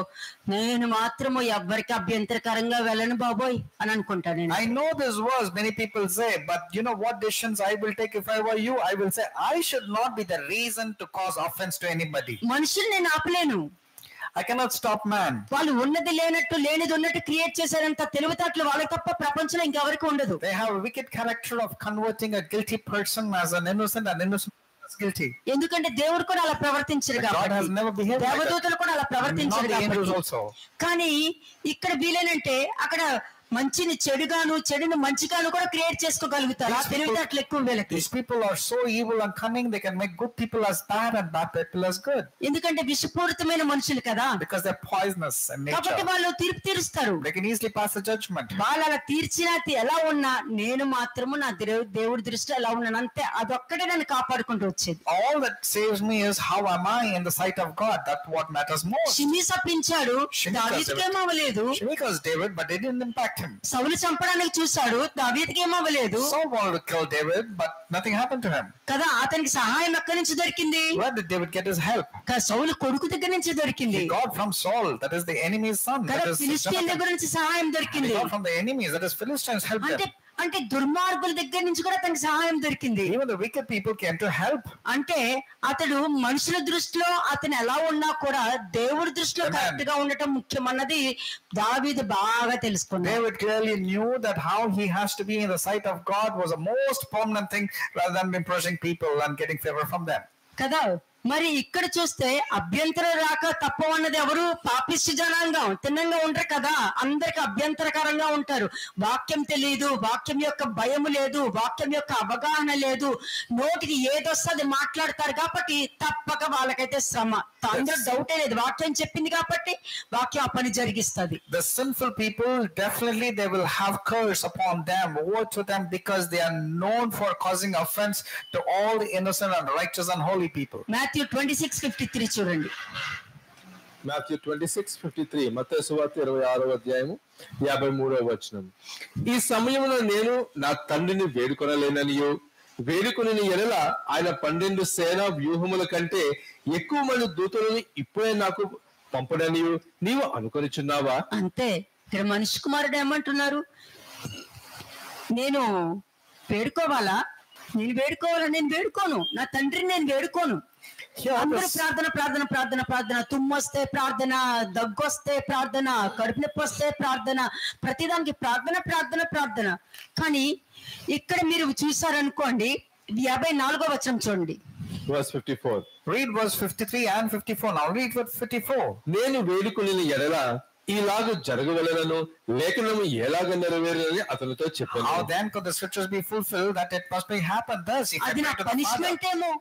నేను మాత్రము ఎవరికి అభ్యంతరకరంగా వెళ్ళను బాబోయ్ అని అనుకుంటాను నేను. I know this verse, many people say, but you know what decisions I will take if I were you? I will say I should not be the reason to cause offense to anybody. మనుషులు నేను ఆపలేను. I cannot stop man. వాళ్ళు ఉన్నది లేనట్టు లేనిది ఉన్నట్టు create చేశారంత తెలివితేటలు వాళ్ళకి తప్ప ప్రపంచంలో ఇంకెవరికి ఉండదు. They have a wicked character of converting a guilty person as an innocent and innocent as guilty. ఎందుకంటే దేవుడు కూడా అలా ప్రవర్తించరు God has కాబట్టి, never behaved like that. దేవదూతలు కూడా అలా ప్రవర్తించరు Not the angels కాబట్టి. also. కానీ ఇక్కడ వీలేనంటే అక్కడ మంచిని చెడుగాను చెడుని మంచిగాను కూడా క్రియేట్ చేసుకోగలుగుతారు. ఆ తెలివితేటలు ఎక్కువ వీళ్ళకి. These people are so evil and cunning, they can make good people as bad and bad people as good. ఎందుకంటే విషపూరితమైన మనుషులు కదా, Because they're poisonous in కాబట్టి nature. వాళ్ళు తీర్పు తీరుస్తారు. They can easily pass a judgment. వాళ్ళు అలా తీర్చినా ఎలా ఉన్నా నేను మాత్రము నా దేవుడి దృష్టిలో ఎలా ఉన్నాను అంతే, అదొక్కటే నన్ను కాపాడుకుంటూ వచ్చేది. All that saves me is how am I in the sight of God. That's what matters most. Shimei సప్పించాడు, షిమీ దావీదుకేం అవ్వలేదు. Shimei David, but it didn't impact him. సౌలు చంపడానికి చూశాడు, దావీదుకి ఏమవ్వలేదు Saul wanted to kill David, but nothing happened to him. కదా. అతనికి సహాయం ఎక్కడి నుంచి దొరికింది? Where did David get his help? సౌలు కొడుకు దగ్గర నుంచి దొరికింది He got from Saul, that is the enemy's son. కదా. That is ఫిలిష్తీన్ దగ్గర నుంచి సహాయం he దొరికింది. got from the enemies, that is Philistines helped అంటే him. అంటే దుర్మార్గుల దగ్గర నుంచి కూడా అతనికి సహాయం దొరికింది. Even the wicked people came to help. అంటే అతడు మనుషుల దృష్టిలో అతను ఎలా ఉన్నా కూడా దేవుడి దృష్టిలో Amen. కరెక్ట్ గా ఉండటం ముఖ్యమన్నది దావీదు బాగా తెలుసుకున్నాడు. David clearly knew that how he has to be in the sight of God was the most permanent thing rather than impressing people and getting favor from them. కదా. మరి ఇక్కడ చూస్తే అభ్యంతరం రాక తప్పవన్నది ఎవరు? పాపిష్టి జనాంగం. తిన్నంగా ఉండరు కదా, అందరికి అభ్యంతరకరంగా ఉంటారు. వాక్యం తెలియదు, వాక్యం యొక్క భయము లేదు, వాక్యం యొక్క అవగాహన లేదు, నోటికి ఏదొస్తుంది మాట్లాడతారు కాబట్టి తప్పక వాళ్ళకైతే శ్రమ. అందరూ డౌటే లేదు, వాక్యం చెప్పింది కాబట్టి వాక్యం ఆ పని జరిగిస్తుంది. The sinful people, definitely they will have curse upon them, woe to them, because they are known for causing offense to all the innocent and righteous and holy people. Matthew 26:53 చూడండి. Matthew 26:53, మత్తయి సువార్త 26వ అధ్యాయము 53వ వచనం. ఈ సమయంలో నేను నా తండ్రిని వేడుకొనలేననియు, వేడుకొనిన ఎడల ఆయన 12 సేనా వ్యూహముల కంటే ఎక్కువ మంది దూతలను ఇప్పుడే నాకు పంపడనియు నీవు అనుకొనిచున్నావా? అంతే. ఇక్కడ మనిషి కుమారుడు ఏమంటున్నారు? నేను వేడుకోవాలా? నేను వేడుకోను, నా తండ్రిని నేను వేడుకోను. అందరూ ప్రార్థన ప్రార్థన ప్రార్థన ప్రార్థన, తుమ్మొస్తే ప్రార్థన, దగ్గొస్తే ప్రార్థన, కడుపు నొప్పి వస్తే ప్రార్థన, ప్రతిదానికి ప్రార్థన ప్రార్థన ప్రార్థన. కానీ ఇక్కడ మీరు చూసారనుకోండి, 54వ వచనం చూడండి. Verse 54. Read verse 53 and 54. Now read verse 54. నేను వేడుకొనిన ఎడల ఇలాగ జరగవలెనను లేఖనము ఎలాగ నెరవేరునని అతనితో చెప్పాను. How then could the scriptures be fulfilled that it must be happen thus? If అది I నా pray to the punishment Father, ఏమో.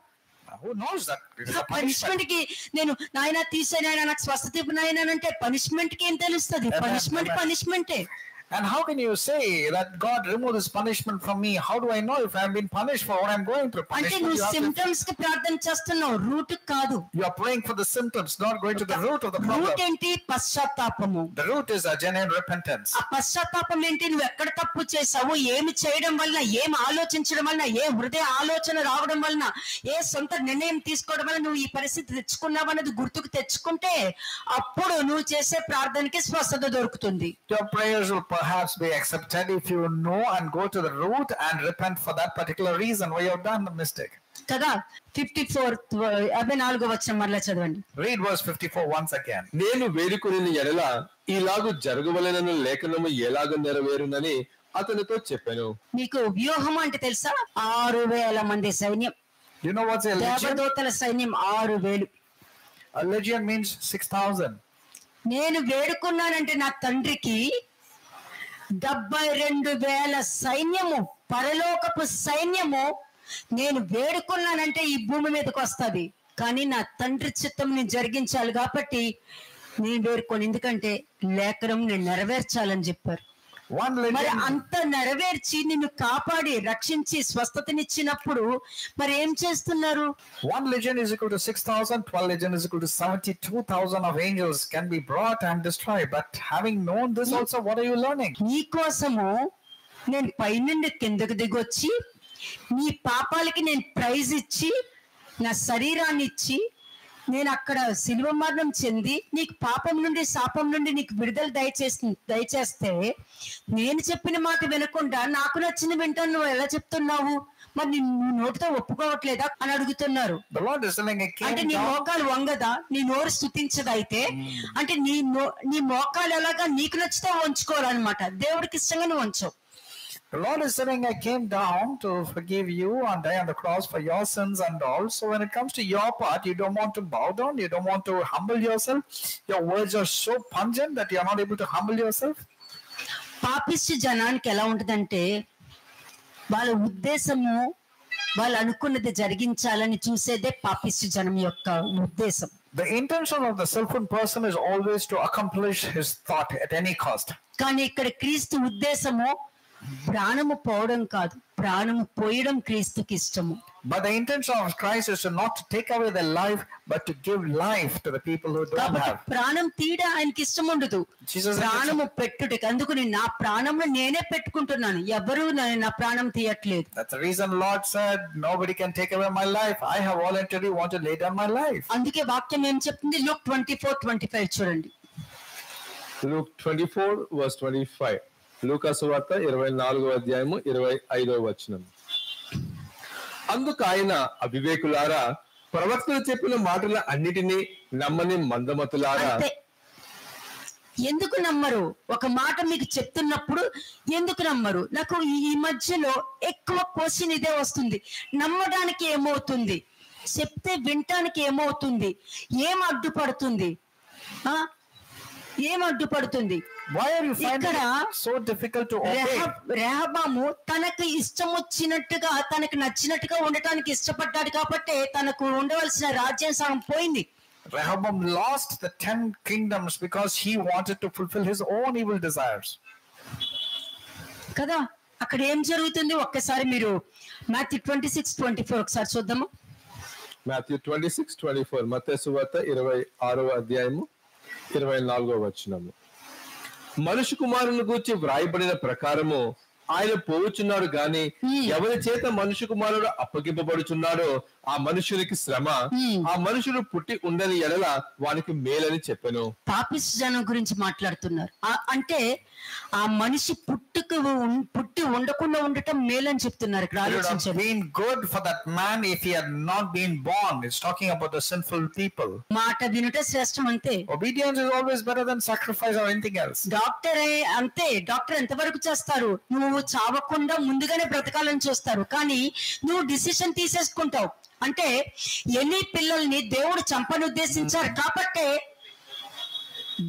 who knows that it is a punishment? Punishment కి నేను నాయన తీసేనాయన నాకు స్వస్థత ఇవ్వు నాయన అంటే పనిష్మెంట్ కి ఏం తెలుస్తుంది? పనిష్మెంటే. And how can you say that God remove this punishment from me? How do I know if I have been punished for what I am going through? అంటే Punishment నువ్వు you have to- సిమ్టమ్స్ కి ప్రార్థన చేస్తున్నావు, route కాదు. You are praying for the symptoms, not going to the root of the problem. Root ఏంటి? పశ్చాత్తాపము. The root is a genuine repentance. ఆ పశ్చాత్తాపం ఏంటి? నువ్వు ఎక్కడ తప్పు చేసావు, ఏమి చేయడం వలన, ఏం ఆలోచించడం వలన, ఏ హృదయ ఆలోచన రావడం వలన, ఏ సొంత నిర్ణయం తీసుకోవడం వలన నువ్వు ఈ పరిస్థితి తెచ్చుకున్నావు అన్నది గుర్తుకు తెచ్చుకుంటే అప్పుడు నువ్వు చేసే ప్రార్థనకి స్వస్థత దొరుకుతుంది. Your prayers will perhaps be accepted if you know and go to the root and repent for that particular reason why you have done the mistake. కదా. 54వ వచనం మరలా చదవండి. Read verse 54 once again. నేను వేడుకొనిన ఎడల ఇలాగ జరగవలెనను లేఖనము ఎలాగ నెరవేరునని అతనితో చెప్పాను. మీకు వ్యూహం అంటే తెలుసా? 6,000 మంది సైన్యం. You know what's a legion? దేవదూతల సైన్యం 6,000. A legion means 6,000. నేను వేడుకున్నానంటే నా తండ్రికి 72,000 సైన్యము, పరలోకపు సైన్యము నేను వేడుకున్నానంటే ఈ భూమి మీదకి వస్తుంది. కానీ నా తండ్రి చిత్తం నేను జరిగించాలి కాబట్టి నేను వేడుకోను, ఎందుకంటే లేఖనం నేను నెరవేర్చాలని చెప్పారు. మరి అంత నెరవేర్చి నిన్ను కాపాడి రక్షించి స్వస్థతనిచ్చినప్పుడు మరి ఏం చేస్తున్నారు? 1 legion is equal to 6,000. 12 legion is equal to 72,000 of angels can be brought and destroyed. But having known this also, what are you learning? నీ కోసము నేను పైనుండి కిందకు దిగొచ్చి నీ పాపాలకి నేను ప్రైజ్ ఇచ్చి నా శరీరాన్ని ఇచ్చి నేను అక్కడ శిలువ మరణం చెంది నీకు పాపం నుండి శాపం నుండి నీకు విడుదల దయచేస్తే నేను చెప్పిన మాట వినకుండా నాకు నచ్చిన వింటాను నువ్వు ఎలా చెప్తున్నావు, మరి నువ్వు నోటితో ఒప్పుకోవట్లేదా అని అడుగుతున్నారు. అంటే నీ మోకాలు వంగదా, నీ నోరు స్తుతించదా? అయితే అంటే నీ మోకాలు ఎలాగా నీకు నచ్చితే వంచుకోవాలన్నమాట, దేవుడికి ఇష్టంగా నువ్వు వంచవు. The Lord is saying, I came down to forgive you and die on the cross for your sins and all. So when it comes to your part, you don't want to bow down, you don't want to humble yourself. Your words are so pungent that you are not able to humble yourself. పాపిష్టి జనానికి ఎలా ఉంటుందంటే వాళ్ళ ఉద్దేశము వాళ్ళు అనుకున్నది జరిగించాలని చూసేదే పాపిష్టి జనం యొక్క ఉద్దేశం. The intention of the sinful person is always to accomplish his thought at any cost. కానీ ఇక్కడ క్రీస్తు ఉద్దేశము ప్రాణము పోవడం కాదు, ప్రాణము పోయడం క్రీస్తుకి ఇష్టము. But the intention of Christ is to not to take away their life, but to give life to the people who don't have. ప్రాణం తీయడం ఆయనకి ఇష్టం ఉండదు, ప్రాణము పెట్టుటకి. అందుకు నా ప్రాణంలో నేనే పెట్టుకుంటున్నాను, ఎవరు నా ప్రాణం తీయట్లేదు. That's the reason Lord said, nobody can take away my life. I have voluntarily want to lay down my life. అందుకే వాక్యం ఏం చెప్తుంది? Luke 24:25 చూడండి. Luke 24:25. లూకా సువార్త 24వ అధ్యాయము 25వ వచనం. అందుకు ఆయన, అవివేకులారా, ప్రవక్తలు చెప్పిన మాటల అన్నిటినీ నమ్మని మందమతులారా. ఎందుకు నమ్మరు? ఒక మాట మీకు చెప్తున్నప్పుడు ఎందుకు నమ్మరు? నాకు ఈ మధ్యలో ఎక్కువ క్వశ్చన్ ఇదే వస్తుంది. నమ్మడానికి ఏమవుతుంది, చెప్తే వినటానికి ఏమవుతుంది, ఏం అడ్డుపడుతుంది, ఏం అడ్డుపడుతుంది? Why are you finding it so difficult to obey? రెహబాము తనకు ఇష్టం వచ్చినట్టుగా తనకు నచ్చినట్టుగా ఉండటానికి ఇష్టపడ్డాడు కాబట్టి తనకు ఉండవలసిన రాజ్యం సగం పోయింది. Rehoboam lost the 10 kingdoms because he wanted to fulfill his own evil desires. కదా అక్కడ ఏం జరుగుతుంది? ఒక్కసారి మీరు మాథ్యూ 26:24 ఒకసారి చూద్దాము. మాథ్యూ 26:24 మత్తయి సువార్త 26వ అధ్యాయము 24వ వచనము. మనుష్య కుమారుని గూర్చి వ్రాయబడిన ప్రకారము ఆయన పోవుచున్నాడు గాని ఎవరి చేత మనుష్య కుమారుడు అప్పగింపబడుచున్నాడో ఆ మనుషునికి శ్రమ, ఆ మనుషుడు పుట్టి ఉండని ఎడల వానికి మేలని చెప్పెను. పాపిష్టి జనం గురించి మాట్లాడుతున్నారు. అంటే ఆ మనిషి పుట్టి ఉండకుండా ఉండటం మేలని చెప్తున్నారు. ఇక్కడ ఆలోచించండి. Been good for that man if he had not been born. It's talking about the sinful people. మాట వినుట శ్రేష్టం అంతే. Obedience is always better than sacrifice or anything else. డాక్టరే అంతే. డాక్టర్ ఎంతవరకు చేస్తారు? నువ్వు చావకుండా ముందుగానే బ్రతకాలని చూస్తారు, కానీ నువ్వు డిసిషన్ తీసేసుకుంటావు. అంటే ఎన్ని పిల్లల్ని దేవుడు చంపని ఉద్దేశించారు కాబట్టి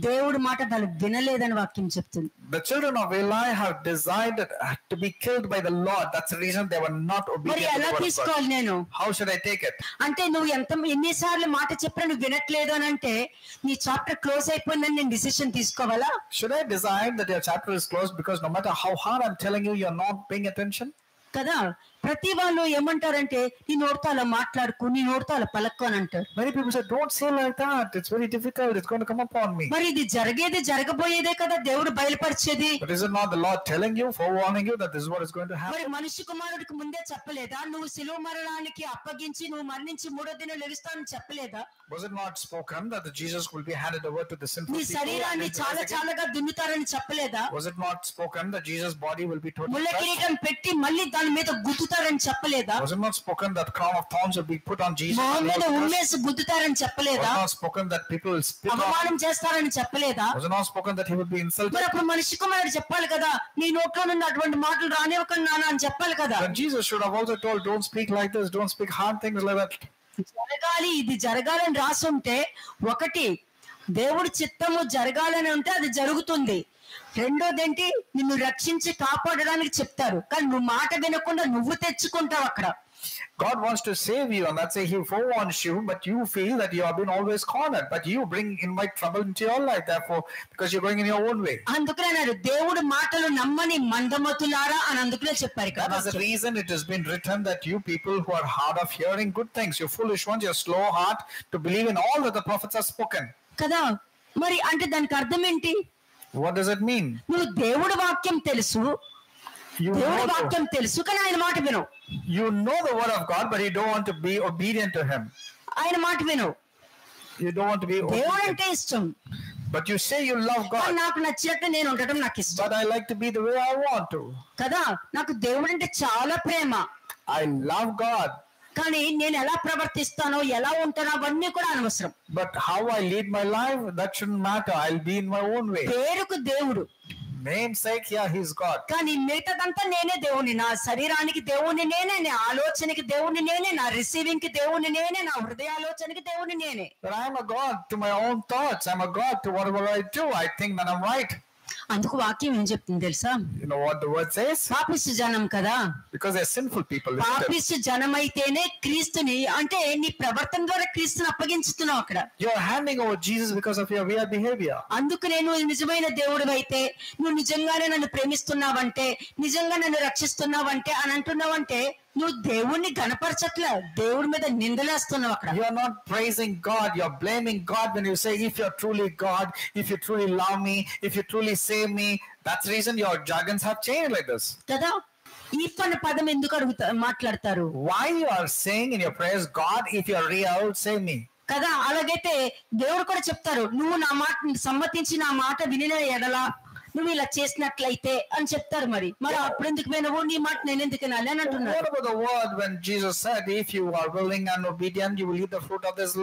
దేవుడి మాట వాళ్ళు వినలేదని వాక్యం చెప్తుంది. The children of Eli have decided to be killed by the Lord. That's the reason they were not obedient. మరి ఎలా తీసుకోవాలి నేను? How should I take it? అంటే నువ్వు ఎన్నిసార్లు మాట చెప్పినా నువ్వు వినట్లేదు అని అంటే నీ చాప్టర్ క్లోజ్ అయిపోయిందని నేను డిసిషన్ తీసుకోవాలా? Should I decide that your chapter is closed because no matter how hard I'm telling you, you're not paying attention? కదా ప్రతి వాళ్ళు ఏమంటారంటే నీ నోటితో అలా మాట్లాడుకు, నీ నోటితో అలా పలక్కు అని అంటారు. Many people say, don't say like that, it's very difficult, it's going to come upon me. మరి ఇది జరగబోయేదే కదా దేవుడు బయలుపరిచేది. But is it not the Lord telling you, forewarning you that this is what is going to happen? మరి మనిషి కుమారుడికి ముందే చెప్పలేదా? నువ్వు శిలువ మరణానికి అప్పగించి నువ్వు మరణించి మూడో దినం లెగుస్తావని చెప్పలేదా? Was it not spoken that the Jesus will be handed over to the sinful నీ people? శరీరాన్ని చాలాగా దున్నుతారని చెప్పలేదా? Was it not spoken that Jesus' body will be totally ముళ్ళ crushed? కిరీటం పెట్టి మళ్ళీ దాని మీద గుద్దుతారని చెప్పలేదా? Was it not spoken that crown of thorns will be put on Jesus? మొహం మీద ఉమ్మేసి గుద్దుతారని చెప్పలేదా? Was it not spoken that people will spit on him? అవమానం చేస్తారని చెప్పలేదా? Was it not spoken that he would be insulted? మరి అప్పుడు మనిషి కుమారుడు చెప్పాలి కదా, నీ నోట్లో నుండి అటువంటి మాటలు రానివ్వకండి నాన్న అని చెప్పాలి కదా. Then Jesus should have also told, don't speak like this, don't speak hard things like that. ఇది జరగాలని రాసి ఉంటే, ఒకటి దేవుడి చిత్తము జరగాలని ఉంటే అది జరుగుతుంది. రెండోదేంటి, నిన్ను రక్షించి కాపాడడానికి చెప్తారు, కానీ నువ్వు మాట వినకుండా నువ్వు తెచ్చుకుంటావు అక్కడ. God wants to save you, and that's why he forewarns you, but you feel that you have been always cornered, but you invite trouble into your life, therefore, because you're going in your own way. అందుకనే అన్నారు దేవుడి మాటలు నమ్మని మందమతులారా అని అందుకనే చెప్పారు. That is the reason it has been written that you people who are hard of hearing good things, you foolish ones, you're slow heart to believe in all that the prophets have spoken. కదా మరి అంటే దానికి అర్థం ఏంటి? What does it mean? నువ్వు దేవుడి వాక్యం తెలుసు, దేవుడి వాక్యం తెలుసు కానీ ఆయన మాట వినవు. You know the word of God, but you don't want to be obedient to him. ఆయన మాట వినవు. You don't want to be దేవుడు obedient. అంటే ఇష్టం, But you say you love God. నాకు నచ్చినట్టు నేను ఉండటం నాకు ఇష్టం But I like to be the way I want to. కదా. నాకు దేవుడు అంటే చాలా ప్రేమ, I love God. కానీ నేను ఎలా ప్రవర్తిస్తానో ఎలా ఉంటానో అవన్నీ కూడా అనవసరం. But how I lead my life, that shouldn't matter. I'll be in my own way. పేరుకు దేవుడు, Namesake, yeah, he's God. కానీ మిగతాదంతా నేనే దేవుని. నా శరీరానికి దేవుని నేనే, నా ఆలోచనకి దేవుని నేనే, నా రిసీవింగ్ కి దేవుని నేనే, నా హృదయాలోచనకి దేవుని నేనే. But I'm a God to my own thoughts. I'm a God to whatever I do. I think that I'm right. అందుకు వాక్యం ఏం చెప్తుంది తెలుసా? You know what the word says? పాపిష్టి జనం కదా. Because they're sinful people. Isn't it? పాపిష్టి జనం అయితేనే క్రీస్తుని, అంటే నీ ప్రవర్తన ద్వారా క్రీస్తుని అప్పగించుతున్నావు అక్కడ. You're handing over Jesus because of your weird behavior. అందుకు నేను నిజమైన దేవుడు అయితే, నువ్వు నిజంగానే నన్ను ప్రేమిస్తున్నావంటే, నిజంగా నన్ను రక్షిస్తున్నావంటే అని అంటున్నావంటే నువ్వు దేవుణ్ణి గణపరచట్లే, దేవుడి మీద నిందలేస్తున్నావు అక్కడ. You're not praising God. You're blaming God when you say, if you're truly God, if you truly love me, if you truly save me. That's the reason your jargons have changed like this. కదా. ఈ పదం ఎందుకు మాట్లాడతారు? Why you are saying in your prayers, God, if you're real, save me. కదా. అలాగైతే దేవుడు కూడా చెప్తారు, నువ్వు నా మాట సమ్మతించి నా మాట వినిన ఎడలా నువ్వు ఇలా చేసినట్లయితే అని చెప్తారు. మరి అప్పుడు ఎందుకు పోయినావు, నీ మాట నేను ఎందుకు వినాలి అని అంటున్నారు. What about the word when Jesus said, if you are willing and obedient, you will eat the fruit of this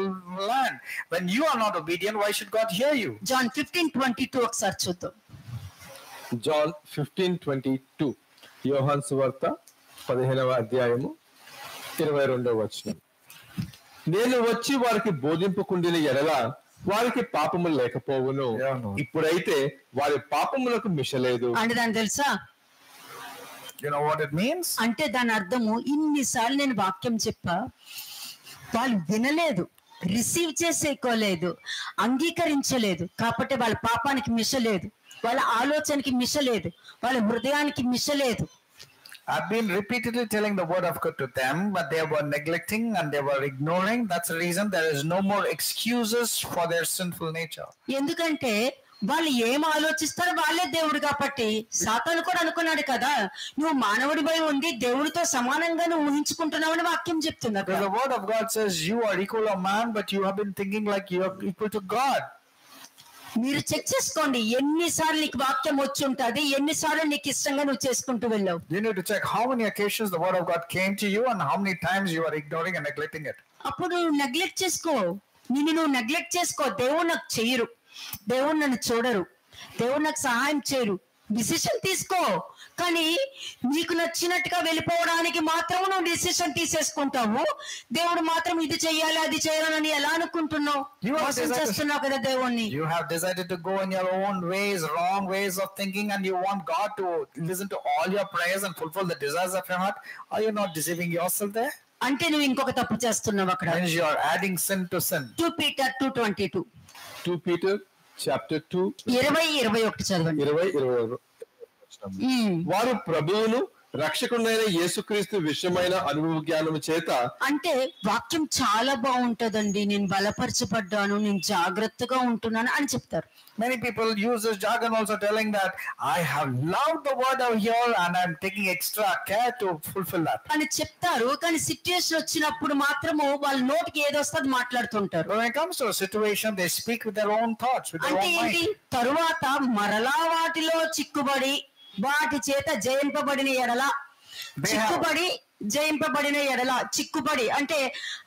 land? When you are not obedient, why should God hear you? John 15:22 ఒకసారి చూద్దాం. John 15:22, యోహాను సువార్త 15వ అధ్యాయము 22వ వచనం. నేను వచ్చి వారికి బోధింపకుండిన ఎడల వారికి పాపము లేకపోవును, ఇప్పుడైతే వారి పాపములకు మిషలేదు. అంటే దాని తెలుసా? You know what it means? అంటే దాని అర్థము, ఇన్నిసార్లు నేను వాక్యం చెప్పా, వాళ్ళు వినలేదు, రిసీవ్ చేసేకోలేదు, అంగీకరించలేదు, కాబట్టి వాళ్ళ పాపానికి మిషలేదు, వాళ్ళ ఆలోచనకి మిషలేదు, వాళ్ళ హృదయానికి మిషలేదు. I've been repeatedly telling the word of God to them, but they were neglecting and they were ignoring. That's the reason there is no more excuses for their sinful nature. ఎందుకంటే వాళ్ళు ఏం ఆలోచిస్తారో వాళ్ళే దేవుడు కాబట్టి. సాతాను కూడా అనుకున్నాడు కదా, నువ్వు మానవుడిపై ఉండి దేవుడితో సమానంగా నువ్వు ఊహించుకుంటున్నావు అని వాక్యం చెప్తుంది. The word of God says you are equal to man, but you have been thinking like you are equal to God. మీరు చెక్ చేసుకోండి, ఎన్నిసార్లు నీకు వాక్యం వచ్చి ఉంటుంది, ఎన్నిసార్లు నీకు ఇష్టంగా నువ్వు చేసుకుంటూ వెళ్ళావు. You need to check how many occasions the word of God came to you and how many times you are ignoring and neglecting it. అప్పుడు నువ్వు నెగ్లెక్ట్ చేసుకో, నువ్వు నెగ్లెక్ట్ చేసుకో. దేవుడు నాకు చెయ్యరు, దేవుడు నన్ను చూడరు, దేవుడు నాకు సహాయం చేయరు. డిసిషన్ తీసుకో, కానీ నీకు నచ్చినట్టుగా వెళ్ళిపోవడానికి మాత్రం నువ్వు డిసిషన్ తీసేసుకుంటావు. దేవుడు మాత్రం ఇది చెయ్యాలి అది చేయాలని ఎలా అనుకుంటున్నావు? చేస్తున్నావు కదా దేవుణ్ణి. You have decided to go in your own ways, wrong ways of thinking, and you want God to listen to all your prayers and fulfill the desires of your heart. Are you not deceiving yourself there? అంటే నువ్వు ఇంకొక తప్పు చేస్తున్నావు అక్కడ. Means you are adding sin to sin. 2 Peter 2:22. 2 Peter chapter 2 20-21 చదవండి. 20-21. వారు ప్రభువును రక్షకుడైన యేసుక్రీస్తు విషయమైన అనుభవ జ్ఞానము చేత. అంటే వాక్యం చాలా బాగుంటదండి, నేను బలపరచబడ్డాను, నేను జాగ్రత్తగా ఉంటున్నాను అని చెప్తారు. Many people use this jargon also, telling that I have loved the word out here and I'm taking extra care to fulfill that. అని చెప్తారు, కానీ సిట్యుయేషన్ వచ్చినప్పుడు మాత్రము వాళ్ళ నోటికి ఏదో వస్తుంది మాట్లాడుతుంటారు. When it comes to a situation, they speak with their own thoughts, with their అంటే own ఏంటి? mind. తరువాత మరలా వాటిలో చిక్కుబడి వాటి చేత జయింపబడిన ఎడల, చిక్కుబడి జయింపబడిన ఎడల, చిక్కుబడి అంటే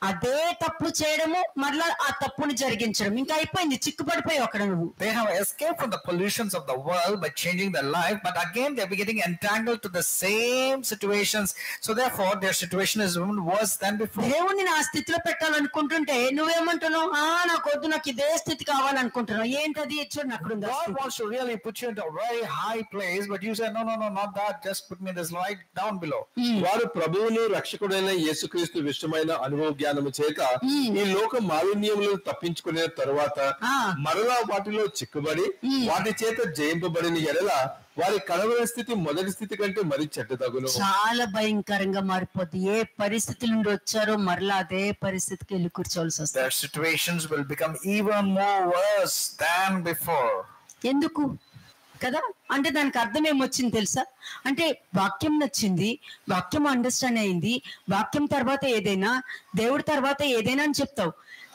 అదే తప్పు చేయడము, మరలా ఆ తప్పును జరిగించడం. ఇంకా అయిపోయింది, చిక్కుపడిపోయి అక్కడ నువ్వు. They have escaped from the pollutions of the world by changing their life, but again they're getting entangled to the same situations. So therefore their situation is even worse than before. దేవుణ్ణి నా స్థితిలో పెట్టాలనుకుంటుంటే నువ్వేమంటున్నావు? నాకు వద్దు, నాకు ఇదే స్థితి కావాలనుకుంటున్నావు. ఏంటది? చూడండి అక్కడ ఉంది. God wants to really put you into a very high place, but you say no, not that, just put me this right down below. వారు ప్రభువును రక్షకుడైన యేసుక్రీస్తు విషయమైన అనుభవ జ్ఞానము చేత ఈ లోక మాలిన్యములను తప్పించుకునే తరువాత మరలా వాటిలో చిక్కుబడి వాటి చేత జయింపబడిన ఎడల వారి కడవరి స్థితి మొదటి స్థితి కంటే మరి చెడ్డదగును. చాలా భయంకరంగా మారిపోద్ది. ఏ పరిస్థితి నుండి వచ్చారో మరలా అదే పరిస్థితికి వెళ్ళి కూర్చోవలసి వస్తుంది. Their situations will become even more worse than before. ఎందుకు? కదా. అంటే దానికి అర్థం ఏమొచ్చింది తెలుసా? అంటే వాక్యం నచ్చింది, వాక్యం అండర్స్టాండ్ అయింది, వాక్యం తర్వాత ఏదైనా, దేవుడి తర్వాత ఏదైనా అని చెప్తావు.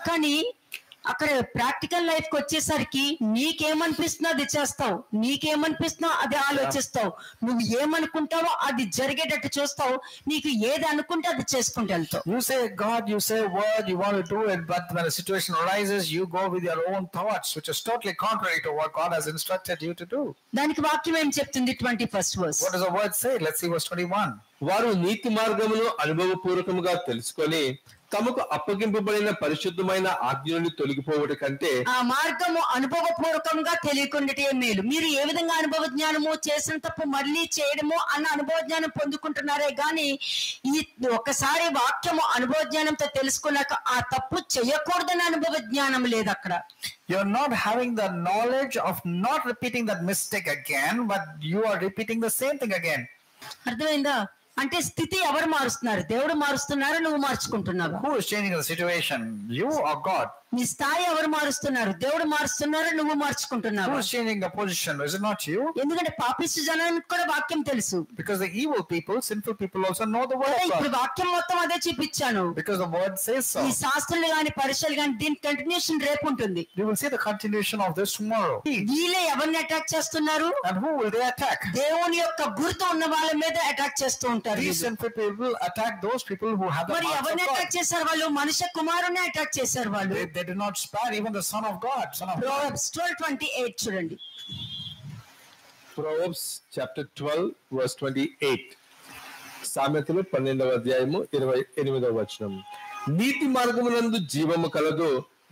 కానీ అక్కడ ప్రాక్టికల్ లైఫ్ కి వచ్చేసరికి నీకేమనిపిస్తుందో అది చేస్తావు, నీకేమనిపిస్తుందో అది ఆలోచిస్తావు, నువ్వు ఏమనుకుంటావో అది జరిగేటట్టు చూస్తావు, నీకు ఏది అనుకుంటే అది చేసుకుంటూ వెళ్తావు. You say God, you say word, you want to do it, but when a situation arises, you go with your own thoughts, which is totally contrary to what God has instructed you to do. దానికి వాక్యం ఏం చెప్తుంది? 21st verse. What does the word say? Let's see verse 21. వారు నీతి మార్గమును అనుభవపూర్వకముగా తెలుసుకొని తమకు అప్పగింపబడిన పరిశుద్ధమైన ఆజ్ఞలను తొలగిపోవట కంటే ఆ మార్గము అనుభవపూర్వకంగా తెలియకుండాటే మేలు. మీరు ఏ విధంగా అనుభవ జ్ఞానము, చేసిన తప్పు మళ్ళీ చేయడము అన్న అనుభవ జ్ఞానం పొందుకుంటున్నారే గాని ఈ ఒకసారి వాక్యము అనుభవ జ్ఞానంతో తెలుసుకున్నాక ఆ తప్పు చేయకూడదని అనుభవ జ్ఞానం లేదు అక్కడ. You're not having the knowledge of not repeating that mistake again, but you are repeating the same thing again. అర్థమైందా? అంటే స్థితి ఎవరు మారుస్తున్నారు? దేవుడు మారుస్తున్నారు, నువ్వు మార్చుకుంటున్నావు. Who is changing the situation? You or God? నీ స్థాయి ఎవరు మారుస్తున్నారు? దేవుడు మారుస్తున్నారు, నువ్వు మార్చుకుంటున్నావు. Who is changing the position? Is it not you? ఎందుకంటే పాపిష్టి జనానికి కూడా వాక్యం తెలుసు. Because the evil people, sinful people also know the word of ఇప్పుడు God. వాక్యం మొత్తం అదే చూపించాను. Because the word says so. ఈ శాస్త్రులు గాని పరిశీలు గాని దీని కంటిన్యూషన్ రేపు ఉంటుంది. You will see the continuation of this tomorrow. వీళ్ళే ఎవరిని అటాక్ చేస్తున్నారు? And who will they attack? దేవుని యొక్క గుర్తు ఉన్న వాళ్ళ మీద అటాక్ చేస్తూ ఉంటారు. These sinful people attack those people who have the మరి marks of ఎవరిని God. అటాక్ చేశారు వాళ్ళు? మనుష్య కుమారుని అటాక్ చేశారు వాళ్ళు. They did not spare even the Son of God. Son of God. Proverbs 12:28 చూడండి. Proverbs chapter 12 verse 28. సామెతలు 12వ అధ్యాయము 28వ వచనం. నీతి మార్గమునందు జీవము కలదు,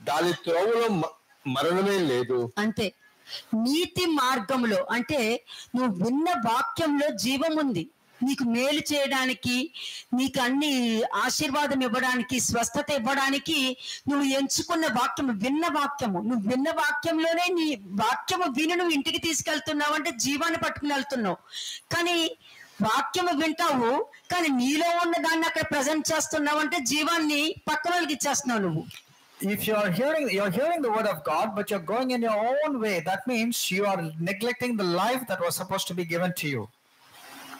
దాని త్రోవలో మరణమే లేదు. అంతే. నీతి మార్గంలో అంటే నువ్వు విన్న వాక్యంలో జీవం ఉంది. నీకు మేలు చేయడానికి, నీకు అన్ని ఆశీర్వాదం ఇవ్వడానికి, స్వస్థత ఇవ్వడానికి నువ్వు ఎంచుకున్న వాక్యము, విన్న వాక్యము, నువ్వు విన్న వాక్యంలోనే నీ వాక్యము విని నువ్వు ఇంటికి తీసుకెళ్తున్నావు అంటే జీవాన్ని పట్టుకుని వెళ్తున్నావు. కానీ వాక్యము వింటావు, కానీ నీలో ఉన్న దాన్ని అక్కడ ప్రజెంట్ చేస్తున్నావు అంటే జీవాన్ని పక్క వాళ్ళకి ఇచ్చేస్తున్నావు నువ్వు. If you're hearing the word of God, but you're going in your own way, that means you are neglecting the life that was supposed to be given to you.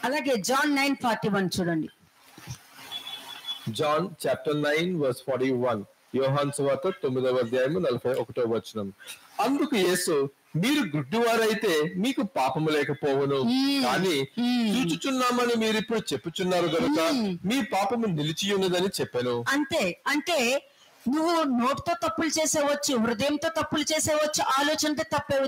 అలాగే John 9:41 చూడండి. John chapter 9 verse 41. యోహాను సువార్త 9వ అధ్యాయము 41వ వచనం. అందుకు యేసు, మీరు గుడ్డివారైతే మీకు పాపము లేకపోవును, కానీ చూచుచున్నామని మీరు ఇప్పుడు చెప్పుచున్నారు గనుక మీ పాపము నిలిచి ఉన్నదని చెప్పాను. అంతే. అంటే నువ్వు నోటితో తప్పులు చేసేవచ్చు, హృదయంతో తప్పులు చేసేవచ్చు, ఆలోచనతో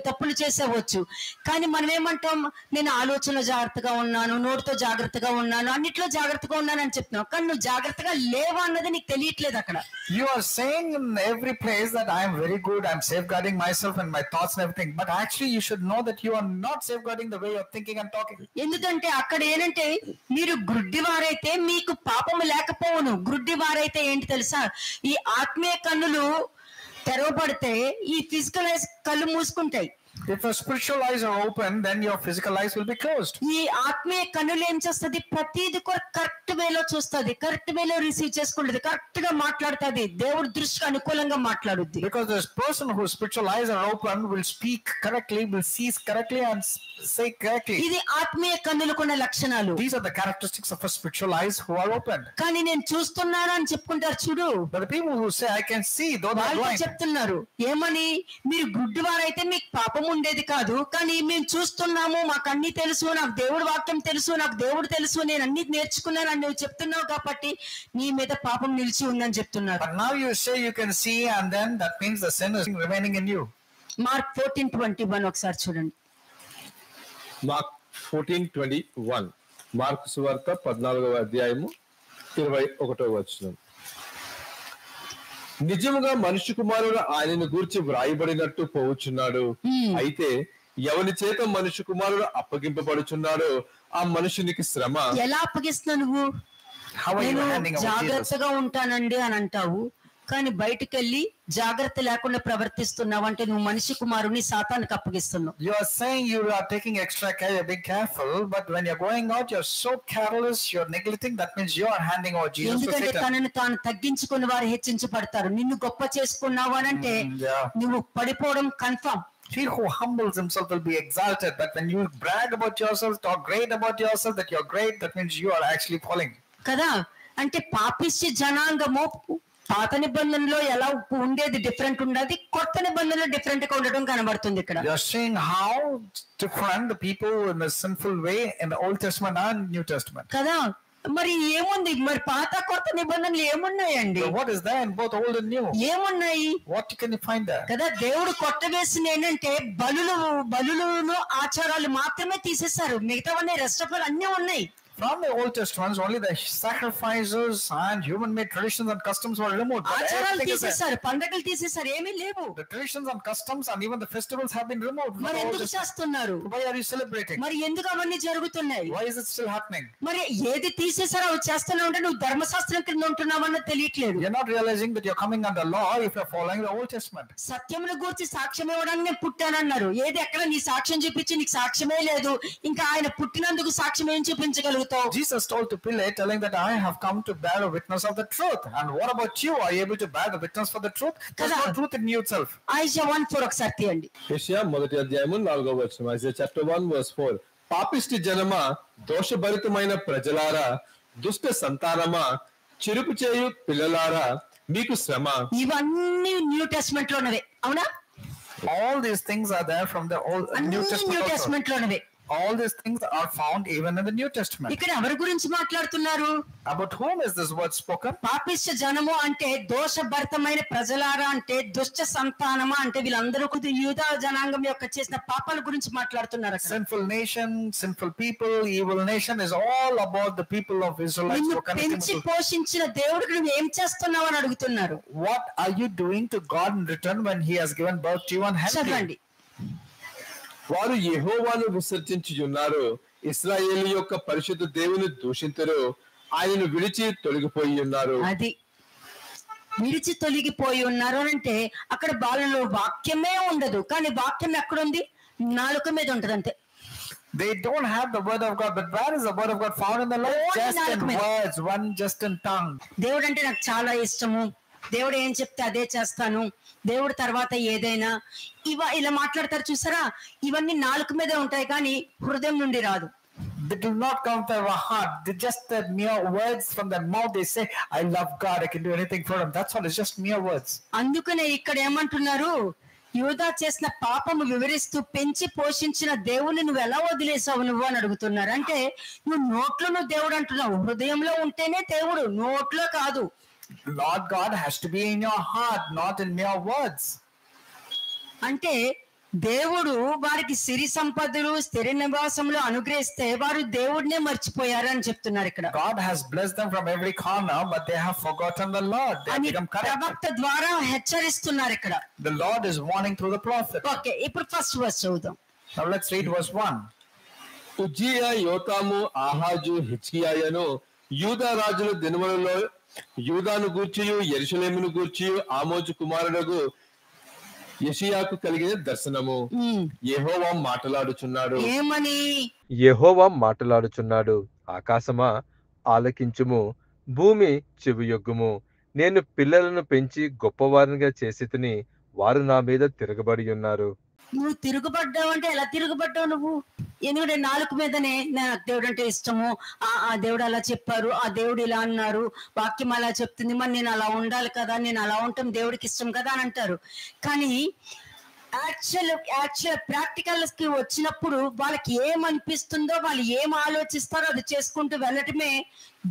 తప్పులు చేసేవచ్చు. కానీ మనం ఏమంటాం? నేను ఆలోచనలో జాగ్రత్తగా ఉన్నాను, నోటితో జాగ్రత్తగా ఉన్నాను, అన్నిట్లో జాగ్రత్తగా ఉన్నాను అని చెప్తున్నావు. కానీ నువ్వు జాగ్రత్తగా లేవా అన్నది నీకు తెలియట్లేదు అక్కడ. You are saying in every place that I am very good, I am safeguarding myself and my thoughts and everything, but actually you should know that you are not safeguarding the way you are thinking and talking. ఎందుకంటే అక్కడ ఏంటంటే మీరు గుడ్డివారైతే మీకు పాపము లేకపోవును. గుడ్డివారైతే ఏంటి తెలుసా? ఈ ఆత్మీయ కన్నులు తెరవబడితే ఈ ఫిజికల్ ఐస్ కళ్ళు మూసుకుంటాయి. If your spiritual eyes are open, then your physical eyes will be closed. ఈ ఆత్మీయ కన్నులు ఏం చేస్తుంది? ప్రతిది కూడా కరెక్ట్ వేలో చూస్తుంది, కరెక్ట్ వేలో రిసీవ్ చేసుకుంటుంది, కరెక్ట్ గా మాట్లాడుతుంది, దేవుడి దృష్టికి అనుకూలంగా మాట్లాడుద్ది. Because this person whose spiritual eyes are open will speak correctly, will see correctly and say correctly. ఇది ఆత్మీయ కన్నులకున్న లక్షణాలు. These are the characteristics of a spiritual eyes who are open. కానీ నేను చూస్తున్నాను అని చెప్పుకుంటారు చూడు. But the people who say I can see, though they are blind. చెప్తున్నారు ఏమని? మీరు గుడ్డివారైతే మీకు పాపం ఉండేది కాదు, కానీ మేము చూస్తున్నాము, మాకు అన్ని తెలుసు, నాకు దేవుడి వాక్యం తెలుసు, నాకు దేవుడు తెలుసు, నేను అన్ని నేర్చుకున్నాను అని నువ్వు చెప్తున్నావు కాబట్టి నీ మీద పాపం నిలిచి ఉందని చెప్తున్నారు. But now you say you can see, and then that means the sin is remaining in you. Mark 14:21 ఒకసారి చూడండి. మార్క్ 14:21. మార్కు సువార్త 14వ అధ్యాయము 21వ వచనం. నిజముగా మనుష్య కుమారుడు ఆయనను గూర్చి వ్రాయబడినట్టు పోవచ్చున్నాడు. అయితే ఎవరి చేత మనుష్య కుమారుడు అప్పగింపబడుచున్నాడో ఆ మనుషునికి శ్రమ. ఎలా అప్పగిస్తున్నావు నువ్వు? జాగ్రత్తగా ఉంటానండి అని అంటావు, కానీ బయటికి వెళ్ళి జాగ్రత్త లేకుండా ప్రవర్తిస్తున్నావు అంటే నువ్వు మనిషి కుమారుని సాతానికి అప్పగిస్తున్నావు. You are saying you are taking extra care, you're being careful, but when you're going out, you're so careless, you're neglecting. That means you are handing over Jesus to Satan. ఎందుకంటే తనను తాను తగ్గించుకుని వారు హెచ్చించబడతారు. నిన్ను గొప్ప చేసుకున్నావు అని అంటే నువ్వు పడిపోవడం confirm. He who humbles himself will be exalted. But when you brag about yourself, talk great about yourself, that you're great, that means you are actually falling. కదా, అంటే పాపిష్టి జనాంగము పాత నిబంధనలో ఎలా ఉండేది డిఫరెంట్ ఉండేది, కొత్త నిబంధనలో డిఫరెంట్ గా ఉండడం కనబడుతుంది ఇక్కడ. You're seeing how different the people in a sinful way in the Old Testament and New Testament. కదా, మరి ఏముంది, మరి పాత కొత్త నిబంధనలు ఏమున్నాయండి? So what is there in both old and new? ఏమున్నాయి What can you find there? కదా, దేవుడు కొట్టవేసిన ఏంటంటే బలులను ఆచారాలు మాత్రమే తీసేశారు, మిగతావన్నీ రెస్ట్ ఆఫ్ అన్నీ ఉన్నాయి. From the Old Testament, only the sacrifices and human-made traditions and customs were removed. ఆచారాలు తీసేశారు, పండగలు తీసేశారు, ఏమీ లేవు. The traditions and customs and even the festivals have been removed. మరి ఎందుకు చేస్తున్నారు? Why are you celebrating? మరి ఎందుకు అవన్నీ జరుగుతున్నాయి? Why is it still happening? మరి ఏది తీసేశారో అవి చేస్తూనే ఉంటే నువ్వు ధర్మశాస్త్రం కింద ఉంటున్నావన్న తెలియట్లేదు. You're not realizing that you're coming under law if you're following the Old Testament. సత్యమును గురించి సాక్ష్యం ఇవ్వడానికి నేను పుట్టానన్నారు. ఏది ఎక్కడ నీ సాక్ష్యం చూపించి నీకు సాక్ష్యమే లేదు, ఇంకా ఆయన పుట్టినందుకు సాక్ష్యం ఏం చూపించగలుగుతావు? Jesus told to Pilate, telling that I have come to bear a witness of the truth. And what about you? Are you able to bear the witness for the truth? There's no truth in you itself. Aiza 1:4 ఒకసారి తీయండి. యెషయా 1:4 Isaiah chapter 1:4 పాపిష్టి జనమా, దోషభరితమైన ప్రజలారా, దుష్ట సంతానమా, చిరుపు చేయు పిల్లలారా, మీకు శ్రమ. ఇవన్నీ న్యూ టెస్టమెంట్ లోనవే, అవునా? All these things are there from the Old New Testament. New Testament లోనవే. All these things are found even in the New Testament. ఇక్కడ ఎవరి గురించి మాట్లాడుతున్నారు? About whom is this word spoken? పాపిష్ట జనము అంటే దోషభరితమైన ప్రజలారా అంటే దుష్ట సంతానమా అంటే వీళ్ళందరూ యూదా జనాంగం యొక్క చేసిన పాపాల గురించి మాట్లాడుతున్నారు. Sinful nation, sinful people, evil nation is all about the people of Israelites who are connected పెంచి పోషించిన దేవుడికి నువ్వు ఏం చేస్తున్నావు అని అడుగుతున్నారు. What are you doing to God in return when he has given birth to you and helped you? చదవండి. వారు యెహోవాను విసర్జించుచున్నారు, ఇశ్రాయేలు యొక్క పరిశుద్ధ దేవుని దూషింతురు, ఆయనను విడిచి తొలగిపోయి ఉన్నారు. అది విడిచి తొలగిపోయి ఉన్నారు అంటే అక్కడ బాలలో వాక్యమే ఉండదు, కానీ వాక్యం ఎక్కడుంది? నాలుక మీద ఉంటది అంతే. They don't have the word of God, but where is the word of God found in the Lord? Just in words, one just in tongue. దేవుడు అంటే నాకు చాలా ఇష్టము, దేవుడు ఏం చెప్తే అదే చేస్తాను, దేవుడు తర్వాత ఏదైనా ఇలా మాట్లాడతారు చూసారా? ఇవన్నీ నాలుక మీదే ఉంటాయి కానీ హృదయం నుండి రాదు. They do not come from our heart. They just the mere words from their mouth. They say, I love God, I can do anything for him. That's all. It's just mere words. అందుకనే ఇక్కడ ఏమంటున్నారు? యూదా చేసిన పాపము వివరిస్తూ పెంచి పోషించిన దేవుని నువ్వు ఎలా వదిలేసావు నువ్వు అని అడుగుతున్నారు. అంటే నువ్వు నోట్లో నువ్వు దేవుడు అంటున్నావు, హృదయంలో ఉంటేనే దేవుడు, నోట్లో కాదు. Lord God has to be in your heart, not in mere words. అంటే దేవుడు వారికి సిరి సంపదలు స్థిర నివాసములు అనుగ్రహిస్తే వారు దేవుడినే మర్చిపోయారు అని చెప్తున్నారు ఇక్కడ. God has blessed them from every corner, but they have forgotten the Lord. They have become corrupt. ప్రవక్త ద్వారా హెచ్చరిస్తున్నారు ఇక్కడ. The Lord is warning through the prophet. Okay, ఇప్పుడు ఫస్ట్ వర్స్ చదువుదాం. Now let's read verse 1. Uzziah, Jotham, Ahaz, హిజ్కియాయను Judah రాజుల దినములలో యూదాను గూర్చియు యెరూషలేమును గూర్చియు ఆమోజు కుమారుడగు యెషయాకు కలిగిన దర్శనము. యెహోవా మాట్లాడుచున్నాడు. ఏమని? యెహోవా మాట్లాడుచున్నాడు, ఆకాశమా ఆలకించుము, భూమి చెవియొగ్గుము. నేను పిల్లలను పెంచి గొప్పవారినిగా చేసితిని, వారు నా మీద తిరగబడి ఉన్నారు. నువ్వు తిరుగుబడ్డావు అంటే ఎలా తిరుగుబడ్డావు నువ్వు? ఎందుకంటే నాలుగు మీదనే నాకు దేవుడు అంటే ఇష్టము, ఆ దేవుడు అలా చెప్పారు, ఆ దేవుడు ఇలా అన్నారు, వాక్యం అలా చెప్తుంది, మరి నేను అలా ఉండాలి కదా, నేను అలా ఉంటాం దేవుడికి ఇష్టం కదా అని అంటారు. కానీ యాక్చువల్ ప్రాక్టికల్స్ కి వచ్చినప్పుడు వాళ్ళకి ఏమనిపిస్తుందో, వాళ్ళు ఏం ఆలోచిస్తారో అది చేసుకుంటూ వెళ్ళటమే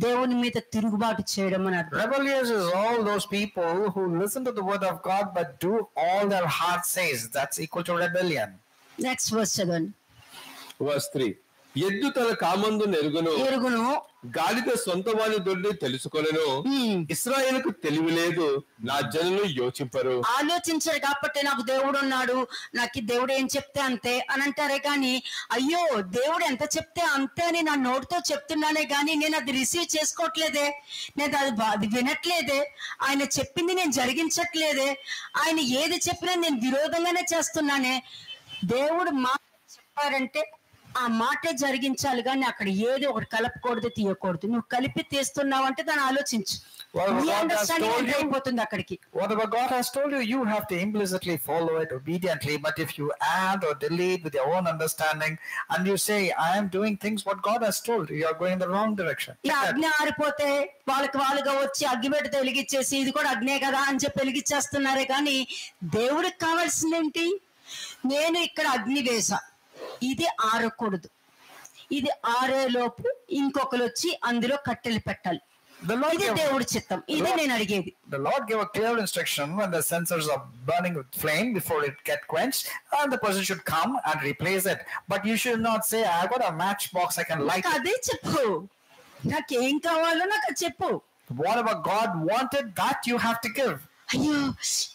దేవుని మీద తిరుగుబాటు చేయడం అని అర్థం. Rebellious is all those people who listen to the word of God but do all their heart says. That's equal to rebellion. Next verse చదవండి. Verse 3. ఎద్దు తన కామందు ఎరుగును, గాడిద సొంత వాని దొడ్డి తెలుసుకొనెను. ఇశ్రాయేలుకు తెలివి లేదు, నా జనులు యోచింపరు. ఆలోచించారు కాబట్టి నాకు దేవుడు ఉన్నాడు, నాకు దేవుడు ఏం చెప్తే అంతే అని అంటారే కానీ, అయ్యో దేవుడు ఎంత చెప్తే అంతే అని నా నోటితో చెప్తున్నానే కానీ నేను అది రిసీవ్ చేసుకోవట్లేదే, నేను అది వినట్లేదే, ఆయన చెప్పింది నేను జరిగించట్లేదే, ఆయన ఏది చెప్పినా నేను విరోధంగానే చేస్తున్నానే. దేవుడు మా చెప్పారంటే ఆ మాటే జరిగించాలి కానీ అక్కడ ఏదో ఒకటి కలపకూడదు, తీయకూడదు. నువ్వు కలిపి తీస్తున్నావు అంటే దాన్ని ఆలోచించు. అయిపోతుంది అక్కడికి. Whatever God has told you, you have to implicitly follow it obediently. But if you add or delete with your own understanding and you say, I am doing things what God has told you, are going in the wrong direction. ఈ అగ్ని ఆరిపోతే వాళ్ళుగా వచ్చి అగ్గిపెట్టి వెలిగించేసి ఇది కూడా అగ్నే కదా అని చెప్పి వెలిగించేస్తున్నారే కానీ దేవుడికి కావాల్సింది ఏంటి? నేను ఇక్కడ అగ్ని వేసా, ఇది ఆరకూడదు, ఇది ఆరేలోపు ఇంకొకరు వచ్చి అందులో కట్టెలు పెట్టాలి. ఇది దేవుడి చిత్తం. ఇది నేను అడిగేది. The Lord gave a clear instruction when the censers are burning with flame before it get quenched, and the person should come and replace it. But you should not say, I got a matchbox, I can light it. అదే చెప్పు, నాకేం కావాలో నాకు చెప్పు. Whatever God wanted, that you have to give. అయ్యో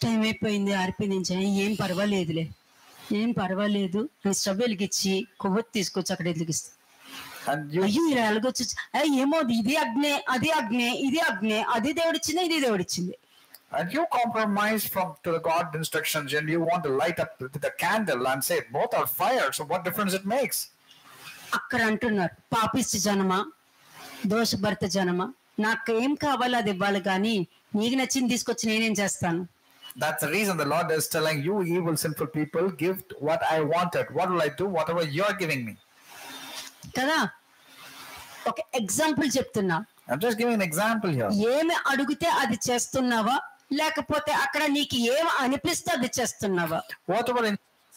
time అయిపోయింది, ఆరిపోయింది, ఏం పర్వాలేదులే, ఏం పర్వాలేదు అని స్టవ్ వెలిగించి కొవ్వొత్తి తీసుకొచ్చి అక్కడ వెలిగిస్తా. అయ్యో ఇలా ఎలాగొచ్చు, ఏమో ఇది అగ్నే, అది అగ్నే, ఇది అగ్నే, అది దేవుడిచ్చింది, ఇది దేవుడిచ్చింది. And you compromise to the God instructions and you want to light up the candle and say both are fire, so what difference it makes? అక్కడ అంటున్నారు పాపిష్టి జనమా, దోషభరిత జనమా, నాకు ఏం కావాలో అది ఇవ్వాలి కానీ నీకు నచ్చింది తీసుకొచ్చి నేనేం చేస్తాను. That's the reason the Lord is telling you, evil sinful people, give what I wanted. What will I do? Whatever you're giving me. కదా, ఒక ఎగ్జాంపుల్ చెప్తున్నా. I'm just giving an example here. ఏమి అడిగితే అది చేస్తున్నావా, లేకపోతే అక్కడ నీకు ఏమి అనిపిస్తే అది చేస్తున్నావా? Whatever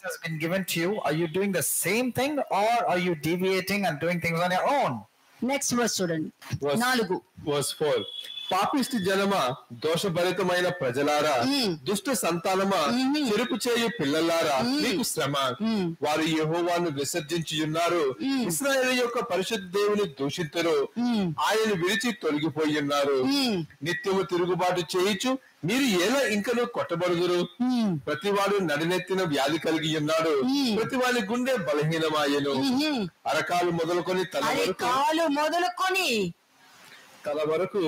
has been given to you, are you doing the same thing or are you deviating and doing things on your own? Next verse చూడండి, 4 verse 4. పాపిష్టి జనమా, దోషభరితమైన ప్రజలారా, దుష్ట సంతానమా, చెరుపు చేయు పిల్లలారా, మీకు శ్రమ. వారు యెహోవాను విసర్జించి ఉన్నారు, ఇశ్రాయేలు యొక్క పరిశుద్ధ దేవుని దూషింతురు, ఆయన విడిచి తొలగిపోయి ఉన్నారు. నిత్యము తిరుగుబాటు చేయుచు మీరు ఎలా ఇంకను కొట్టబడుదురు? ప్రతివాడు నడినెత్తిన వ్యాధి కలిగి ఉన్నాడు, ప్రతివాడి గుండె బలహీనమాయెను. అరకాలు మొదలుకొని తల వరకు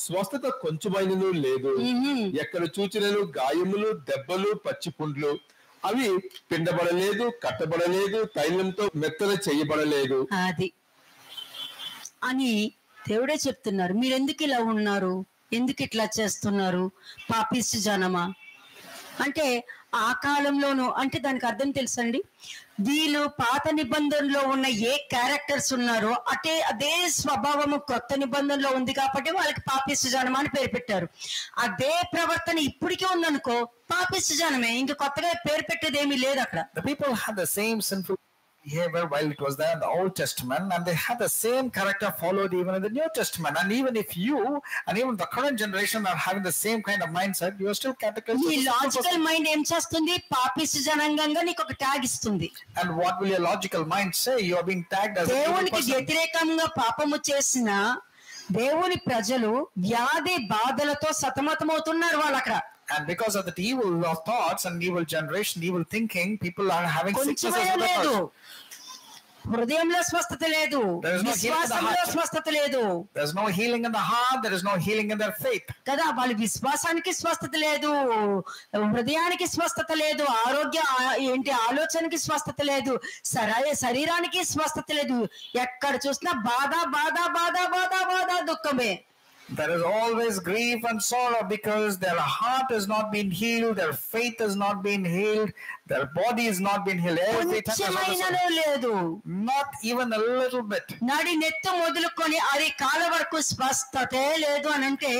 స్వస్థత కొంచెమైనను లేదు. ఎక్కడ చూచినను గాయములు, దెబ్బలు, పచ్చి పుండ్లు. అవి పిండబడలేదు, కట్టబడలేదు, తైలంతో మెత్తన చేయబడలేదు. అది అని దేవుడే చెప్తున్నారు. మీరు ఎందుకు ఇలా ఉన్నారు, ఎందుకు ఇట్లా చేస్తున్నారు పాపిష్టి జనమా అంటే? ఆ కాలంలోనూ అంటే దానికి అర్థం తెలుసండి, వీళ్ళు పాత నిబంధనలో ఉన్న ఏ క్యారెక్టర్స్ ఉన్నారో అదే స్వభావము కొత్త నిబంధనలో ఉంది కాబట్టి వాళ్ళకి పాపిష్టి జనమా అని పేరు పెట్టారు. అదే ప్రవర్తన ఇప్పటికీ ఉందనుకో, పాపిష్టి జనమే, ఇంకా కొత్తగా పేరు పెట్టేది ఏమీ లేదు అక్కడ. The people had the same sinful behavior while it was there in the Old Testament, and they had the same character followed even in the New Testament. And even if you and even the current generation are having the same kind of mindset, you are still categorized. ఈ logical mind ఏం చేస్తుంది? పాపిష్టి జనాంగంగా నీకు ఒక tag ఇస్తుంది. And what will your logical mind say? You are being tagged as దేవునికి వ్యతిరేకంగా పాపము చేసిన దేవుని ప్రజలు వ్యాధి బాధలతో సతమతమవుతున్నారు వాళ్ళు అక్కడ. And because of the evil of thoughts and evil generation, evil thinking, people are having sicknesses. హృదయంలో స్వస్థత లేదు, విశ్వాసంలో స్వస్థత లేదు. There is no healing in the heart, there is no healing in their faith. కదా, వాళ్ళ విశ్వాసానికి స్వస్థత లేదు, హృదయానికి స్వస్థత లేదు, ఆలోచనకి స్వస్థత లేదు, శరీరానికి స్వస్థత లేదు. ఎక్కడ చూసినా బాధ బాధ బాధ బాధ బాధ, దుఃఖమే. There is always grief and sorrow because their heart has not been healed, their faith has not been healed, their body has not been healed. Not even a little bit. నాడి నెత్త మొదలుకొని అది కాల వరకు స్వస్థతే లేదు అని అంటే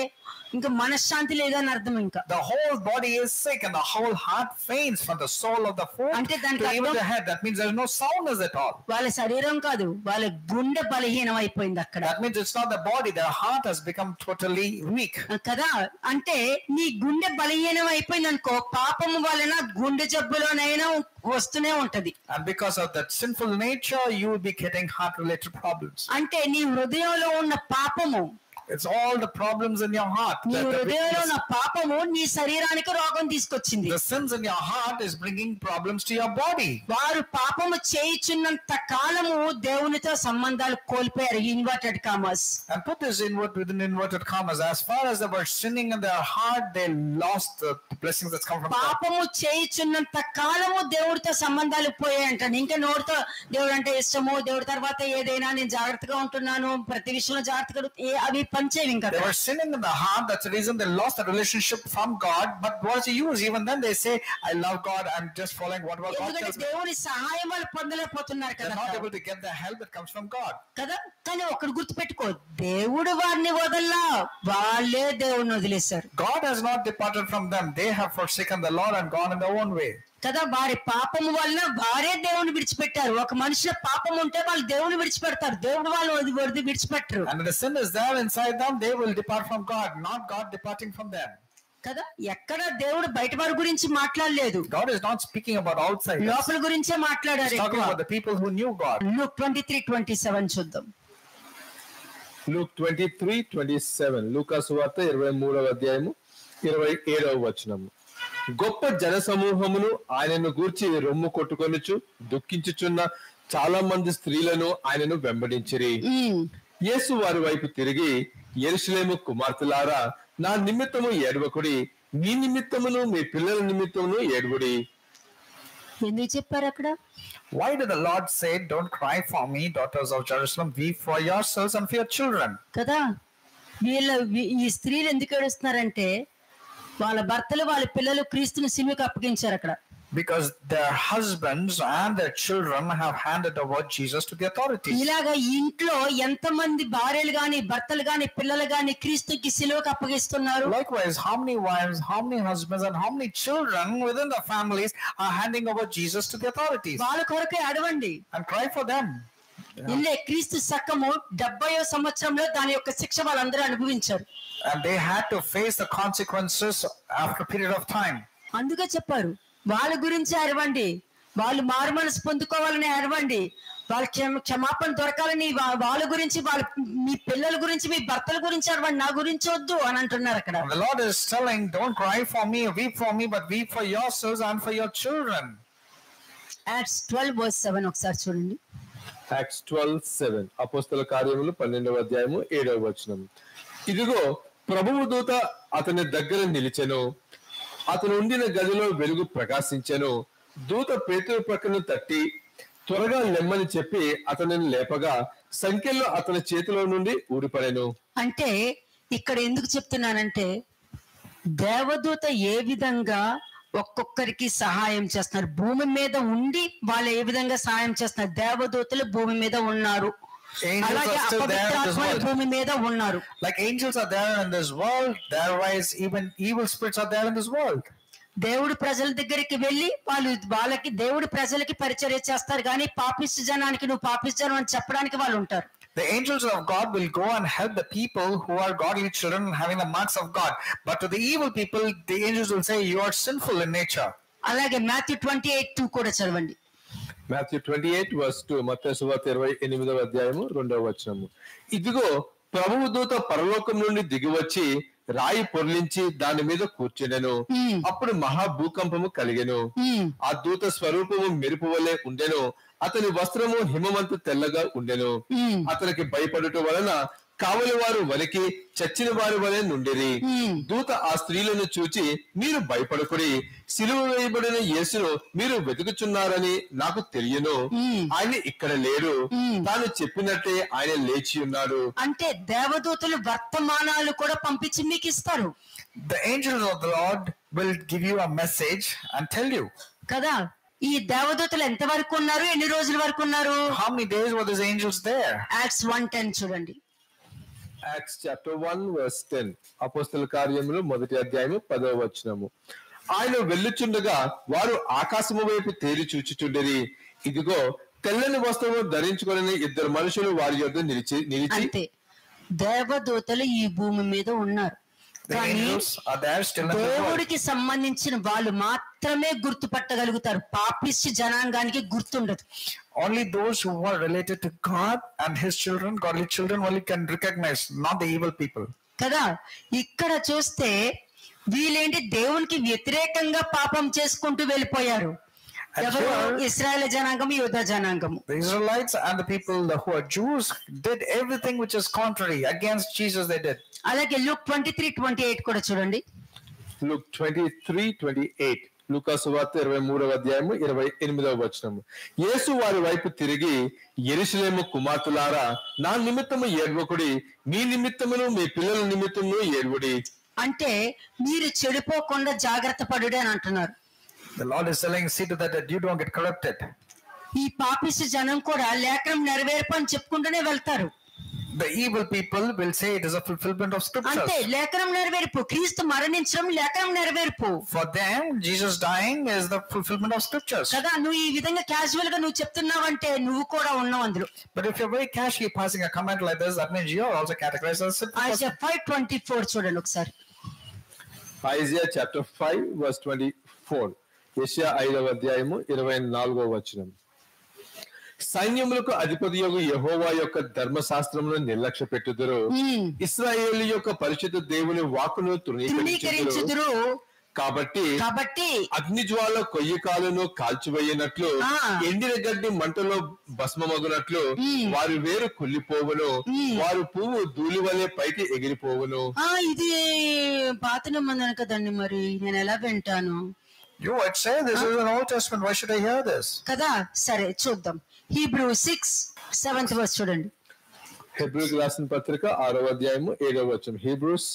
ఇంకా మనశ్శాంతి లేదని అర్థం. ఇంకా the whole body is sick and the whole heart faints from the sole of the foot అంటే to even the head. That means there is no soundness at all. వాళ్ళ శరీరం కాదు, వాళ్ళ గుండె బలహీనం అయిపోయింది అక్కడ. That means it's not the body, their heart has become totally weak. కదా, అంటే నీ గుండె బలహీనం అయిపోయింది అనుకో, పాపము వలన గుండె జబ్బులోనైనా వస్తూనే ఉంటది. And because of that sinful nature, you will be getting heart related problems. అంటే నీ హృదయంలో ఉన్న పాపము It's all the problems in your heart. నీ హృదయంలో ఉన్న పాపము నీ శరీరానికి రోగం తీసుకొచ్చింది. The sins in your heart is bringing problems to your body. వారు పాపము చేయుచున్నంత కాలము దేవునితో సంబంధాలు కోల్పోయారు. Inverted commas. And put this within inverted commas. As far as they were sinning in their heart, they lost the blessings that come from God. పాపము చేయుచున్నంత కాలము దేవుడితో సంబంధాలు పోయాయంటాను. ఇంకా నోటితో దేవుడు అంటే ఇష్టము, దేవుడి తర్వాత ఏదైనా నేను జాగ్రత్తగా ఉంటున్నాను, ప్రతి విషయంలో జాగ్రత్తగా అవి పనిచేయవు. ఇంకా they were sinning in the heart. That's the reason they lost the relationship from God. But what's the use? Even then they say, I love God, I'm just following whatever God tells me. దేవుని సహాయం వాళ్ళు పొందలేకపోతున్నారు కదా. They're not able to get the help that comes from God. కదా. కానీ ఒకటి గుర్తుపెట్టుకో, దేవుడు వారిని వదల్లా, వాళ్ళే దేవుడిని వదిలేశారు. God has not departed from them. They have forsaken the Lord and gone in their own way. కదా. వారి పాపము వలన వారే దేవుని విడిచిపెట్టారు. ఒక మనిషి పాపం ఉంటే వాళ్ళు దేవుని విడిచిపెడతారు, దేవుడు వాళ్ళు విడిచిపెట్టరు. And the sin is there inside them, they will depart from God, not God departing from them. కదా. ఎక్కడ దేవుడు బయట వారి గురించి మాట్లాడలేదు. God is not speaking about outside. లోపల గురించే మాట్లాడారు. He's talking about the people who knew God. Luke 23:27 చూద్దాం. Luke 23:27 లూకా సువార్త 23వ అధ్యాయము 27వ వచనము. గొప్ప జన సమూహమును ఆయనను గూర్చి రొమ్ము కొట్టుకొనుచు దుఃఖించుచున్న చాలా మంది స్త్రీలను ఆయనను వెంబడించిరి. యేసు వారి వైపు తిరిగి, యెరూషలేము కుమార్తెలారా, నా నిమిత్తము ఏడవకుడి, మీ నిమిత్తమును మీ పిల్లల నిమిత్తమును ఏడువుడి. ఎందుకు చెప్పారు అక్కడ? Why did the Lord say, don't cry for me, daughters of Jerusalem, weep for yourselves and for your children? కదా. ఈ స్త్రీలు ఎందుకు ఏడుస్తున్నారంటే వాళ్ళ భర్తలు వాళ్ళ పిల్లలు క్రీస్తుని సిలువకు అప్పగించారు అక్కడ. Because their husbands and their children have handed over Jesus to the authorities. ఇలాగా ఇంట్లో ఎంతమంది భార్యలు గాని భర్తలు గాని పిల్లలు గాని క్రీస్తుకి సిలువకు అప్పగిస్తున్నారు? Likewise, how many wives, how many husbands and how many children within the families are handing over Jesus to the authorities? వాళ్ళ కొరకే అడవండి And cry for them. ఇల్లే క్రీస్తు శకము 70వ సంవత్సరంలో దాని యొక్క శిక్ష వాళ్ళందరూ అనుభవించారు. And they had to face the consequences after a period of time. అందుకే చెప్పారు, వాళ్ళ గురించి అరవండి, వాళ్ళు మారు మనసు పొందుకోవాలని అరవండి, వాళ్ళ క్షమాపణ దొరకాలని, వాళ్ళ గురించి మీ పిల్లల గురించి మీ భర్తల గురించి అరవండి, నా గురించి వద్దు అని అంటున్నారు అక్కడ. The Lord is telling, don't cry for me, weep for me, but weep for yourselves and for your children. Acts 12:7 ఒకసారి చూడండి. Acts 12:7 అపోస్తల కార్యములు 12వ అధ్యాయము 7వ వచనం. ఇదిగో ప్రభువు దూత అతని దగ్గర నిలిచెను, అతను ఉండిన గదిలో వెలుగు ప్రకాశించెను. దూత పేతురు ప్రక్కను తట్టి త్వరగా లెమ్మని చెప్పి అతనిని లేపగా సంఖ్యలో అతని చేతిలో నుండి ఊడిపడెను. అంటే ఇక్కడ ఎందుకు చెప్తున్నానంటే దేవదూత ఏ విధంగా ఒక్కొక్కరికి సహాయం చేస్తున్నారు, భూమి మీద ఉండి వాళ్ళు ఏ విధంగా సహాయం చేస్తున్నారు. దేవదూతలు భూమి మీద ఉన్నారు, అలాగే అపవిత్రాత్మలు భూమి మీద ఉన్నారు. Like angels are there in this world, therewise even evil spirits are there in this world. దేవుడి ప్రజల దగ్గరికి వెళ్ళి వాళ్ళకి దేవుడి ప్రజలకి పరిచర్య చేస్తారు, కానీ పాపిష్టి జనానికి నువ్వు పాపిష్టి జనం అని చెప్పడానికి వాళ్ళు ఉంటారు. The angels of God will go and help the people who are godly children having the marks of God. But to the evil people, the angels will say, you are sinful in nature. అలాగే Matthew 28:2 కూడా చదవండి. Matthew 28:2 మత్తయి సువార్త 28వ అధ్యాయము 2వ వచనము. ఇదిగో ప్రభువు దూత పరలోకం నుండి దిగివచ్చి రాయి పొర్లించి దాని మీద కూర్చుండెను. అప్పుడు మహా భూకంపము కలిగెను. ఆ దూత స్వరూపము మెరుపు వలె ఉండెను, అతని వస్త్రము హిమవంతు తెల్లగా ఉండెను. అతనికి భయపడుట వలన కావలి వారు వనికి చచ్చిన వారి వలె నుండిరి. దూత ఆ స్త్రీలను చూచి, మీరు భయపడకుడి, సిలువ వేయబడిన యేసును మీరు వెతుకుచున్నారని నాకు తెలియను, ఆయన ఇక్కడ లేరు, తాను చెప్పినట్టే ఆయన లేచి ఉన్నాడు. అంటే దేవదూతలు వర్తమానాలు కూడా పంపించి మీకు ఇస్తారు. The angels of the Lord will give you a message and tell you. కదా. ఈ దేవదూతలు ఎంత వరకు ఉన్నారు, ఎన్ని రోజుల వరకు ఉన్నారు? How many days were these angels there? Acts 1:10 చూడండి. Acts chapter 1:10 అపోస్తల కార్యములు 1వ అధ్యాయము 10వ వచనము. ఆయన వెళ్ళుచుండగా వారు ఆకాశము వైపు తేరి చూచుచుండిరి. ఇదిగో తెల్లని వస్త్రము ధరించుకొని 2 మనుషులు వారి యొద్ద నిలిచి అంతే దేవదూతలు ఈ భూమి మీద ఉన్నారు. The angels are there still in the world. దేవుడికి సంబంధించిన వాళ్ళు మాత్రమే గుర్తుపట్టగలుగుతారు. పాపిష్టి జనాంగానికి గుర్తుండదు. Only those who are related to God and His children, godly children, only can recognize, not the evil people. కదా, ఇక్కడ చూస్తే వీళ్ళేంటి దేవునికి వ్యతిరేకంగా పాపం చేసుకుంటూ వెళ్ళిపోయారు. ఎవరు? ఇశ్రాయేల్ జనాంగం, యూదా జనాంగం. The Israelites and the people who are Jews did everything which is contrary against Jesus. They did. అలాగే Luke 23:28 కూడా చూడండి. Luke 23:28. లూకా సువార్త 23వ అధ్యాయము 28వ వచనము. యేసు వారి వైపు తిరిగి, యెరూషలేము కుమార్తెలారా, నా నిమిత్తము ఏడ్వకుడి, మీ నిమిత్తమును మీ పిల్లల నిమిత్తమును ఏడ్వుడి. అంటే మీరు చెడిపోకుండా జాగ్రత్త పడుడి అని అంటున్నారు. The Lord is telling, see to that you don't get corrupted. ఈ పాపిష్టి జనం కూడా లేఖనం నెరవేర్పు అని చెప్పుకుంటూనే వెళ్తారు. The evil people will say it is a fulfillment of scriptures. అంటే లేఖనం నెరవేర్పు, క్రీస్తు మరణించడం లేఖనం నెరవేర్పు. For them, Jesus dying is the fulfillment of scriptures. కదా, నువ్వు ఈ విధంగా క్యాజువల్ గా నువ్వు చెప్తున్నావంటే నువ్వు కూడా ఉన్నావు అందులో. But if you're very casually passing a comment like this, that means you are also categorized as a Isaiah 5:24 చూడండి ఒకసారి. Isaiah chapter 5 verse 24. యెషయా 5వ అధ్యాయము 24వ వచనం. సైన్యములకు అధిపతియగు యెహోవా యొక్క ధర్మశాస్త్రమును నిర్లక్ష్య పెట్టుదురు, ఇశ్రాయేలు యొక్క పరిశుద్ధ దేవుని వాక్కును తృణీకరించుదురు. కాబట్టి అగ్నిజ్వాల కొయ్యకాలను కాల్చివేయనట్లు, ఎండిన గడ్డి మంటలో భస్మమగునట్లు వారి వేరు కుళ్ళిపోవును, వారు పువ్వు ధూళి వలె పైకి ఎగిరిపోవును. ఇది పాత మందన కదండి, మరి నేను ఎలా వింటాను? You would say this is an Old Testament. Why should I hear this? కదా, సరే చూద్దాం. Hebrews 6:7 verse చూడండి. హెబ్రీయులకు రాసిన పత్రిక 6వ అధ్యాయము 7వ వచనం. Hebrews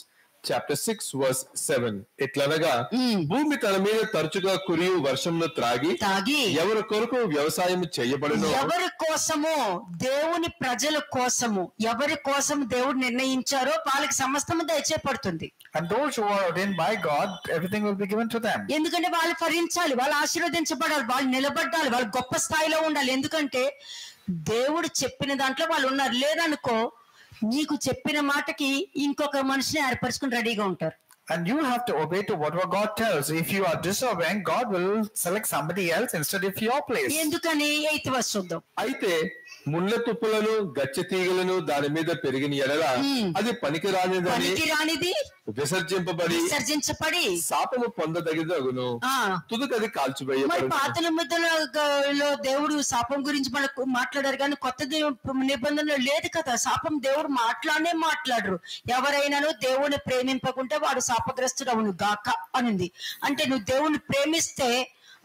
chapter 6 verse 7. ఎట్లనగా భూమి తన మీద తరచుగా కురియు వర్షంను త్రాగి ఎవరి కొరకు వ్యవసాయం చేయబడును. ఎవరి కోసము? దేవుని ప్రజల కోసము. ఎవరి కోసం దేవుడు నిర్ణయించారో వాళ్ళకి సమస్తము దయచేయబడుతుంది. And those who are ordained by God, everything will be given to them. ఎందుకంటే వాళ్ళు ఫలించాలి, వాళ్ళు ఆశీర్వదించబడాలి, వాళ్ళు నిలబడాలి, వాళ్ళు గొప్ప స్థాయిలో ఉండాలి. ఎందుకంటే దేవుడు చెప్పిన దాంట్లో వాళ్ళు ఉన్నారు. లేదనుకో, నీకు చెప్పిన మాటకి ఇంకొక మనిషిని ఏర్పరచుకుని రెడీగా ఉంటారు. And you have to obey to whatever God tells. If you are disobeying, God will select somebody else instead of your place. ఎందుకని? 8th verse చూద్దాం. అయితే ముళ్ళ తుప్పులను గచ్చ తీగలను దాని మీద పెరిగిన ఎడల అది పనికిరానిది విసర్జింపబడి శాపము పొందదగినదగును, తుదకది కాల్చివేయబడును. పాత నిబంధనలో దేవుడు శాపం గురించి మనకు మాట్లాడారు, కానీ కొత్త నిబంధనలో లేదు కదా. శాపం దేవుడు మాట్లాడరు. ఎవరైనాను దేవుని ప్రేమింపకుంటే వాడు శాపగ్రస్తుడు అవును గాక అనింది. అంటే నువ్వు దేవుని ప్రేమిస్తే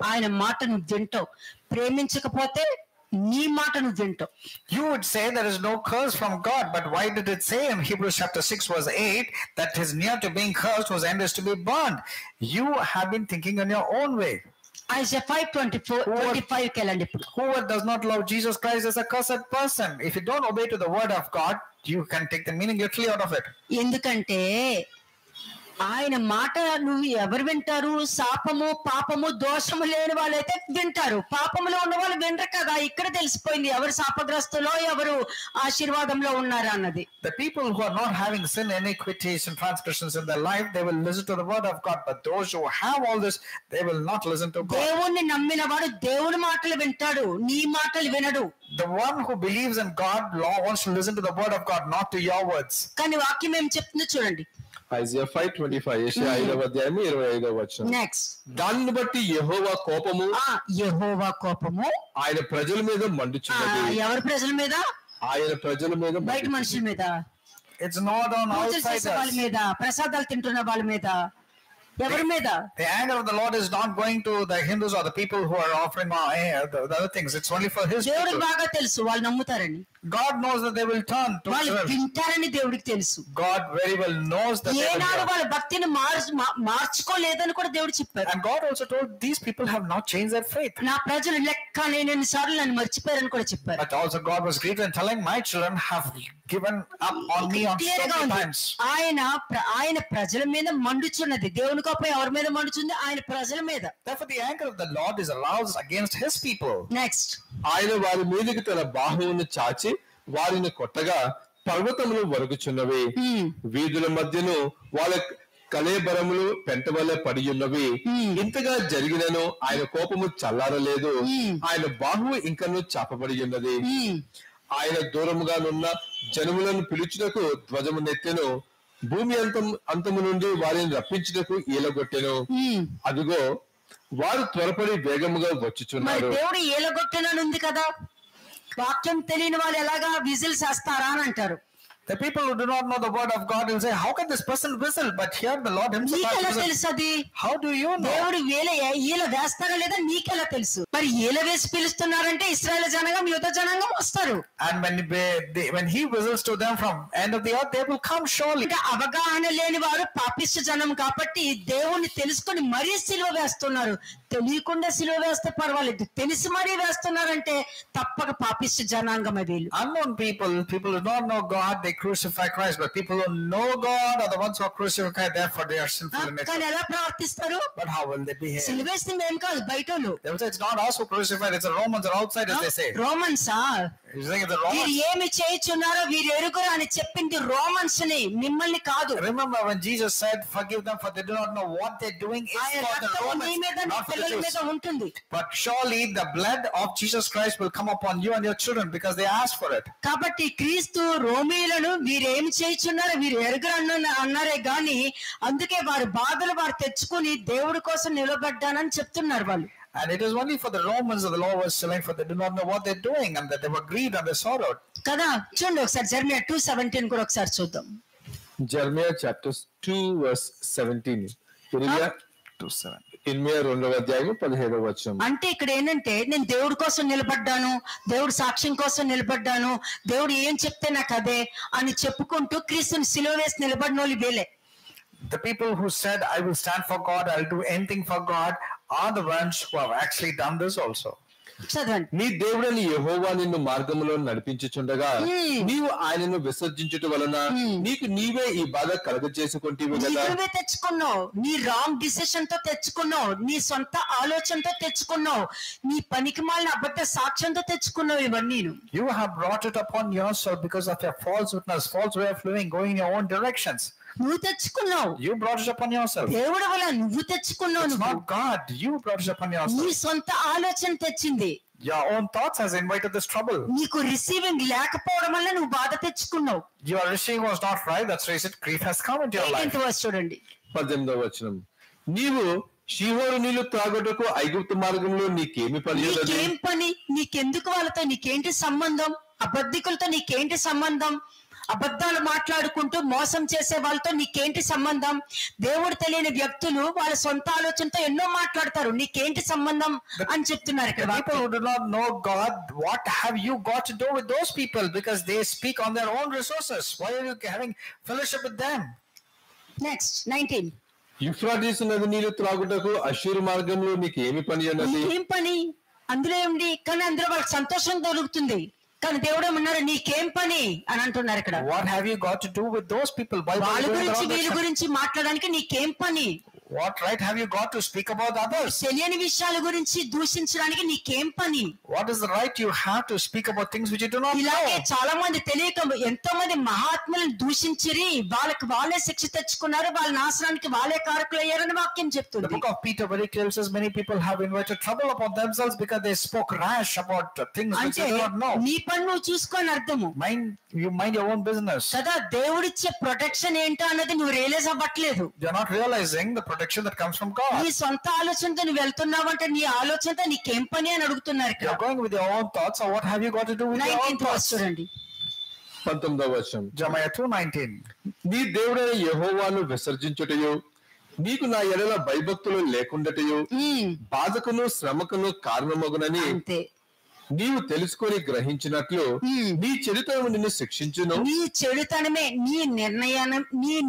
ఆయన మాట నువ్వు వింటావు, ప్రేమించకపోతే నీ మాట నువ్వు వింటావు. You would say there is no curse from God, but why did it say in Hebrews chapter 6 verse 8 that his near to being cursed was endless to be burned? You have been thinking in your own way. Isaiah 5:25 కెళ్ళండి. Whoever does not love Jesus Christ is a cursed person. If you don't obey to the word of God, you can take the meaning literally out of it. ఎందుకంటే ఆయన మాట నువ్వు ఎవరు వింటారు? శాపము పాపము దోషము లేని వాళ్ళైతే వింటారు. పాపములో ఉన్న వాళ్ళు వినరు కదా. ఇక్కడ తెలిసిపోయింది ఎవరు శాపగ్రస్తులో ఎవరు ఆశీర్వాదంలో ఉన్నారు అన్నది. The people who are not having sin, iniquities and transgressions in their life, they will listen to the word of God. But those who have all this, they will not listen to God. దేవుణ్ణి నమ్మిన వాడు దేవుని మాటలు వింటాడు, నీ మాటలు వినడు. The one who believes in God wants to listen to the word of God, not to your words. కానీ వాక్యం ఏం చెప్తుందో చూడండి. Isaiah 5:25. యెషయా 5వ అధ్యాయము 25వ వచనం. నెక్స్ట్. దాన్ని బట్టి యెహోవా కోపము ఆయన ప్రజల మీద మండుచున్నది. ఎవరి ప్రజల మీద? ఆయన ప్రజల మీద, బయట మనుషుల మీద. It's not on outsiders. వాళ్ళ మీద, ప్రసాదాలు తింటున్న వాళ్ళ మీద, ఎవరి మీద? The anger of the Lord is not going to the Hindus or the people who are offering the other things. It's only for His people. దేవుడికి బాగా తెలుసు వాళ్ళు నమ్ముతారని. God knows that they will turn to వాళ్ళు వింటారని దేవుడికి తెలుసు. God very well knows that they will ఏనాడు వాళ్ళ భక్తిని మార్చుకోలేదని కూడా దేవుడు చెప్పారు. And God also told these people have not changed their faith. నా ప్రజలు లెక్క లేని సార్లు నన్ను మర్చిపోయారని కూడా చెప్పారు. But also God was grieved in telling my children have given up on me on so many times. ఆయన ప్రజల మీద మండుచున్నది. దేవుని కోపం ఎవరి మీద మండుచుంది? ఆయన ప్రజల మీద. Therefore the anger of the Lord is aroused against His people. Next. ఆయన వారి మీదకి తన బాహువును చాచి వారిని కొట్టగా పర్వతములు వరుగుచున్నవి, వీధుల మధ్యను కళేబరములు పెంటవలె పడి ఉన్నవి. ఇంతగా జరిగినను ఆయన కోపము చల్లారలేదు, ఆయన బాహువు ఇంకను చాపబడి ఉన్నది. ఆయన దూరముగానున్న జనములను పిలుచుటకు ధ్వజము నెత్తెను, భూమి అంతము నుండి వారిని రప్పించుటకు ఈలగొట్టెను. అదిగో వారు త్వరపడి వేగముగా వచ్చుచున్నారు. దేవుడు ఈలగొట్టెనని ఉంది కదా, వాక్యం తెలియని వాళ్ళు ఎలాగా విజిల్స్ వేస్తారా అని అంటారు. The people who do not know the word of God will say, how can this person whistle? But here the Lord himself has whistled. How do you know? దేవుడు ఈల వేస్తారా లేదా నీకెలా తెలుసు? మరి ఈల వేసి పిలుస్తున్నారంటే ఇశ్రాయేలు జనాంగం యూదా జనాంగం వస్తారు. And when he whistles to them from end of the earth, they will come surely. అవగాహన లేని వారు పాపిష్ట జనం కాబట్టి దేవుణ్ణి తెలుసుకొని మరీ సిలువ వేస్తున్నారు. తెలియకుండా సిలువ వేస్తే పర్వాలేదు, తెలిసి మరీ వేస్తున్నారంటే తప్పక పాపిష్ట జనాంగం అది. Unknown people who don't know God, they crucify Christ, but people who know God are the ones who are crucified, therefore they are sinful in nature. కానీ ఎలా ప్రవర్తిస్తారు? But how will they behave? సిలువ వేసింది ఏం కాదు, బయటోళ్ళు. They will say it's not us who crucified, it's the Romans or outsiders, they say. రోమన్సా? వీరు ఏమి చేయుచున్నారో వీరు ఎరుగురు అని చెప్పింది రోమన్స్ ని, మిమ్మల్ని కాదు. Remember when Jesus said, forgive them for they do not know what they're doing, it's for the Romans, not for the Jews. But surely the blood of Jesus Christ will come upon you and your children because they asked for it. కాబట్టి క్రీస్తు రోమీయులను వీరేమి చేయుచున్నారో వీరు ఎరుగురు అన్నారే గాని, అందుకే వారి బాధలు వారు తెచ్చుకుని దేవుడి కోసం నిలబడ్డానని చెప్తున్నారు వాళ్ళు. And it is only for the Romans that the law was telling, for they do not know what they're doing and that they were grieved and they sorrowed. కదా, చూడండి ఒకసారి జెర్మియా 2:17 కూడా ఒకసారి చూద్దాం. Jeremiah chapter 2:17. ఇర్మియా 2:17. అంటే ఇక్కడ ఏంటంటే, నేను దేవుడి కోసం నిలబడ్డాను, దేవుడు సాక్ష్యం కోసం నిలబడ్డాను, దేవుడు ఏం చెప్తే నాకు అదే అని చెప్పుకుంటూ క్రీస్తుని సిలువ వేసి నిలబడిన వాళ్ళు వీళ్ళే. The people who said, I will stand for God, I'll do anything for God, are the ones who have actually done this also. చదవండి. నీ దేవుడని యెహోవా నిన్ను మార్గములో నడిపించుచుండగా నీవు ఆయనను విసర్జించుట వలన నీకు నీవే ఈ బాధ కలగజేసుకుంటేవి కదా. నువ్వే తెచ్చుకున్నావు, నీ రాంగ్ డిసిషన్ తో తెచ్చుకున్నావు, నీ సొంత ఆలోచనతో తెచ్చుకున్నావు, నీ పనికిమాలిన అబద్ధ సాక్ష్యంతో తెచ్చుకున్నావు ఇవన్నీ. You have brought it upon yourself because of your false witness, false way of living, going in your own directions. నువ్వు తెచ్చుకున్నావు. You brought it upon yourself. దేవుడి వల్ల నువ్వు తెచ్చుకున్నావు. It's not God. You brought it upon yourself. నీ సొంత ఆలోచన తెచ్చింది. Your own thoughts has invited this trouble. నీకు రిసీవింగ్ లేకపోవడం వల్ల నువ్వు బాధ తెచ్చుకున్నావు. Your receiving was not right. That's why grief has come into your life. చూడండి 18వ వచనం. నీవు షీహోరు నీళ్లు త్రాగుటకు ఐగుప్తు మార్గంలో నీకేమి పని? నీకేం పని? నీకెందుకు వాళ్ళతో నీకేంటి సంబంధం? అబద్ధికులతో నీకేంటి సంబంధం? అబద్ధాలు మాట్లాడుకుంటూ మోసం చేసే వాళ్ళతో నీకేంటి సంబంధం? దేవుడు తెలియని వ్యక్తులు వాళ్ళ సొంత ఆలోచనతో ఎన్నో మాట్లాడతారు, నీకేంటి సంబంధం అని చెప్తున్నారు ఇక్కడ. People who do not know God, what have you got to do with those people? Because they speak on their own resources. Why are you having fellowship with them? Next 19. యూఫ్రాటీసు నది నీళ్లు త్రాగుటకు అష్షూరు మార్గంలో నీకేమి పని అన్నది? ఏం పని? అందులో ఏమిటి? కానీ అందులో వాళ్ళకి సంతోషం దొరుకుతుంది, కానీ దేవుడు ఏమన్నారు, నీకేం పని అని అంటున్నారు ఇక్కడ. What have you got to do with those people? వాళ్ళ గురించి వీళ్ళ గురించి మాట్లాడడానికి నీకేం పని? What right have you got to speak about others? తెలియని విషయాల గురించి దూషించడానికి నీకేం పని? What is the right you have to speak about things which you do not know? ఇలాగే చాలా మంది తెలియక ఎంతో మంది మహాత్ములను దూషించిరి, వాళ్ళకి వాళ్ళే శిక్ష తెచ్చుకున్నారు, వాళ్ళ నాశనానికి వాళ్ళే కారకులు అయ్యారని వాక్యం చెప్తుంది. The book of Peter very clearly says many people have invited trouble upon themselves because they spoke rash about things which they do not know. నీ పని నువ్వు చూసుకొని అర్థము. You mind your own business. కదా, దేవుడిచ్చే ప్రొటెక్షన్ ఏంటో అన్నది నువ్వు రియలైజ్ అవ్వట్లేదు. You are not realizing the protection that comes from God. నీ సొంత ఆలోచనతో నువ్వు వెళ్తున్నావు అంటే నీ ఆలోచనతో నీకేం పని అని అడుగుతున్నారు ఇక్కడ. You are going with your own thoughts, or what have you got to do with your own thoughts? చూడండి 19వ వచనం. Jeremiah 2:19. నీ దేవుడైన యెహోవాను విసర్జించుటయు నీకు నా ఎడల భయభక్తులు లేకుండటయు బాధకును శ్రమకును కారణమగునని అంతే. నీవు తెలుసుకొని గ్రహించినట్లు నీ చెడుతనము నిన్ను శిక్షించును. నీ చెడుతనమే నీ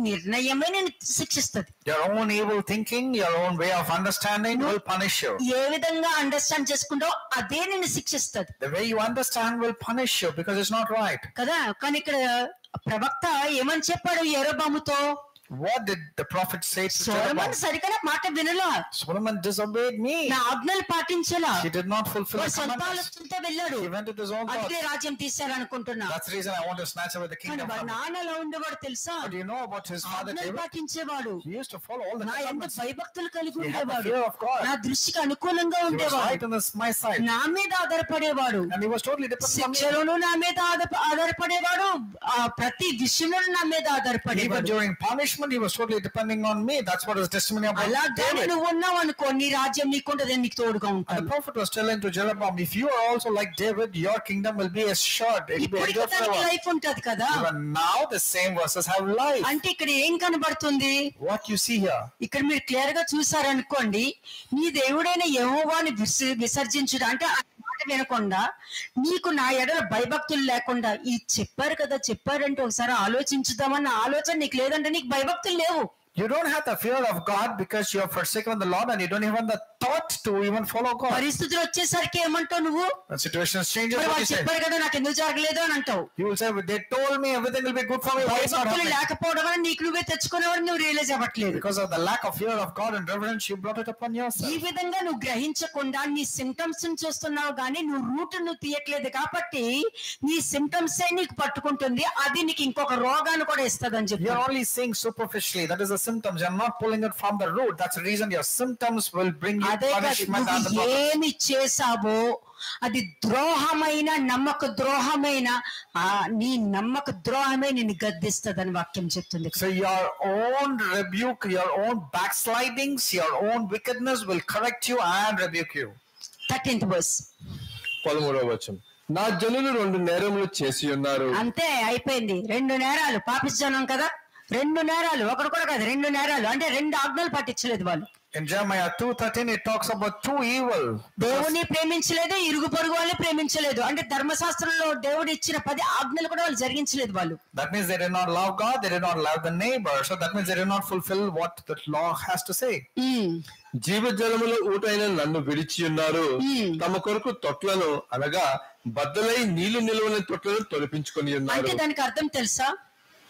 నిర్ణయమే నేను శిక్షిస్తుంది. Your own evil thinking, your own way of understanding will punish you. ఏ విధంగా అండర్స్టాండ్ చేసుకుంటావో అదే నిన్ను శిక్షిస్తుంది. The way you understand will punish you because it's not right. కదా, కానీ ఇక్కడ ప్రవక్త ఏమని చెప్పాడు యెరొబోముతో? What did the prophet say to Solomon Jeroboam? సరిగా మాట వినలా, Solomon disobeyed me. నా ఆజ్ఞలు పాటించలా, He did not fulfill the సొంత commandments. ఆలోచనతో వెళ్ళాడు, He went with his own thoughts. అందుకే రాజ్యం తీశారనుకుంటున్నా. That's the reason I want to snatch away the కానీ kingdom వాడు from him. నాన్నలో ఉండేవాడు తెలుసా, But do you know about his father ఆజ్ఞలు David? పాటించేవాడు, He used to follow all the నా యందు commandments. భయభక్తులు కలిగి He had the ఉండేవాడు, fear of God. నా దృష్టికి అనుకూలంగా He was ఉండేవాడు, right on my side. నా మీద ఆధారపడేవాడు, And he was totally dependent on me. శిక్షలోను నా మీద ఆధారపడేవాడు, ప్రతి విషయంలో నా మీద Even ఆధారపడేవాడు. during punishment, he was totally depending on me. That's what his testimony about అలాగే David. నువ్వు ఉన్నావు అనుకో, నీ రాజ్యం నీకుంటది, నీకు తోడుగా And the ఉంటాను. prophet was telling to Jeroboam, if you are also like David, your kingdom will be assured. It will be ఇప్పటికీ endured తనకి forever. లైఫ్ ఉంటది కదా. Even now, the same verses have life. అంటే ఇక్కడ ఏం కనబడుతుంది, What you see here, ఇక్కడ మీరు క్లియర్ గా చూసారనుకోండి, నీ దేవుడైన యెహోవాని విసర్జించుట అంటే ఆ మాట వినకుండా, నీకు నా ఎడల భయభక్తులు లేకుండా, ఈ చెప్పారంటే ఒకసారి ఆలోచించుదామన్న ఆలోచన నీకు లేదంటే నీకు భయభక్తులు లేవు. you don't have the fear of God because you have forsaken the Lord and you don't even the thought to even follow God. పరిస్థితులు వచ్చేసరికి ఏమంటావు నువ్వు, When situations change, మరి what వాళ్ళు you say? చెప్పారు కదా నాకు ఎందుకు జరగలేదు అని అంటావు. You will say, they told me everything will be good for me. Why is not భయభక్తులు happening? లేకపోవడం వల్ల నీకు నువ్వే తెచ్చుకునేవాడు నువ్వు రియలైజ్ అవ్వట్లేదు. Because of the lack of fear of God and reverence, you brought it upon ఈ yourself. విధంగా నువ్వు గ్రహించకుండా నీ సిమ్టమ్స్ చూస్తున్నావు కానీ నువ్వు రూట్ నువ్వు తీయట్లేదు కాబట్టి నీ సిమ్టమ్స్ నీకు పట్టుకుంటుంది, అది నీకు ఇంకొక రోగాన్ని కూడా ఇస్తుంది అని చెప్పి. You're only seeing superficially. That is the symptoms. You're not pulling it from the root. That's the reason your symptoms will bring you అదే కాదు, punishment and the నువ్వు problems. ఏమి చేసావో అది ద్రోహమైన నమ్మక ద్రోహమైన నీ నమ్మక ద్రోహమే నిన్ను గద్దిస్తుందని వాక్యం చెప్తుంది. So your own rebuke, your own backslidings, your own wickedness will correct you and rebuke you. 13th verse. 13వ వచనం, నా జనులు 2 నేరములు చేసి ఉన్నారు. అంతే అయిపోయింది. 2 నేరాలు, పాపిష్టి జనం కదా, 2 నేరాలు, ఒకటి కూడా కాదు 2 నేరాలు, అంటే 2 ఆజ్ఞలు పాటించలేదు వాళ్ళు. In Jeremiah 2:13 it talks about 2 evil. దేవుని ప్రేమించలేదు, ఇరుగు పొరుగు వాళ్ళని ప్రేమించలేదు, అంటే ధర్మశాస్త్రంలో దేవుడు ఇచ్చిన 10 ఆజ్ఞలు కూడా వాళ్ళు జరిగించలేదు వాళ్ళు. That means they did not love God, they did not love the neighbor. So that means they did not fulfill what the law has to say. జీవజలముల ఊటైన నన్ను విడిచి ఉన్నారు, తమ కొరకు తొట్లను అనగా బద్దలై నీళ్లు నిలువని తొట్లను తొలపించుకొని అంటే ఉన్నారు. దానికి అర్థం తెలుసా,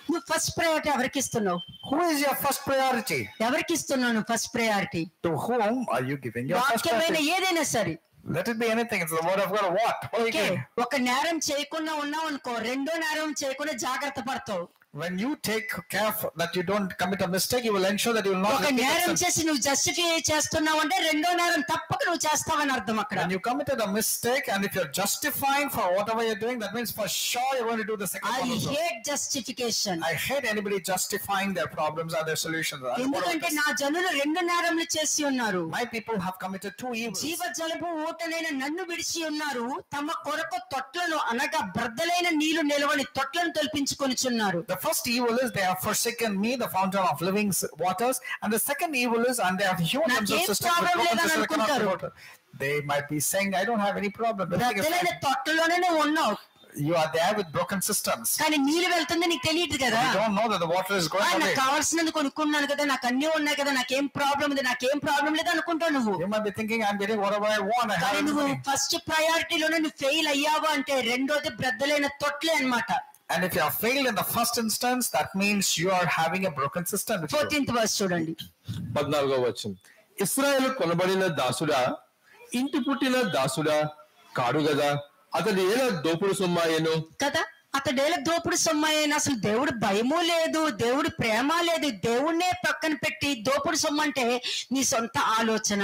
నువ్వు ఫస్ట్ ప్రయారిటీ ఎవరికి ఇస్తున్నావు? Who is your first priority? ఎవరికి ఇస్తున్నావు నువ్వు first priority? To whom are you giving your first వాక్యమైన priority? ఏదైనా సరే, Let it be anything. It's the word of God. What are you okay, doing? ఒక నేరం చేయకుండా ఉన్నావు అనుకో, 2వ నేరం చేయకుండా జాగ్రత్త పడతావు. When you take care that you don't commit a mistake, you will ensure that you will not ఒక repeat నేరం it. చేసి నువ్వు జస్టిఫై చేస్తున్నావు అంటే 2వ నేరం తప్పక నువ్వు చేస్తావని అర్థం అక్కడ. When you committed a mistake and if you're justifying for whatever you're doing, that means for sure you're going to do the second I one also. hate justification. I hate anybody justifying their problems or their solutions. ఎందుకంటే నా జనులు 2 నేరములు చేసి ఉన్నారు. My people have committed 2 evils. జీవజలపు ఊటనైన నన్ను విడిచి ఉన్నారు, తమ కొరకు తొట్లను అనగా బ్రద్దలైన నీళ్లు నిలవని తొట్లను తొలిపించుకొనిచున్నారు. The first evil is they have forsaken me, the fountain of living waters, and the second evil is and they have hewn themselves systems with broken systems that cannot be water. They might be saying, I don't have any problem. బ్రద్దలైన తొట్టలోనే నువ్వు ఉన్నావు, You are there with broken systems. కానీ నీళ్ళు వెళ్తుంది నీకు తెలియదు కదా. You don't know that the water is going away. నాకు కావాల్సినది కొనుక్కున్నాను కదా, నాకు అన్ని ఉన్నాయి కదా, నాకేం ప్రాబ్లం ఉంది, నాకేం ప్రాబ్లం లేదు అనుకుంటావు నువ్వు. You might be thinking, I'm getting whatever I want. I have కానీ నువ్వు everything. ఫస్ట్ ప్రయారిటీలోనే నువ్వు ఫెయిల్ అయ్యావు అంటే 2వది బ్రద్దలైన తొట్లే అన్నమాట. And if you have failed in the first instance, that means you are having a broken system. 14th verse చూడండి. 14వ వచనం, ఇశ్రాయేలు కొనబడిన దాసుడా, ఇంటి పుట్టిన దాసుడా కాడు గదా, అతడు ఎలా దోపుడు సొమ్మాయను కదా, అతడేలా దోపుడు సొమ్మాయన. అసలు దేవుడు భయము లేదు, దేవుడు ప్రేమ లేదు, దేవుణ్ణే పక్కన పెట్టి దోపుడు సొమ్ము అంటే నీ సొంత ఆలోచన,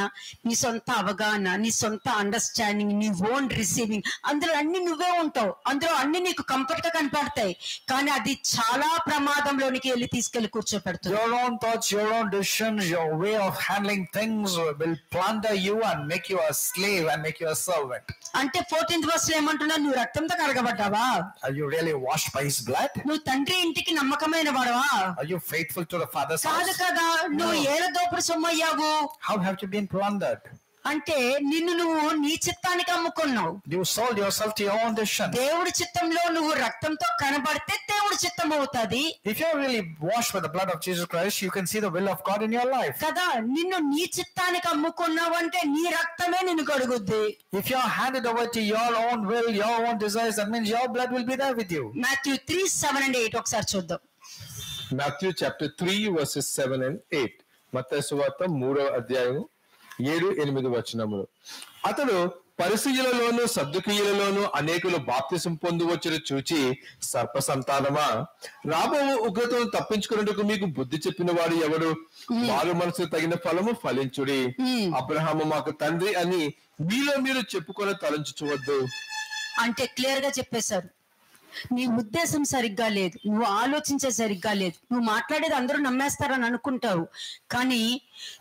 నీ సొంత అవగాహన, నీ సొంత అండర్స్టాండింగ్, నీ ఓన్ రిసీవింగ్, అందులో అన్ని నువ్వే ఉంటావు, అందులో అన్ని నీకు కంఫర్ట్ గా కనపడతాయి, కానీ అది చాలా ప్రమాదంలోనికి వెళ్ళి తీసుకెళ్లి కూర్చోపెడుతుంది. Your own thoughts, your own decisions, your way of handling things will plunder you and make you a slave and make you a servant. అంటే 14th verse లో ఏమంటున్నా, నువ్వు రక్తంతో కడగబడ్డావా? Are you really washed by his blood? నువ్వు తండ్రి ఇంటికి నమ్మకమైన వాడవా? Are you faithful to the father's కాదు house? కదా, నువ్వు ఏల దోపుడు సొమ్మయ్యావు How have you been plundered? అంటే నిన్ను నువ్వు నీ చిత్తానికి అమ్ముకున్నావు. You sold yourself to your own decision. దేవుడి చిత్తంలో నువ్వు రక్తంతో కనబడితే దేవుడి చిత్తం అవుతుంది If you're really washed by the blood of Jesus Christ, you can see the will of God in your life. కదా. నిన్ను నీ చిత్తానికి అమ్ముకున్నావు అంటే నీ రక్తమే నిన్ను కడుగుద్ది. If you're handed over to your own will, your own desires, that means your blood will be there with you. Matthew 3:7 and 8 ఒకసారి చూద్దాం. Matthew chapter 3 verses 7 and 8. మత్తయి సువార్త 3వ అధ్యాయము 7-8 వచనములు. అతడు పరిసయ్యులలోను సద్దుకీయులలోను అనేకులు బాప్తిసం పొందువచ్చును చూచి, సర్ప సంతానమా, రాబో ఉగ్రతను తప్పించుకున్నట్టుకు మీకు బుద్ధి చెప్పిన వాడు ఎవడు? మారు మనసు తగిన ఫలము ఫలించుడి. అబ్రహాము మాకు తండ్రి అని మీలో మీరు చెప్పుకొని తలంచుకోవద్దు. అంటే క్లియర్ గా చెప్పేశారు, నీ ఉద్దేశం సరిగ్గా లేదు, నువ్వు ఆలోచించే సరిగ్గా లేదు, నువ్వు మాట్లాడేది అందరూ నమ్మేస్తారని అనుకుంటావు, కానీ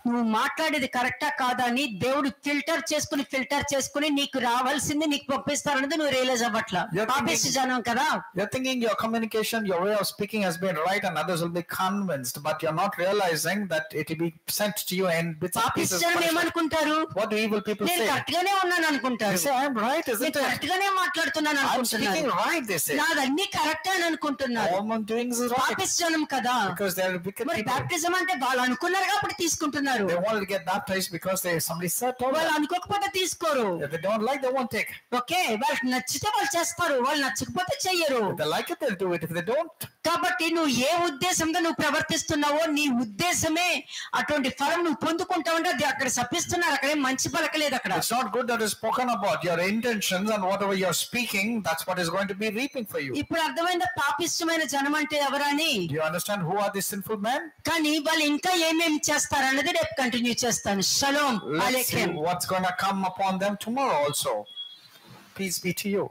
నువ్వు మాట్లాడేది కరెక్టా కాదా అని దేవుడు ఫిల్టర్ చేసుకుని నీకు రావాల్సింది నీకు పంపిస్తారన్నది నువ్వు రియలైజ్ అవ్వట్లా. పాపిష్టి జనం కదా. You're thinking your communication, your way of speaking has been right and others will be convinced, but you're not realizing that it will be sent to you in bits and pieces. పాపిష్టి జనం ఏమనుకుంటారు? What do evil people say? నేను correct గానే ఉన్నాను అనుకుంటారు. They say I'm right, isn't it? Correct గానే మాట్లాడుతున్నాను I'm అనుకుంటున్నారు. speaking right, they say. నాదన్నీ కరెక్ట్ అని అనుకుంటున్నారు. All I'm doing is right. పాపిష్టి జనం కదా. Because they are wicked మరి people. బాప్టిజం అంటే వాళ్ళు అనుకున్నారు కాబట్టి తీసుకుంటున్నారు. They wanted to get baptized because somebody said to వాళ్ళు them. అనుకోకపోతే తీసుకోరు. If they don't like, they won't take. Okay, వాళ్ళకి నచ్చితే వాళ్ళు చేస్తారు, వాళ్ళు నచ్చకపోతే చెయ్యరు. If they like it, they'll do it. If they don't, కాబట్టి నువ్వు ఏ ఉద్దేశంతో నువ్వు ప్రవర్తిస్తున్నావో నీ ఉద్దేశమే అటువంటి ఫలం నువ్వు పొందుకుంటావంటే అది అక్కడ శపిస్తున్నారు, అక్కడ మంచి పలకలేదు. అక్కడ it's not good that is spoken about. Your intentions and whatever you're speaking, that's what is going to be reaping for you. ఇప్పుడు అర్థమైందా పాపిష్టమైన జనం అంటే ఎవరని? Do you understand who are these sinful men? కానీ వాళ్ళు ఇంకా ఏమేమి చేస్తారన్నది రేపు కంటిన్యూ చేస్తాను. షలోమ్ Let's see అలైకుం. what's going to come upon them tomorrow also. Peace be to you.